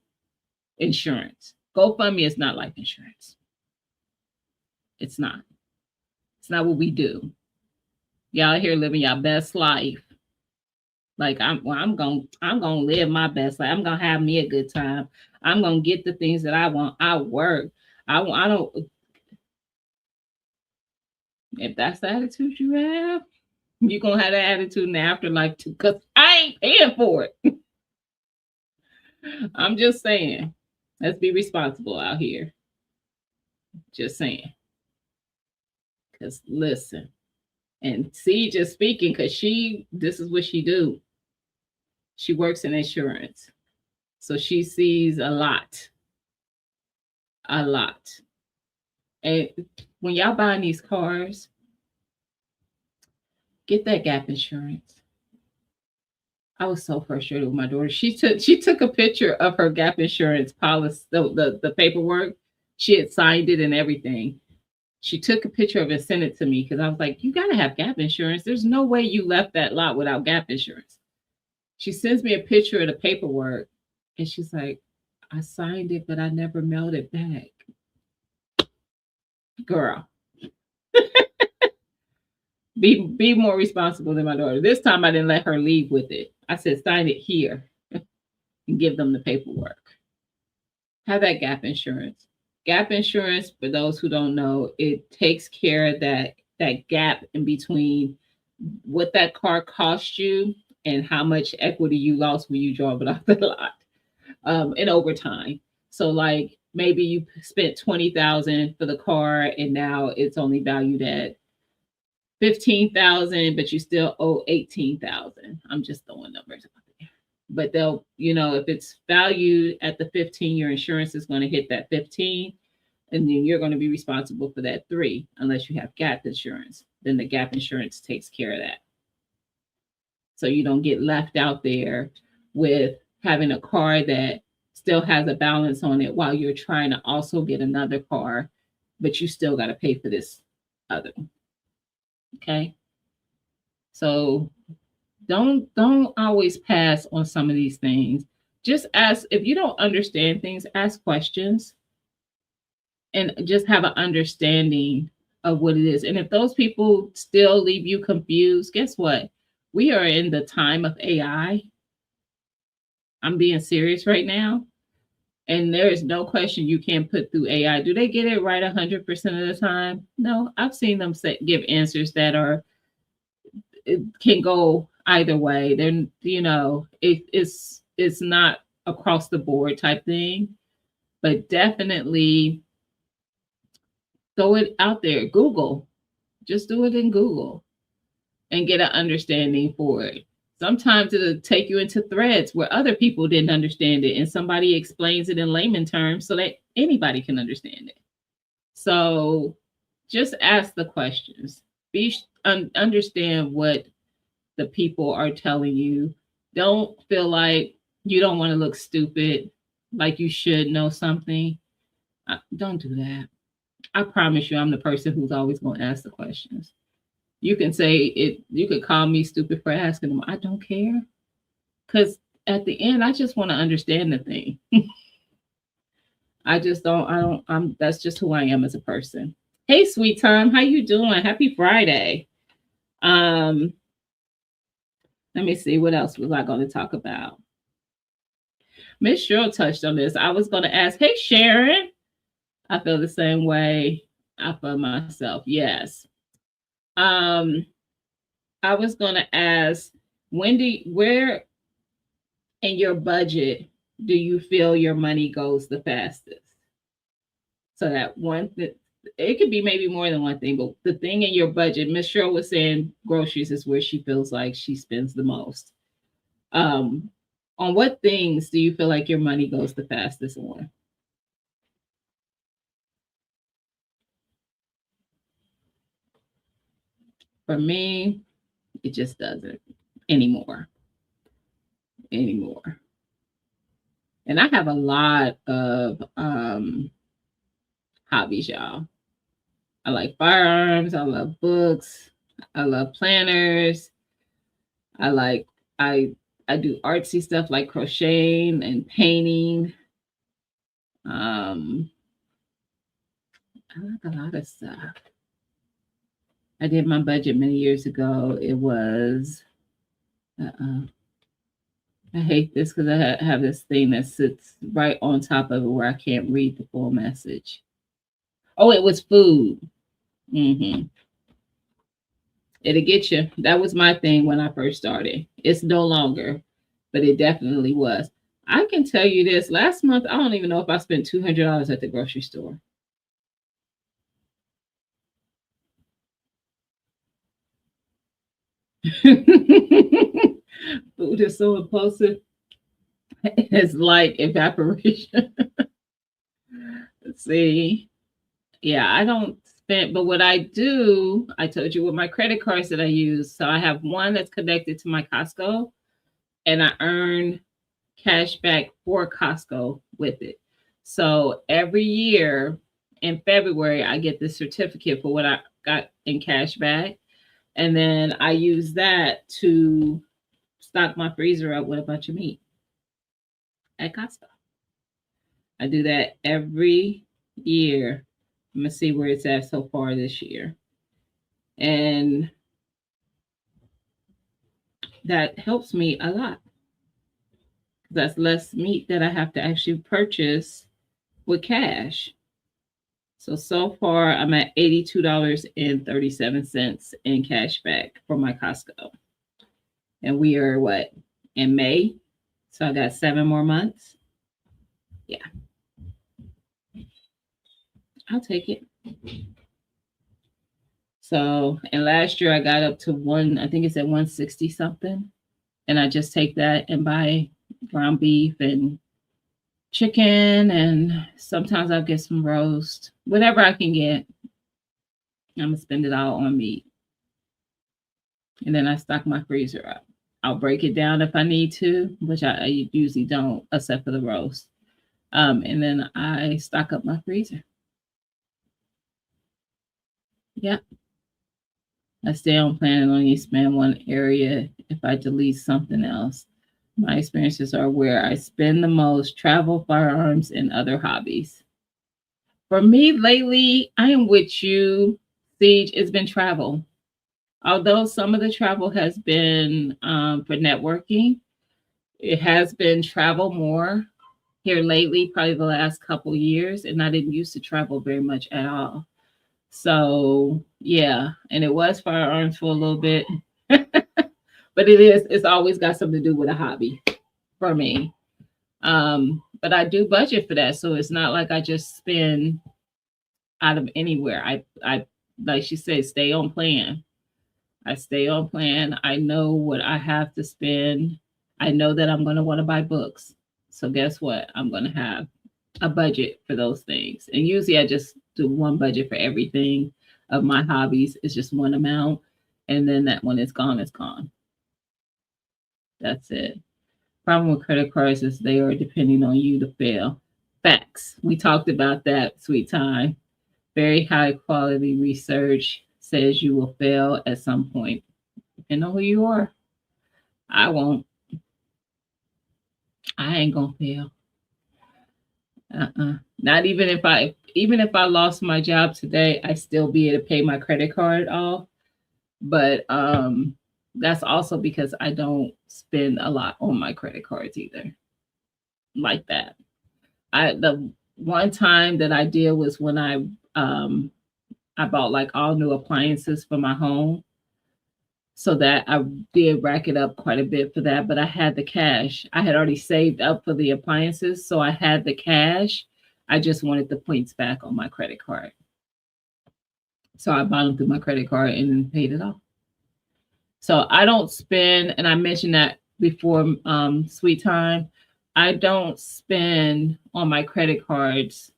insurance. GoFundMe is not life insurance. It's not. It's not what we do. Y'all here living your best life. Like I'm gonna live my best life. I'm gonna have me a good time. I'm gonna get the things that I want. I work. I don't. If that's the attitude you have, you're gonna have that attitude in the afterlife too. Cause I ain't paying for it. I'm just saying. Let's be responsible out here. Just saying. Cause listen, and see, just speaking, because this is what she do. She works in insurance. So she sees a lot. A lot. And when y'all buying these cars, get that gap insurance. I was so frustrated with my daughter. She took a picture of her gap insurance policy, the paperwork. She had signed it and everything. She took a picture of it and sent it to me, because I was like, you got to have gap insurance. There's no way you left that lot without gap insurance. She sends me a picture of the paperwork, and she's like, I signed it, but I never mailed it back. Girl. Be more responsible than my daughter. This time I didn't let her leave with it. I said, sign it here and give them the paperwork. Have that gap insurance. Gap insurance, for those who don't know, it takes care of that gap in between what that car cost you and how much equity you lost when you drove it off the lot, in overtime. So like maybe you spent $20,000 for the car and now it's only valued at $15,000, but you still owe $18,000. I'm just throwing numbers out there. But they'll, if it's valued at the 15, your insurance is going to hit that 15. And then you're going to be responsible for that 3 unless you have gap insurance. Then the gap insurance takes care of that. So you don't get left out there with having a car that still has a balance on it while you're trying to also get another car, but you still got to pay for this other one. Okay. So don't always pass on some of these things. Just ask, if you don't understand things, ask questions and just have an understanding of what it is. And if those people still leave you confused, guess what? We are in the time of AI. I'm being serious right now. And there is no question you can't put through AI. Do they get it right 100% of the time? No, I've seen them give answers that it can go either way. Then, it's not across the board type thing, but definitely throw it out there. Google, just do it in Google and get an understanding for it. Sometimes it'll take you into threads where other people didn't understand it and somebody explains it in layman terms so that anybody can understand it. So just ask the questions. Understand what the people are telling you. Don't feel like you don't want to look stupid, like you should know something. Don't do that. I promise you, I'm the person who's always going to ask the questions. You can say it. You could call me stupid for asking them. I don't care. Because at the end, I just want to understand the thing. I just don't. That's just who I am as a person. Hey, sweet time. How you doing? Happy Friday. Let me see. What else was I going to talk about? Miss Cheryl touched on this. I was going to ask, hey, Sharon. I feel the same way. I feel myself. Yes. I was going to ask, where in your budget do you feel your money goes the fastest? So that it could be maybe more than one thing, but the thing in your budget, Miss Cheryl was saying groceries is where she feels like she spends the most. On what things do you feel like your money goes the fastest on? For me, it just doesn't anymore. And I have a lot of hobbies, y'all. I like firearms. I love books. I love planners. I do artsy stuff like crocheting and painting. I like a lot of stuff. I did my budget many years ago. It was, I hate this because I have this thing that sits right on top of it where I can't read the full message. Oh, it was food. Mm-hmm. It'll get you. That was my thing when I first started. It's no longer, but it definitely was. I can tell you this. Last month, I don't even know if I spent $200 at the grocery store. Food is so impulsive. It's like evaporation. Let's see. Yeah, I don't spend, but what I do, I told you with my credit cards that I use. So I have one that's connected to my Costco, and I earn cash back for Costco with it. So every year in February, I get this certificate for what I got in cash back. And then I use that to stock my freezer up with a bunch of meat at Costco. I do that every year. I'm going to see where it's at so far this year. And that helps me a lot. That's less meat that I have to actually purchase with cash. So far, I'm at $82.37 in cash back for my Costco. And we are what? In May. So I got 7 more months. Yeah. I'll take it. So, and last year I got up to I think it's at 160 something. And I just take that and buy ground beef and chicken, and sometimes I'll get some roast. Whatever I can get, I'm gonna spend it all on meat. And then I stock my freezer up. I'll break it down if I need to, which I usually don't, except for the roast. And then I stock up my freezer. Yeah. I stay on plan and only spend one area if I delete something else. My experiences are where I spend the most: travel, firearms, and other hobbies. For me lately, I am with you, Siege. It's been travel. Although some of the travel has been for networking, it has been travel more here lately, probably the last couple years. And I didn't used to travel very much at all. So yeah, and it was firearms for a little bit, but it's always got something to do with a hobby for me. But I do budget for that, so it's not like I just spend out of anywhere. I like she said, stay on plan. I stay on plan. I know what I have to spend. I know that I'm going to want to buy books. So guess what? I'm going to have a budget for those things. And usually I just do one budget for everything of my hobbies. It's just one amount. And then that one is gone, it's gone. That's it. Problem with credit cards is they are depending on you to fail. Facts. We talked about that, sweet time. Very high quality research says you will fail at some point. Depending on who you are. I won't. I ain't gonna fail. Not even if I lost my job today, I still be able to pay my credit card off. But that's also because I don't spend a lot on my credit cards either. Like that. The one time that I did was when I bought like all new appliances for my home. So that I did rack it up quite a bit for that, but I had the cash. I had already saved up for the appliances, so I had the cash. I just wanted the points back on my credit card. So I bought them through my credit card and then paid it off. So I don't spend, and I mentioned that before, sweet time. I don't spend on my credit cards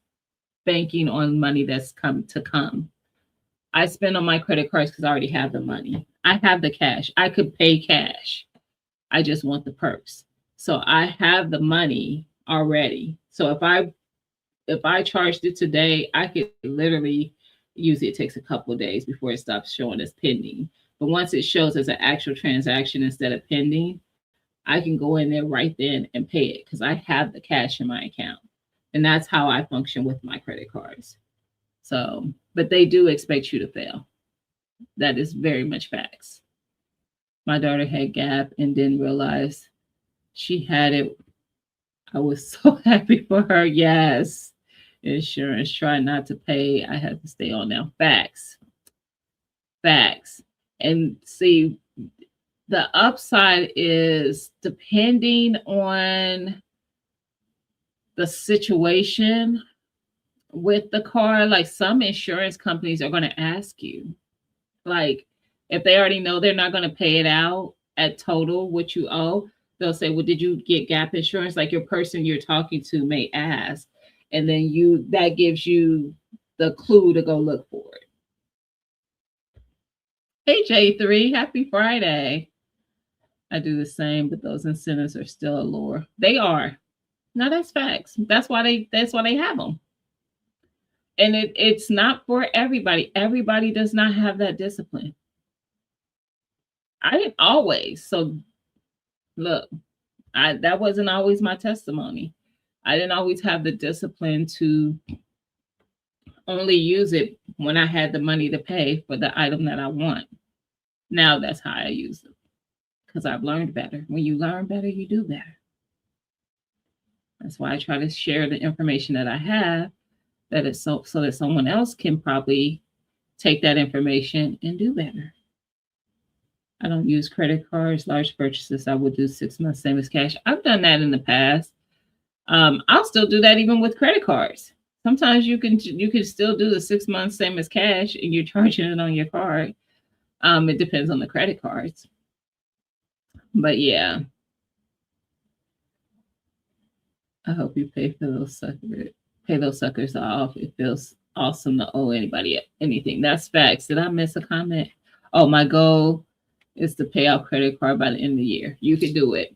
banking on money that's come to come. I spend on my credit cards because I already have the money. I have the cash. I could pay cash. I just want the perks. So I have the money already. So if I charged it today, I could literally, usually it takes a couple of days before it stops showing as pending. But once it shows as an actual transaction instead of pending, I can go in there right then and pay it because I have the cash in my account. And that's how I function with my credit cards. So, but they do expect you to fail. That is very much facts. My daughter had Gap and didn't realize she had it. I was so happy for her. Yes. Insurance. Try not to pay. I have to stay on now. Facts. Facts. And see, the upside is depending on the situation with the car, like some insurance companies are going to ask you, like, if they already know they're not going to pay it out at total what you owe, they'll say, well, did you get Gap insurance? Like your person you're talking to may ask, and then that gives you the clue to go look for it. Hey J3, happy Friday. I do the same, but those incentives are still a lure. They are. No, that's facts. That's why they have them. And it's not for everybody. Everybody does not have that discipline. I didn't always. So look, that wasn't always my testimony. I didn't always have the discipline to only use it when I had the money to pay for the item that I want. Now that's how I use it because I've learned better. When you learn better, you do better. That's why I try to share the information that I have, that is so that someone else can probably take that information and do better. I don't use credit cards, large purchases. I would do 6 months same as cash. I've done that in the past. I'll still do that even with credit cards. Sometimes you can still do the 6 months same as cash and you're charging it on your card. It depends on the credit cards. But yeah. I hope you pay those suckers off. It feels awesome to owe anybody anything. That's facts. Did I miss a comment? Oh, my goal is to pay off credit card by the end of the year. You can do it.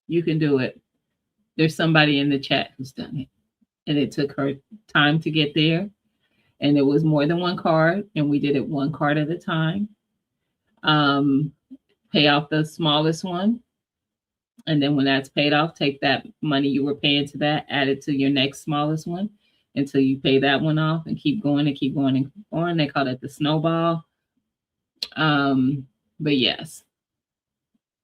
You can do it. There's somebody in the chat who's done it. And it took her time to get there. And it was more than one card. And we did it one card at a time. Pay off the smallest one. And then when that's paid off, take that money you were paying to that, add it to your next smallest one until you pay that one off, and keep going and keep going and keep going. They call it the snowball. But yes,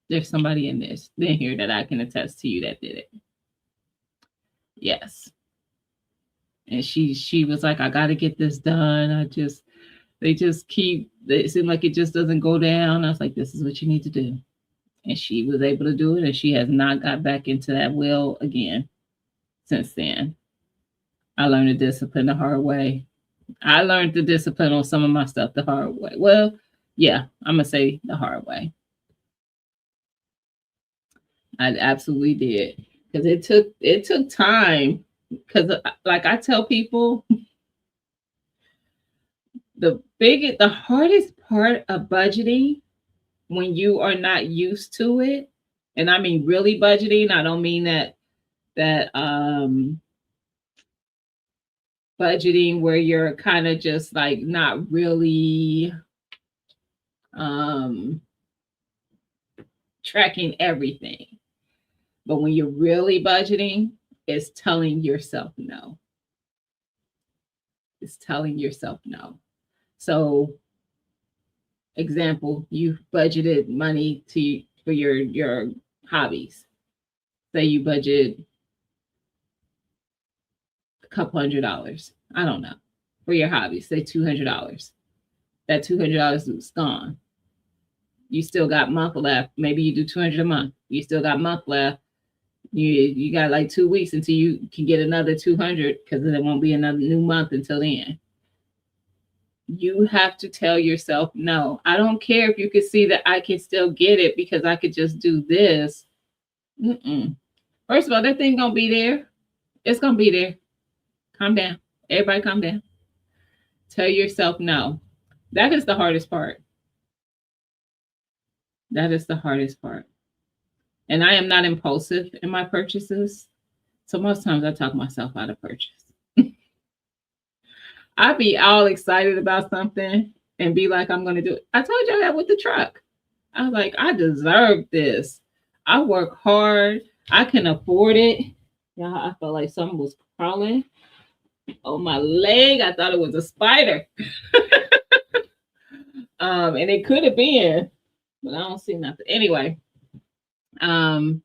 there's somebody in here that I can attest to you that did it. Yes. And she was like, I got to get this done. It seemed like it just doesn't go down. I was like, this is what you need to do. And she was able to do it, and she has not got back into that wheel again since then. I learned the discipline the hard way. I learned the discipline on some of my stuff the hard way. Well, yeah, I'm going to say the hard way. I absolutely did. Because it took time. Because like I tell people, the hardest part of budgeting, when you are not used to it, and I mean really budgeting, I don't mean that budgeting where you're kind of just like not really tracking everything. But when you're really budgeting, it's telling yourself no. It's telling yourself no. So, example, you've budgeted money for your hobbies. Say you budget a couple $100. I don't know. For your hobbies, say $200. That $200 is gone. You still got month left. Maybe you do $200 a month. You still got month left. You got like 2 weeks until you can get another $200, because there won't be another new month until then. You have to tell yourself no. I don't care if you can see that I can still get it because I could just do this. First of all, that thing gonna be there. It's gonna be there. Calm down. Everybody calm down. Tell yourself no. That is the hardest part. That is the hardest part. And I am not impulsive in my purchases. So most times I talk myself out of purchase. I be all excited about something and be like, I'm going to do it. I told you that with the truck. I was like, I deserve this. I work hard. I can afford it. Yeah, I felt like something was crawling on my leg. I thought it was a spider. And it could have been, but I don't see nothing. Anyway, I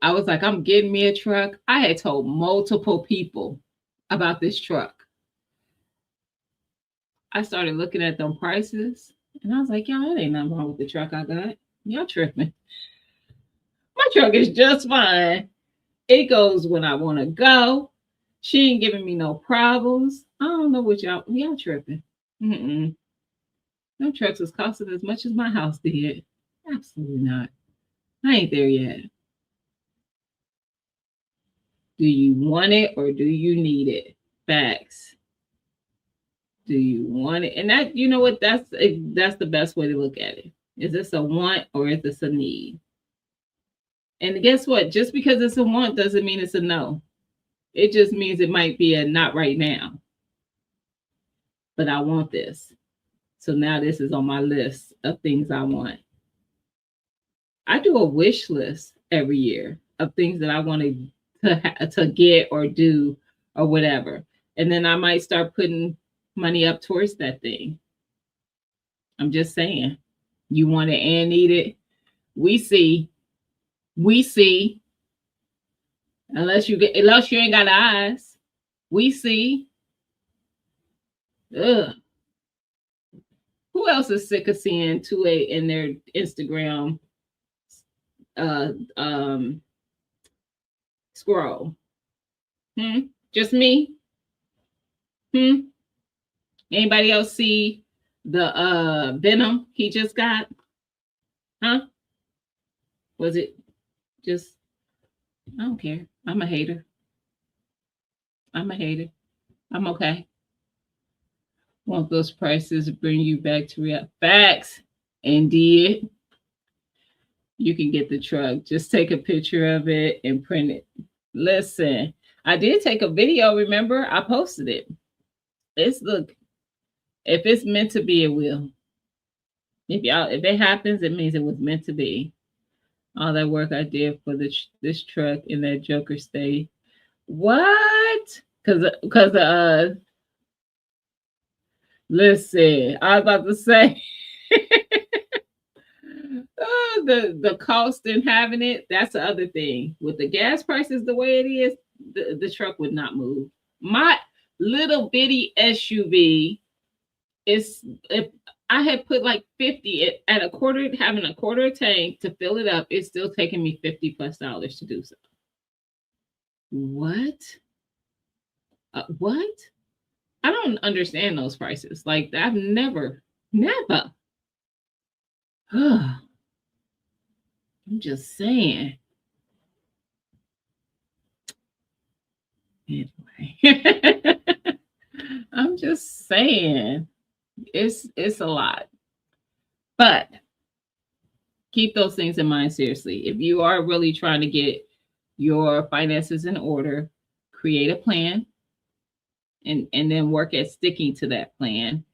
was like, I'm getting me a truck. I had told multiple people about this truck. I started looking at them prices, and I was like, y'all, it ain't nothing wrong with the truck I got. Y'all tripping. My truck is just fine. It goes when I want to go. She ain't giving me no problems. I don't know what y'all tripping. Them trucks was costing as much as my house did. Absolutely not. I ain't there yet. Do you want it or do you need it? Facts. Do you want it? And that, you know what? That's the best way to look at it. Is this a want or is this a need? And guess what? Just because it's a want doesn't mean it's a no. It just means it might be a not right now. But I want this. So now this is on my list of things I want. I do a wish list every year of things that I want to get or do or whatever. And then I might start putting money up towards that thing. I'm just saying, you want it and need it. We see. Unless you ain't got eyes, we see. Ugh. Who else is sick of seeing 2A in their Instagram scroll? Just me? Anybody else see the Venom he just got? Was it just I don't care. I'm a hater. I'm a hater. I'm okay. Want those prices bring you back to real facts. Indeed, you can get the truck. Just take a picture of it and print it. Listen, I did take a video. Remember, I posted it. It's look. If it's meant to be, it will. If it happens, it means it was meant to be. All that work I did for this truck in that Joker state. What? Cause listen, I was about to say the cost in having it, that's the other thing. With the gas prices the way it is, the truck would not move. My little bitty SUV is if I had put like 50 at a quarter, having a quarter tank to fill it up, it's still taking me $50+ to do so. What? What? I don't understand those prices. Like I've never. I'm just saying. Anyway, I'm just saying it's a lot. But keep those things in mind seriously. If you are really trying to get your finances in order, create a plan and then work at sticking to that plan.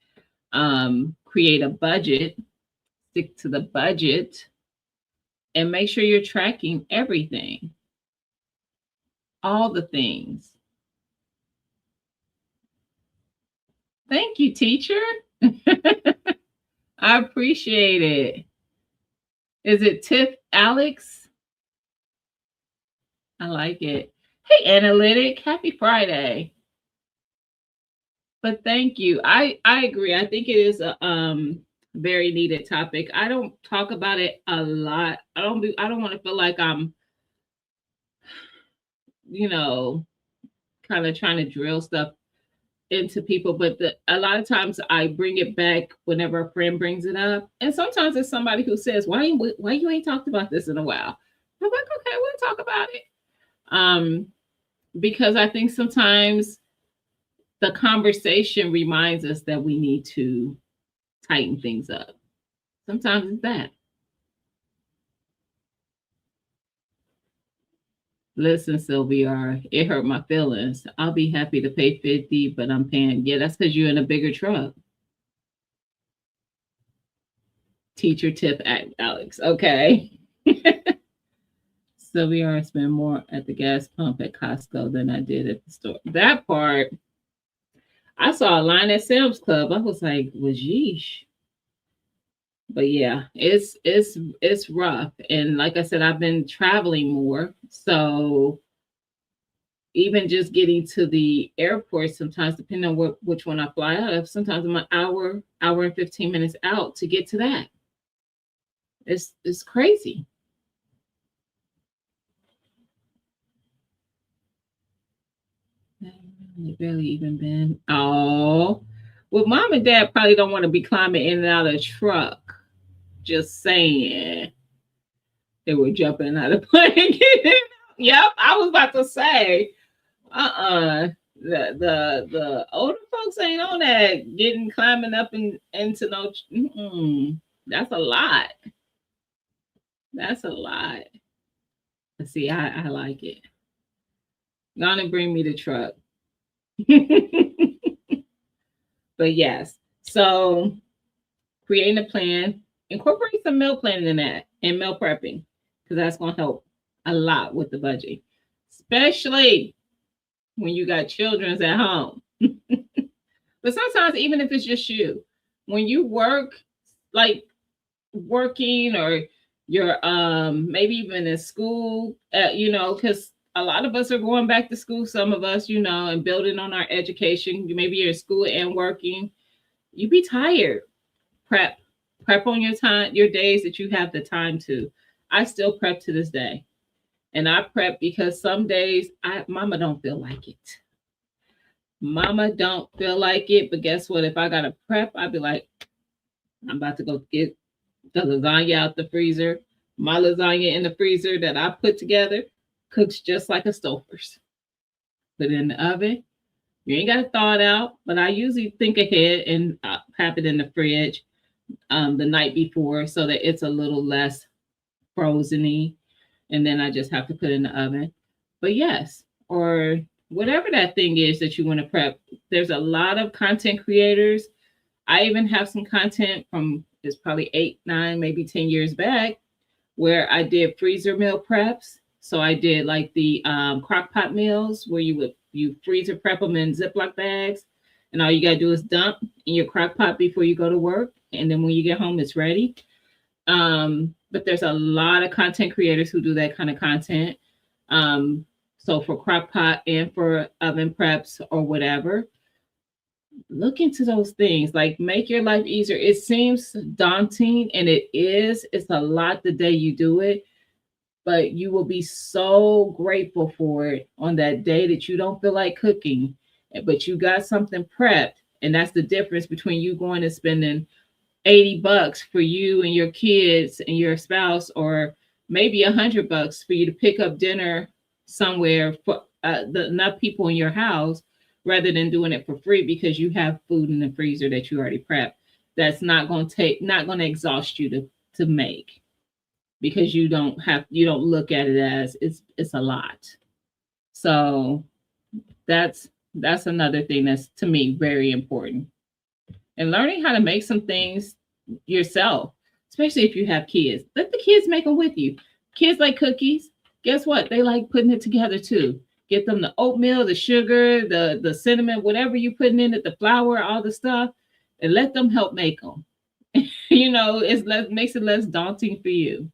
Create a budget, stick to the budget, and make sure you're tracking everything, all the things. Thank you, teacher. I appreciate it. Is it Tiff Alex? I like it. Hey, Analytic, happy Friday. But thank you. I agree. I think it is a very needed topic. I don't talk about it a lot. I don't want to feel like I'm kind of trying to drill stuff into people, but a lot of times I bring it back whenever a friend brings it up, and sometimes it's somebody who says, "Why you ain't talked about this in a while?" I'm like, "Okay, we'll talk about it," because I think sometimes the conversation reminds us that we need to tighten things up. Sometimes it's that. Listen, Sylvia, it hurt my feelings. I'll be happy to pay 50, but I'm paying. Yeah, that's because you're in a bigger truck. Teacher tip, Alex. Okay. Sylvia, I spend more at the gas pump at Costco than I did at the store. That part, I saw a line at Sam's Club. I was like, "Was yeesh." But yeah, it's rough. And like I said, I've been traveling more. So even just getting to the airport sometimes, depending on which one I fly out of, sometimes I'm an hour and 15 minutes out to get to that. It's crazy. Barely even been. Oh, well, mom and dad probably don't want to be climbing in and out of a truck. Just saying. They were jumping out of the plane. Yep, I was about to say. The older folks ain't on that getting climbing up and into no. That's a lot. That's a lot. See, I like it. Gonna bring me the truck. But yes, so creating a plan, incorporate some meal planning in that and meal prepping because that's going to help a lot with the budget, especially when you got children's at home. But sometimes, even if it's just you, when you work, like working or you're maybe even in school, because a lot of us are going back to school, some of us, and building on our education. Maybe you're in school and working. You be tired. Prep on your time, your days that you have the time to. I still prep to this day. And I prep because some days mama don't feel like it. Mama don't feel like it, but guess what? If I got to prep, I'd be like, I'm about to go get the lasagna out the freezer, my lasagna in the freezer that I put together. Cooks just like a Stouffer's. Put it in the oven. You ain't got to thaw it out, but I usually think ahead and have it in the fridge the night before so that it's a little less frozeny. And then I just have to put it in the oven. But yes, or whatever that thing is that you want to prep, there's a lot of content creators. I even have some content from it's probably 8, 9, maybe 10 years back where I did freezer meal preps. So I did like the crock pot meals where you freezer prep them in Ziploc bags, and all you gotta do is dump in your crock pot before you go to work, and then when you get home, it's ready. But there's a lot of content creators who do that kind of content. So for crock pot and for oven preps or whatever, look into those things. Like make your life easier. It seems daunting, and it is. It's a lot the day you do it, but you will be so grateful for it on that day that you don't feel like cooking, but you got something prepped. And that's the difference between you going and spending $80 for you and your kids and your spouse, or maybe $100 for you to pick up dinner somewhere for enough people in your house, rather than doing it for free because you have food in the freezer that you already prepped. That's not going to exhaust you to make, because you don't look at it as it's a lot. So that's another thing that's to me very important. And learning how to make some things yourself, especially if you have kids. Let the kids make them with you. Kids like cookies. Guess what? They like putting it together too. Get them the oatmeal, the sugar, the cinnamon, whatever you're putting in it, the flour, all the stuff, and let them help make them. Makes it less daunting for you.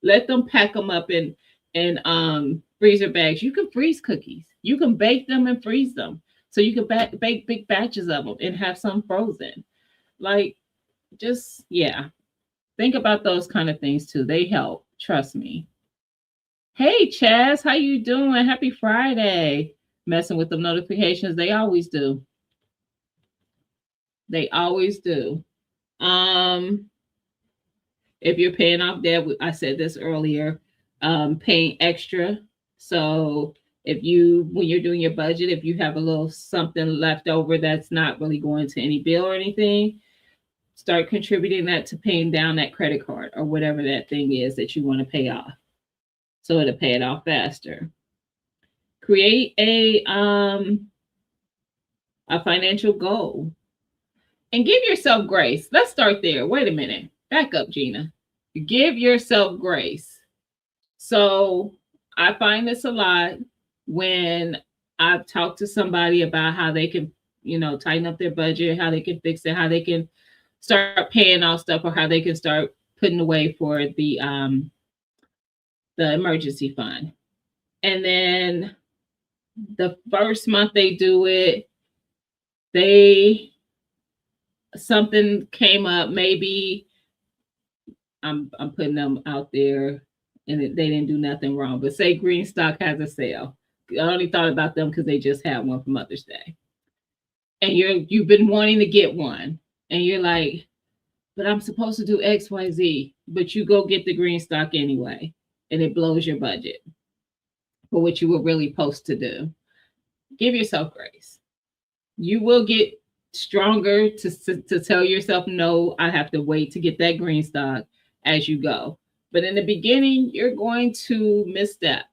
Let them pack them up in freezer bags. You can freeze cookies. You can bake them and freeze them. So you can bake big batches of them and have some frozen. Like, just, yeah. Think about those kind of things too. They help. Trust me. Hey, Chaz, how you doing? Happy Friday. Messing with the notifications. They always do. They always do. If you're paying off debt, I said this earlier, paying extra. So when you're doing your budget, if you have a little something left over that's not really going to any bill or anything, start contributing that to paying down that credit card or whatever that thing is that you want to pay off, so it'll pay it off faster. Create a financial goal and give yourself grace. Let's start there. Wait a minute. Back up, Gina. Give yourself grace. So I find this a lot when I've talked to somebody about how they can, tighten up their budget, how they can fix it, how they can start paying off stuff, or how they can start putting away for the emergency fund. And then the first month they do it, something came up. Maybe I'm putting them out there, and they didn't do nothing wrong. But say Greenstock has a sale. I only thought about them because they just had one for Mother's Day. And you've been wanting to get one, and you're like, but I'm supposed to do X, Y, Z. But you go get the Greenstock anyway, and it blows your budget for what you were really supposed to do. Give yourself grace. You will get stronger to tell yourself, no, I have to wait to get that Greenstock as you go. But in the beginning, you're going to misstep.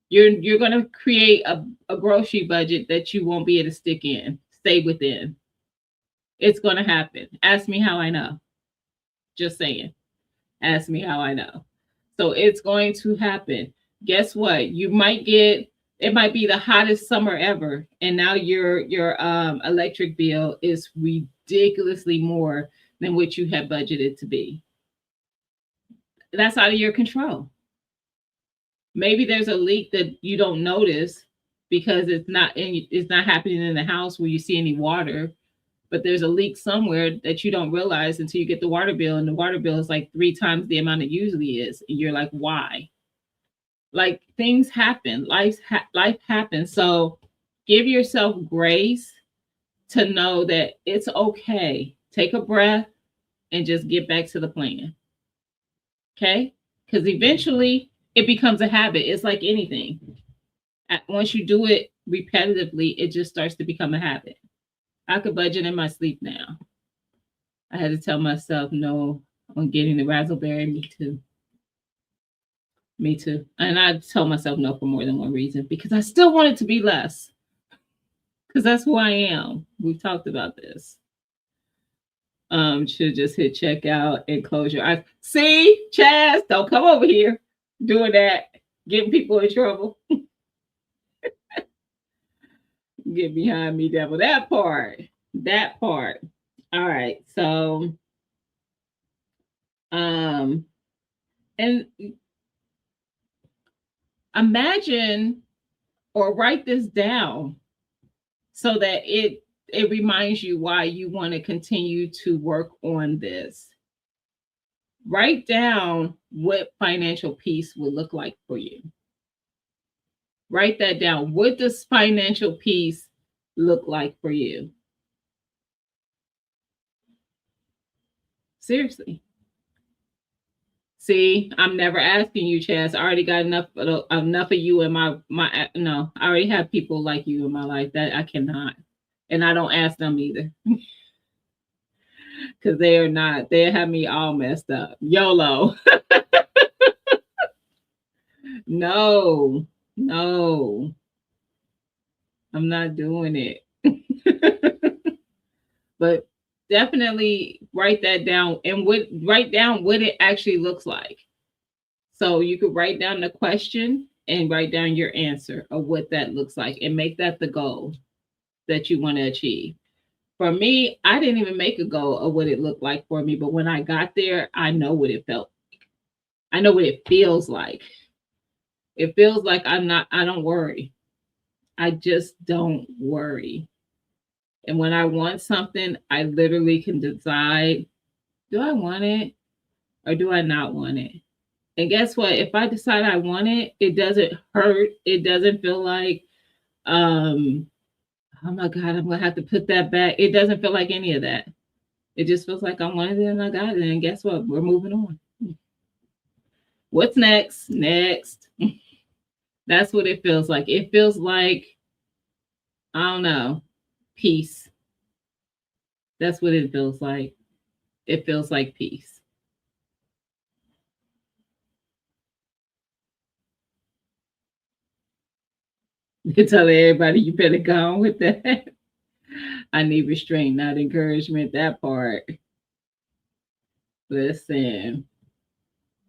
You're going to create a grocery budget that you won't be able to stay within. It's going to happen. Ask me how I know. Just saying. Ask me how I know. So it's going to happen. Guess what? It might be the hottest summer ever, and now your electric bill is ridiculously more than what you had budgeted to be. That's out of your control. Maybe there's a leak that you don't notice because it's not happening in the house where you see any water, but there's a leak somewhere that you don't realize until you get the water bill, and the water bill is like 3 times the amount it usually is, and you're like, why? Like, things happen. Life happens. So give yourself grace to know that it's okay. Take a breath and just get back to the plan. Okay? Because eventually it becomes a habit. It's like anything. Once you do it repetitively, it just starts to become a habit. I could budget in my sleep now. I had to tell myself no on getting the raspberry. Me too. Me too. And I told myself no for more than one reason because I still want it to be less. Because that's who I am. We've talked about this. Should just hit checkout and close your eyes. See, Chaz, don't come over here doing that, getting people in trouble. Get behind me, devil. That part. That part. All right. So, and imagine or write this down so that it reminds you why you want to continue to work on this. Write down what financial peace will look like for you. Write that down. What does financial peace look like for you? Seriously. See, I'm never asking you, Chaz. I already got enough of you in my no. I already have people like you in my life that I cannot, and I don't ask them either, because they are not. They have me all messed up. YOLO. No, no, I'm not doing it. But definitely write that down and write down what it actually looks like. So you could write down the question and write down your answer of what that looks like and make that the goal that you want to achieve. For me, I didn't even make a goal of what it looked like for me, but when I got there, I know what it felt like. I know what it feels like. It feels like I don't worry. I just don't worry. And when I want something, I literally can decide, do I want it or do I not want it? And guess what? If I decide I want it, it doesn't hurt. It doesn't feel like, oh my God, I'm going to have to put that back. It doesn't feel like any of that. It just feels like I wanted it and I got it. And guess what? We're moving on. What's next? Next. That's what it feels like. It feels like, I don't know, peace. That's what it feels like. It feels like peace. You tell everybody you better go on with that. I need restraint, not encouragement. That part. Listen.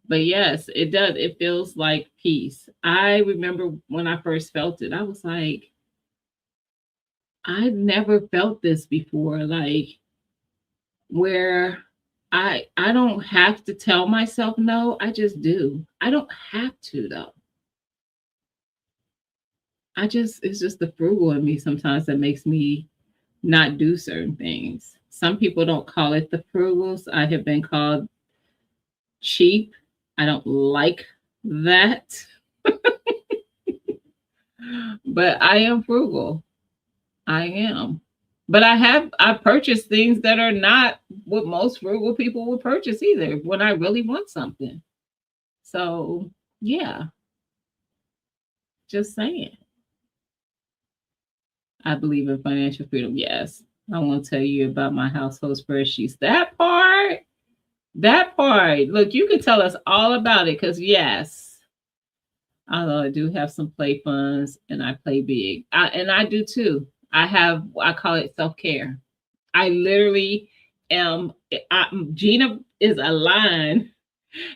But yes, it does. It feels like peace. I remember when I first felt it, I was like, I've never felt this before. Like where I don't have to tell myself no. I just do. I don't have to though. It's just the frugal in me sometimes that makes me not do certain things. Some people don't call it the frugals. I have been called cheap. I don't like that. But I am frugal. I am. But I purchased things that are not what most frugal people would purchase either when I really want something. So yeah, just saying. I believe in financial freedom. Yes. I want to tell you about my household spreadsheets. That part. Look, you can tell us all about it because, yes, although I do have some play funds and I play big. And I do too. I call it self care. I literally am, Gina is a line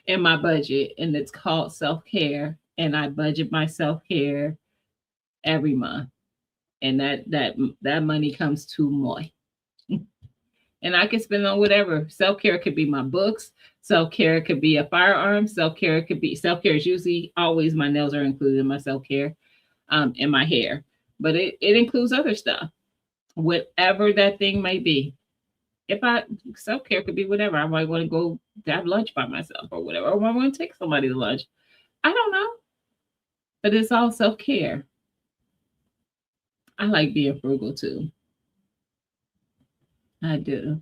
in my budget and it's called self care. And I budget my self care every month. And that money comes to moi. And I can spend on whatever. Self-care could be my books. Self-care could be a firearm. Self-care is usually always my nails are included in my self-care, and my hair. But it includes other stuff. Whatever that thing may be. Self-care could be whatever. I might want to go have lunch by myself or whatever. Or I want to take somebody to lunch. I don't know. But it's all self-care. I like being frugal too. I do.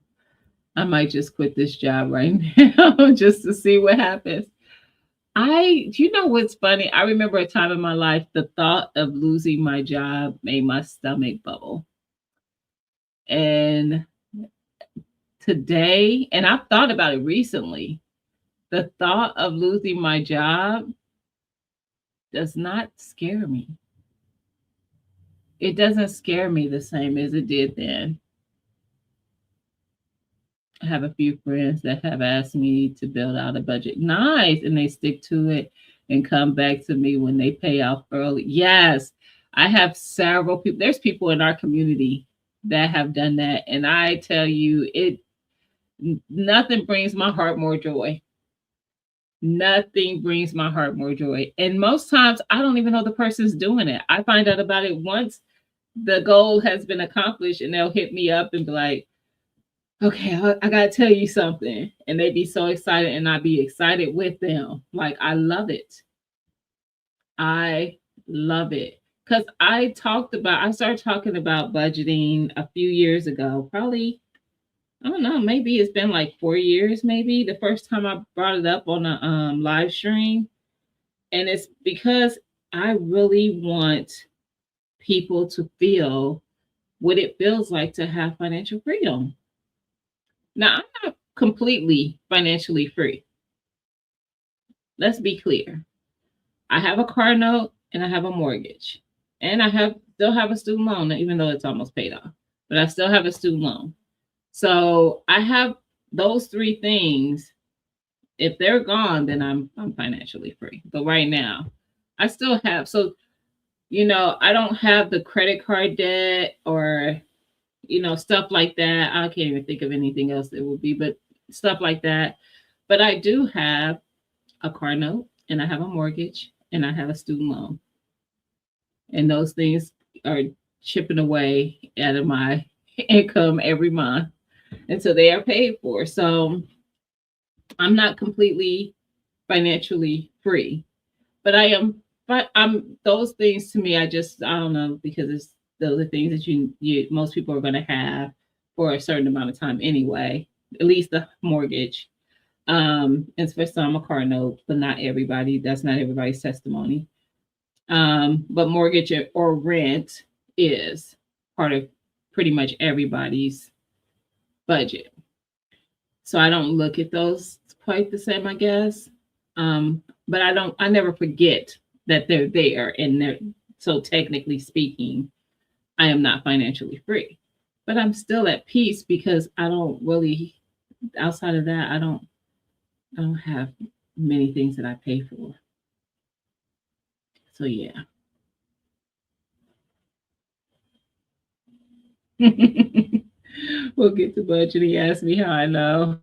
I might just quit this job right now just to see what happens. You know what's funny? I remember a time in my life, the thought of losing my job made my stomach bubble. And today, and I've thought about it recently, the thought of losing my job does not scare me. It doesn't scare me the same as it did then. I have a few friends that have asked me to build out a budget. Nice. And they stick to it and come back to me when they pay off early. Yes. I have several people. There's people in our community that have done that. And I tell you, nothing brings my heart more joy. Nothing brings my heart more joy. And most times I don't even know the person's doing it. I find out about it once the goal has been accomplished, and they'll hit me up and be like, okay, I got to tell you something. And they be so excited, and I be excited with them. Like, I love it. I love it. Because I started talking about budgeting a few years ago, probably, I don't know, maybe it's been like 4 years, maybe the first time I brought it up on a live stream. And it's because I really want people to feel what it feels like to have financial freedom. Now, I'm not completely financially free. Let's be clear. I have a car note and I have a mortgage. And I still have a student loan, even though it's almost paid off. But I still have a student loan. So I have those three things. If they're gone, then I'm financially free. But right now, I still have. So, I don't have the credit card debt or stuff like that. I can't even think of anything else it would be, but stuff like that. But I do have a car note, and I have a mortgage, and I have a student loan. And those things are chipping away out of my income every month until they are paid for. So I'm not completely financially free, but I'm those things to me, I don't know, because it's those are things that you most people are going to have for a certain amount of time anyway, at least the mortgage. And for some, a car note, but not everybody. That's not everybody's testimony. But mortgage or rent is part of pretty much everybody's budget. So I don't look at those quite the same, I guess. But I never forget that they're there, and so technically speaking, I am not financially free, but I'm still at peace because I don't really, outside of that, I don't have many things that I pay for. So yeah. We'll get to budget. He asked me how I know.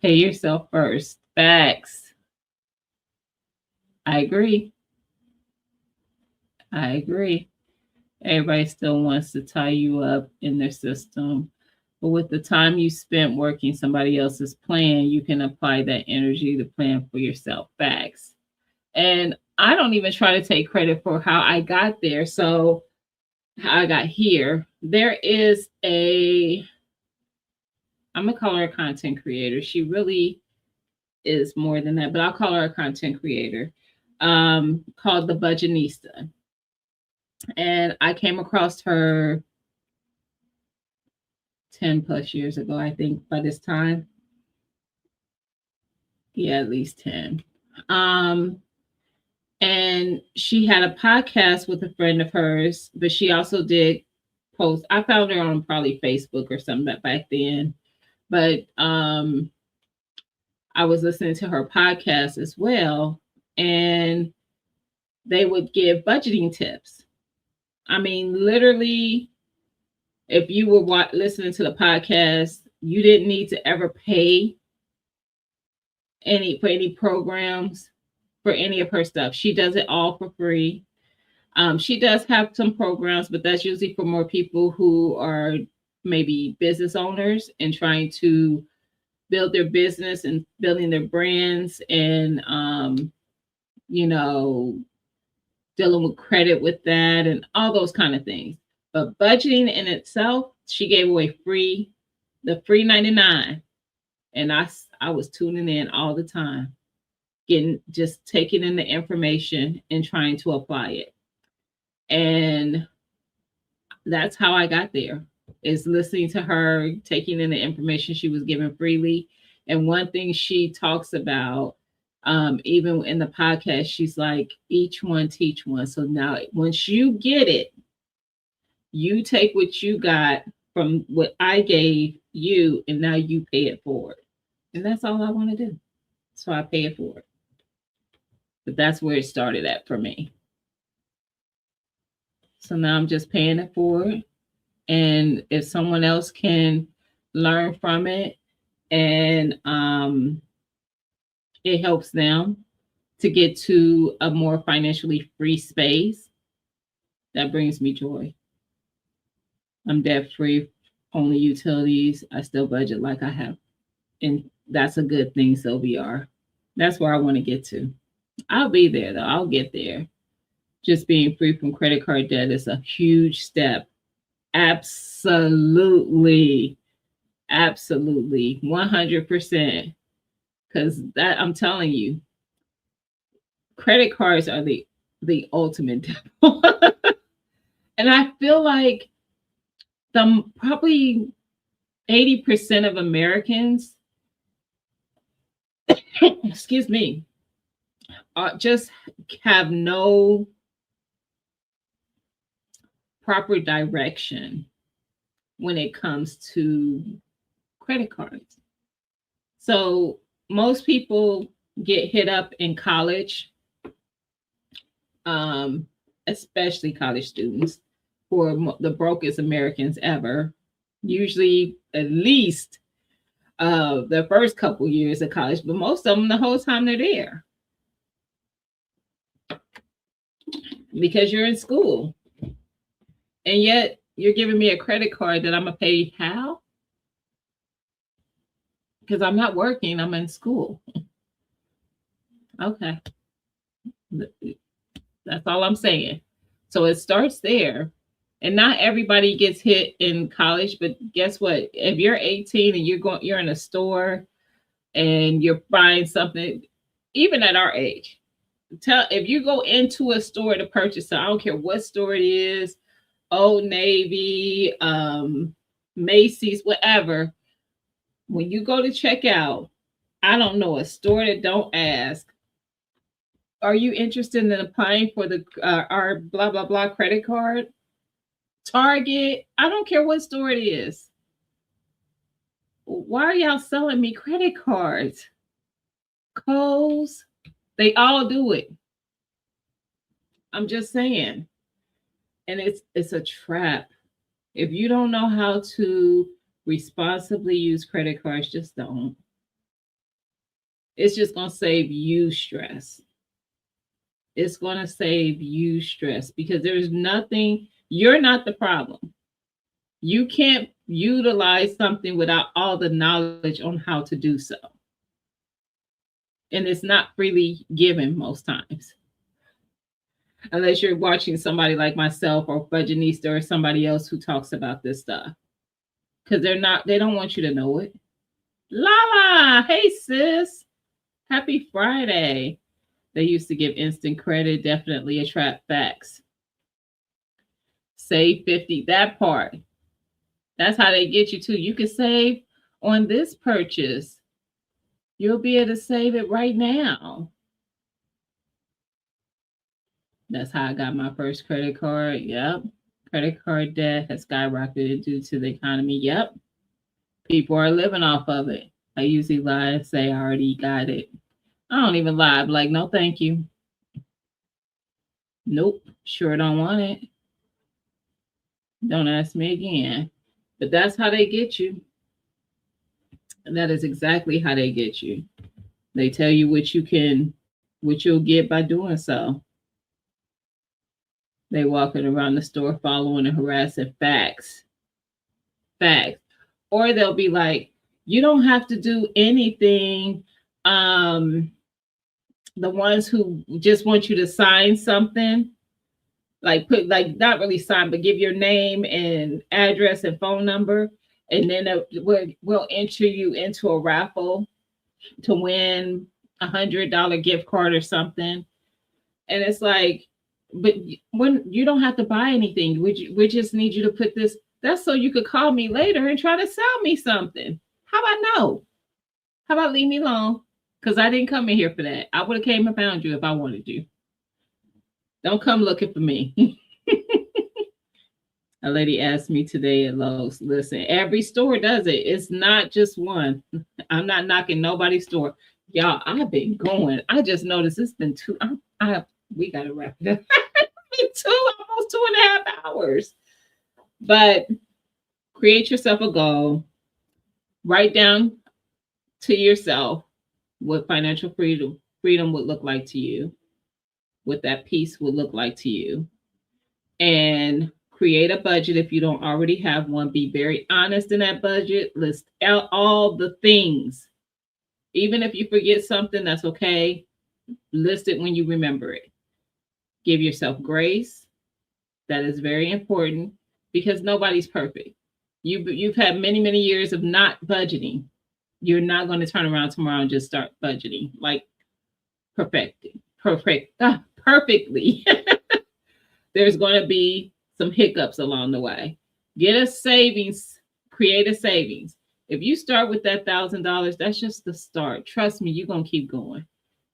Pay yourself first. Facts. I agree. I agree. Everybody still wants to tie you up in their system. But with the time you spent working somebody else's plan, you can apply that energy to plan for yourself. Facts. And I don't even try to take credit for how I got there. So, how I got here, there is I'm going to call her a content creator. She really is more than that, but I'll call her a content creator called The Budgetnista. And I came across her 10 plus years ago, I think, by this time. Yeah, at least 10. And she had a podcast with a friend of hers, but she also did post. I found her on probably Facebook or something back then. But I was listening to her podcast as well, and they would give budgeting tips. I mean, literally, if you were listening to the podcast, you didn't need to ever pay for any programs for any of her stuff. She does it all for free. She does have some programs, but that's usually for more people who are maybe business owners and trying to build their business and building their brands and, dealing with credit with that and all those kind of things. But budgeting in itself, she gave away the free 99. And I was tuning in all the time, just taking in the information and trying to apply it. And that's how I got there, is listening to her, taking in the information she was given freely. And one thing she talks about, even in the podcast, she's like, each one teach one. So now once you get it, you take what you got from what I gave you, and now you pay it forward. And that's all I want to do. So I pay it forward. But that's where it started at for me. So now I'm just paying it forward. And if someone else can learn from it, and it helps them to get to a more financially free space, that brings me joy. I'm debt free, only utilities. I still budget like I have. And that's a good thing, Sylvia. That's where I want to get to. I'll be there, though. I'll get there. Just being free from credit card debt is a huge step. Absolutely. Absolutely. 100%. Because that, I'm telling you, credit cards are the ultimate devil. And I feel like probably 80% of Americans, excuse me, just have no proper direction when it comes to credit cards. So most people get hit up in college, especially college students, who are the brokest Americans ever. Usually at least the first couple years of college, but most of them the whole time they're there. Because you're in school. And yet you're giving me a credit card that I'm going to pay how? Because I'm not working, I'm in school. Okay. That's all I'm saying. So it starts there. And not everybody gets hit in college, but guess what? If you're 18 and you're in a store and you're buying something, even at our age, if you go into a store to purchase, I don't care what store it is, Old Navy, Macy's, whatever. When you go to check out, I don't know a store that don't ask, are you interested in applying for our blah, blah, blah credit card? Target, I don't care what store it is. Why are y'all selling me credit cards? Kohl's, they all do it. I'm just saying. And it's a trap. If you don't know how to responsibly use credit cards, just don't. It's just going to save you stress. It's going to save you stress because there's nothing, you're not the problem. You can't utilize something without all the knowledge on how to do so. And it's not freely given most times. Unless you're watching somebody like myself or Budgetnista or somebody else who talks about this stuff. Because they don't want you to know it. Lala, hey sis. Happy Friday. They used to give instant credit, definitely a trap. Facts. Save 50, that part. That's how they get you too. You can save on this purchase. You'll be able to save it right now. That's how I got my first credit card. Yep. Credit card debt has skyrocketed due to the economy. Yep. People are living off of it. I usually lie and say I already got it. I don't even lie. I'm like, no, thank you. Nope. Sure don't want it. Don't ask me again. But that's how they get you. And that is exactly how they get you. They tell you what you'll get by doing so. They walking around the store following and harassing. Facts. Or they'll be like, you don't have to do anything. The ones who just want you to sign something, not really sign, but give your name and address and phone number. And then we'll enter you into a raffle to win $100 gift card or something. And it's like, but when you don't have to buy anything, we just need you to put this. That's so you could call me later and try to sell me something. How about no? How about leave me alone? Because I didn't come in here for that. I would have came and found you if I wanted you. Don't come looking for me. A lady asked me today at Lowe's, listen, every store does it. It's not just one. I'm not knocking nobody's store. Y'all, I've been going. I just noticed it's been two. We got to wrap it up. Almost 2.5 hours. But create yourself a goal. Write down to yourself what financial freedom would look like to you, what that peace would look like to you. And create a budget if you don't already have one. Be very honest in that budget. List out all the things. Even if you forget something, that's okay. List it when you remember it. Give yourself grace. That is very important because nobody's perfect. You've had many, many years of not budgeting. You're not going to turn around tomorrow and just start budgeting like perfectly. There's going to be some hiccups along the way. Get a savings, create a savings. If you start with that $1,000, that's just the start. Trust me, you're going to keep going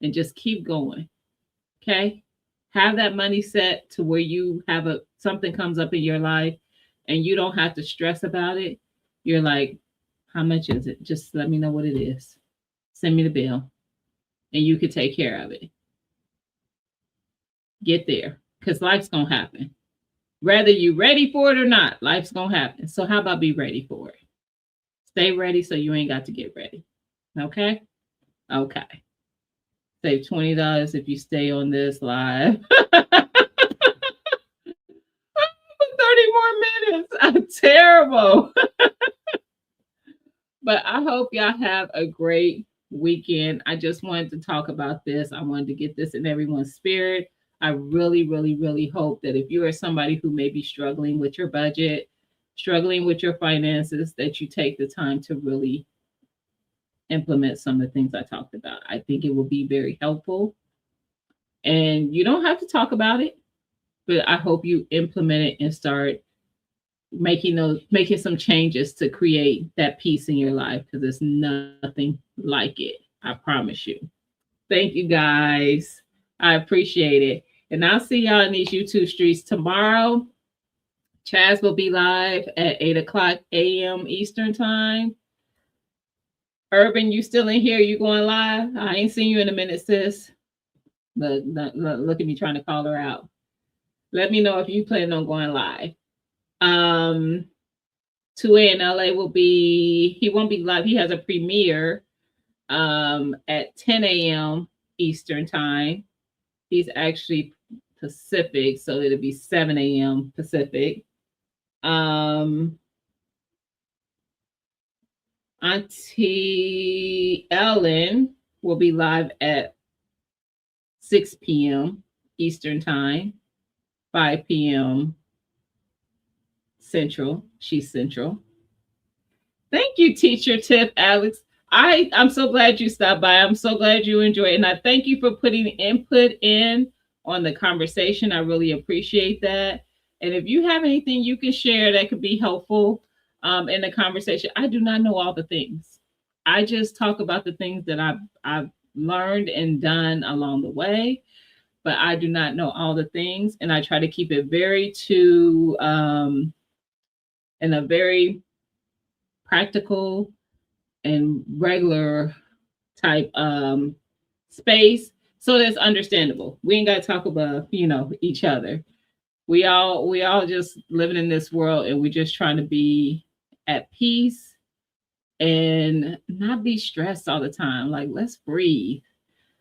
and just keep going. Okay? Have that money set to where you have something comes up in your life and you don't have to stress about it. You're like, how much is it? Just let me know what it is. Send me the bill and you can take care of it. Get there because life's going to happen. Whether you're ready for it or not, life's going to happen. So how about be ready for it? Stay ready so you ain't got to get ready. Okay? Okay. Save $20 if you stay on this live. 30 more minutes. I'm terrible. But I hope y'all have a great weekend. I just wanted to talk about this. I wanted to get this in everyone's spirit. I really, really, really hope that if you are somebody who may be struggling with your budget, struggling with your finances, that you take the time to really implement some of the things I talked about. I think it will be very helpful. And you don't have to talk about it, but I hope you implement it and start making some changes to create that peace in your life because there's nothing like it. I promise you. Thank you guys. I appreciate it. And I'll see y'all in these YouTube streets tomorrow. Chaz will be live at 8:00 a.m. Eastern time. Urban, you still in here? You going live? I ain't seen you in a minute, sis. Look at me trying to call her out. Let me know if you plan on going live. 2A in LA he won't be live. He has a premiere at 10 a.m. Eastern time. He's actually Pacific, so it'll be 7 a.m. Pacific. Auntie Ellen will be live at 6 p.m. Eastern time, 5 p.m. Central. She's Central. Thank you, Teacher Tip, Alex. I'm so glad you stopped by. I'm so glad you enjoyed it. And I thank you for putting input in on the conversation. I really appreciate that. And if you have anything you can share that could be helpful in the conversation, I do not know all the things. I just talk about the things that I've learned and done along the way, but I do not know all the things. And I try to keep it very in a very practical and regular type space so that's understandable. We ain't got to talk about each other. We all just living in this world and we're just trying to be at peace and not be stressed all the time. Like, let's breathe.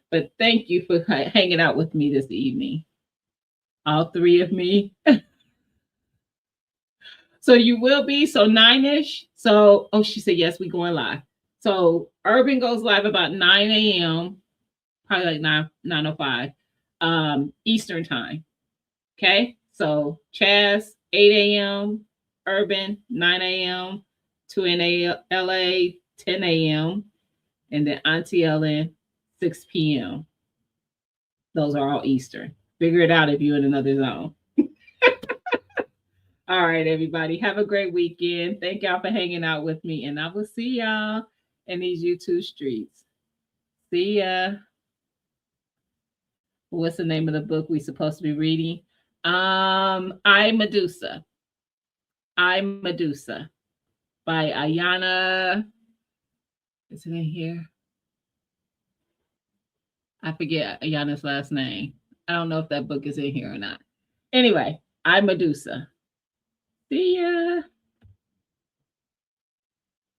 But thank you for hanging out with me this evening, all three of me. So you will be 9-ish. So she said yes, we going live. So Urban goes live about 9 a.m. Probably like 9:05 Eastern time. Okay, so Chaz 8 a.m. Urban 9 a.m. 2 in LA, 10 a.m., and then Auntie Ellen, 6 p.m. Those are all Eastern. Figure it out if you're in another zone. All right, everybody. Have a great weekend. Thank y'all for hanging out with me, and I will see y'all in these YouTube streets. See ya. What's the name of the book we supposed to be reading? I, Medusa. I, Medusa by Ayana. Is it in here? I forget Ayana's last name. I don't know if that book is in here or not. Anyway, I, Medusa. See ya.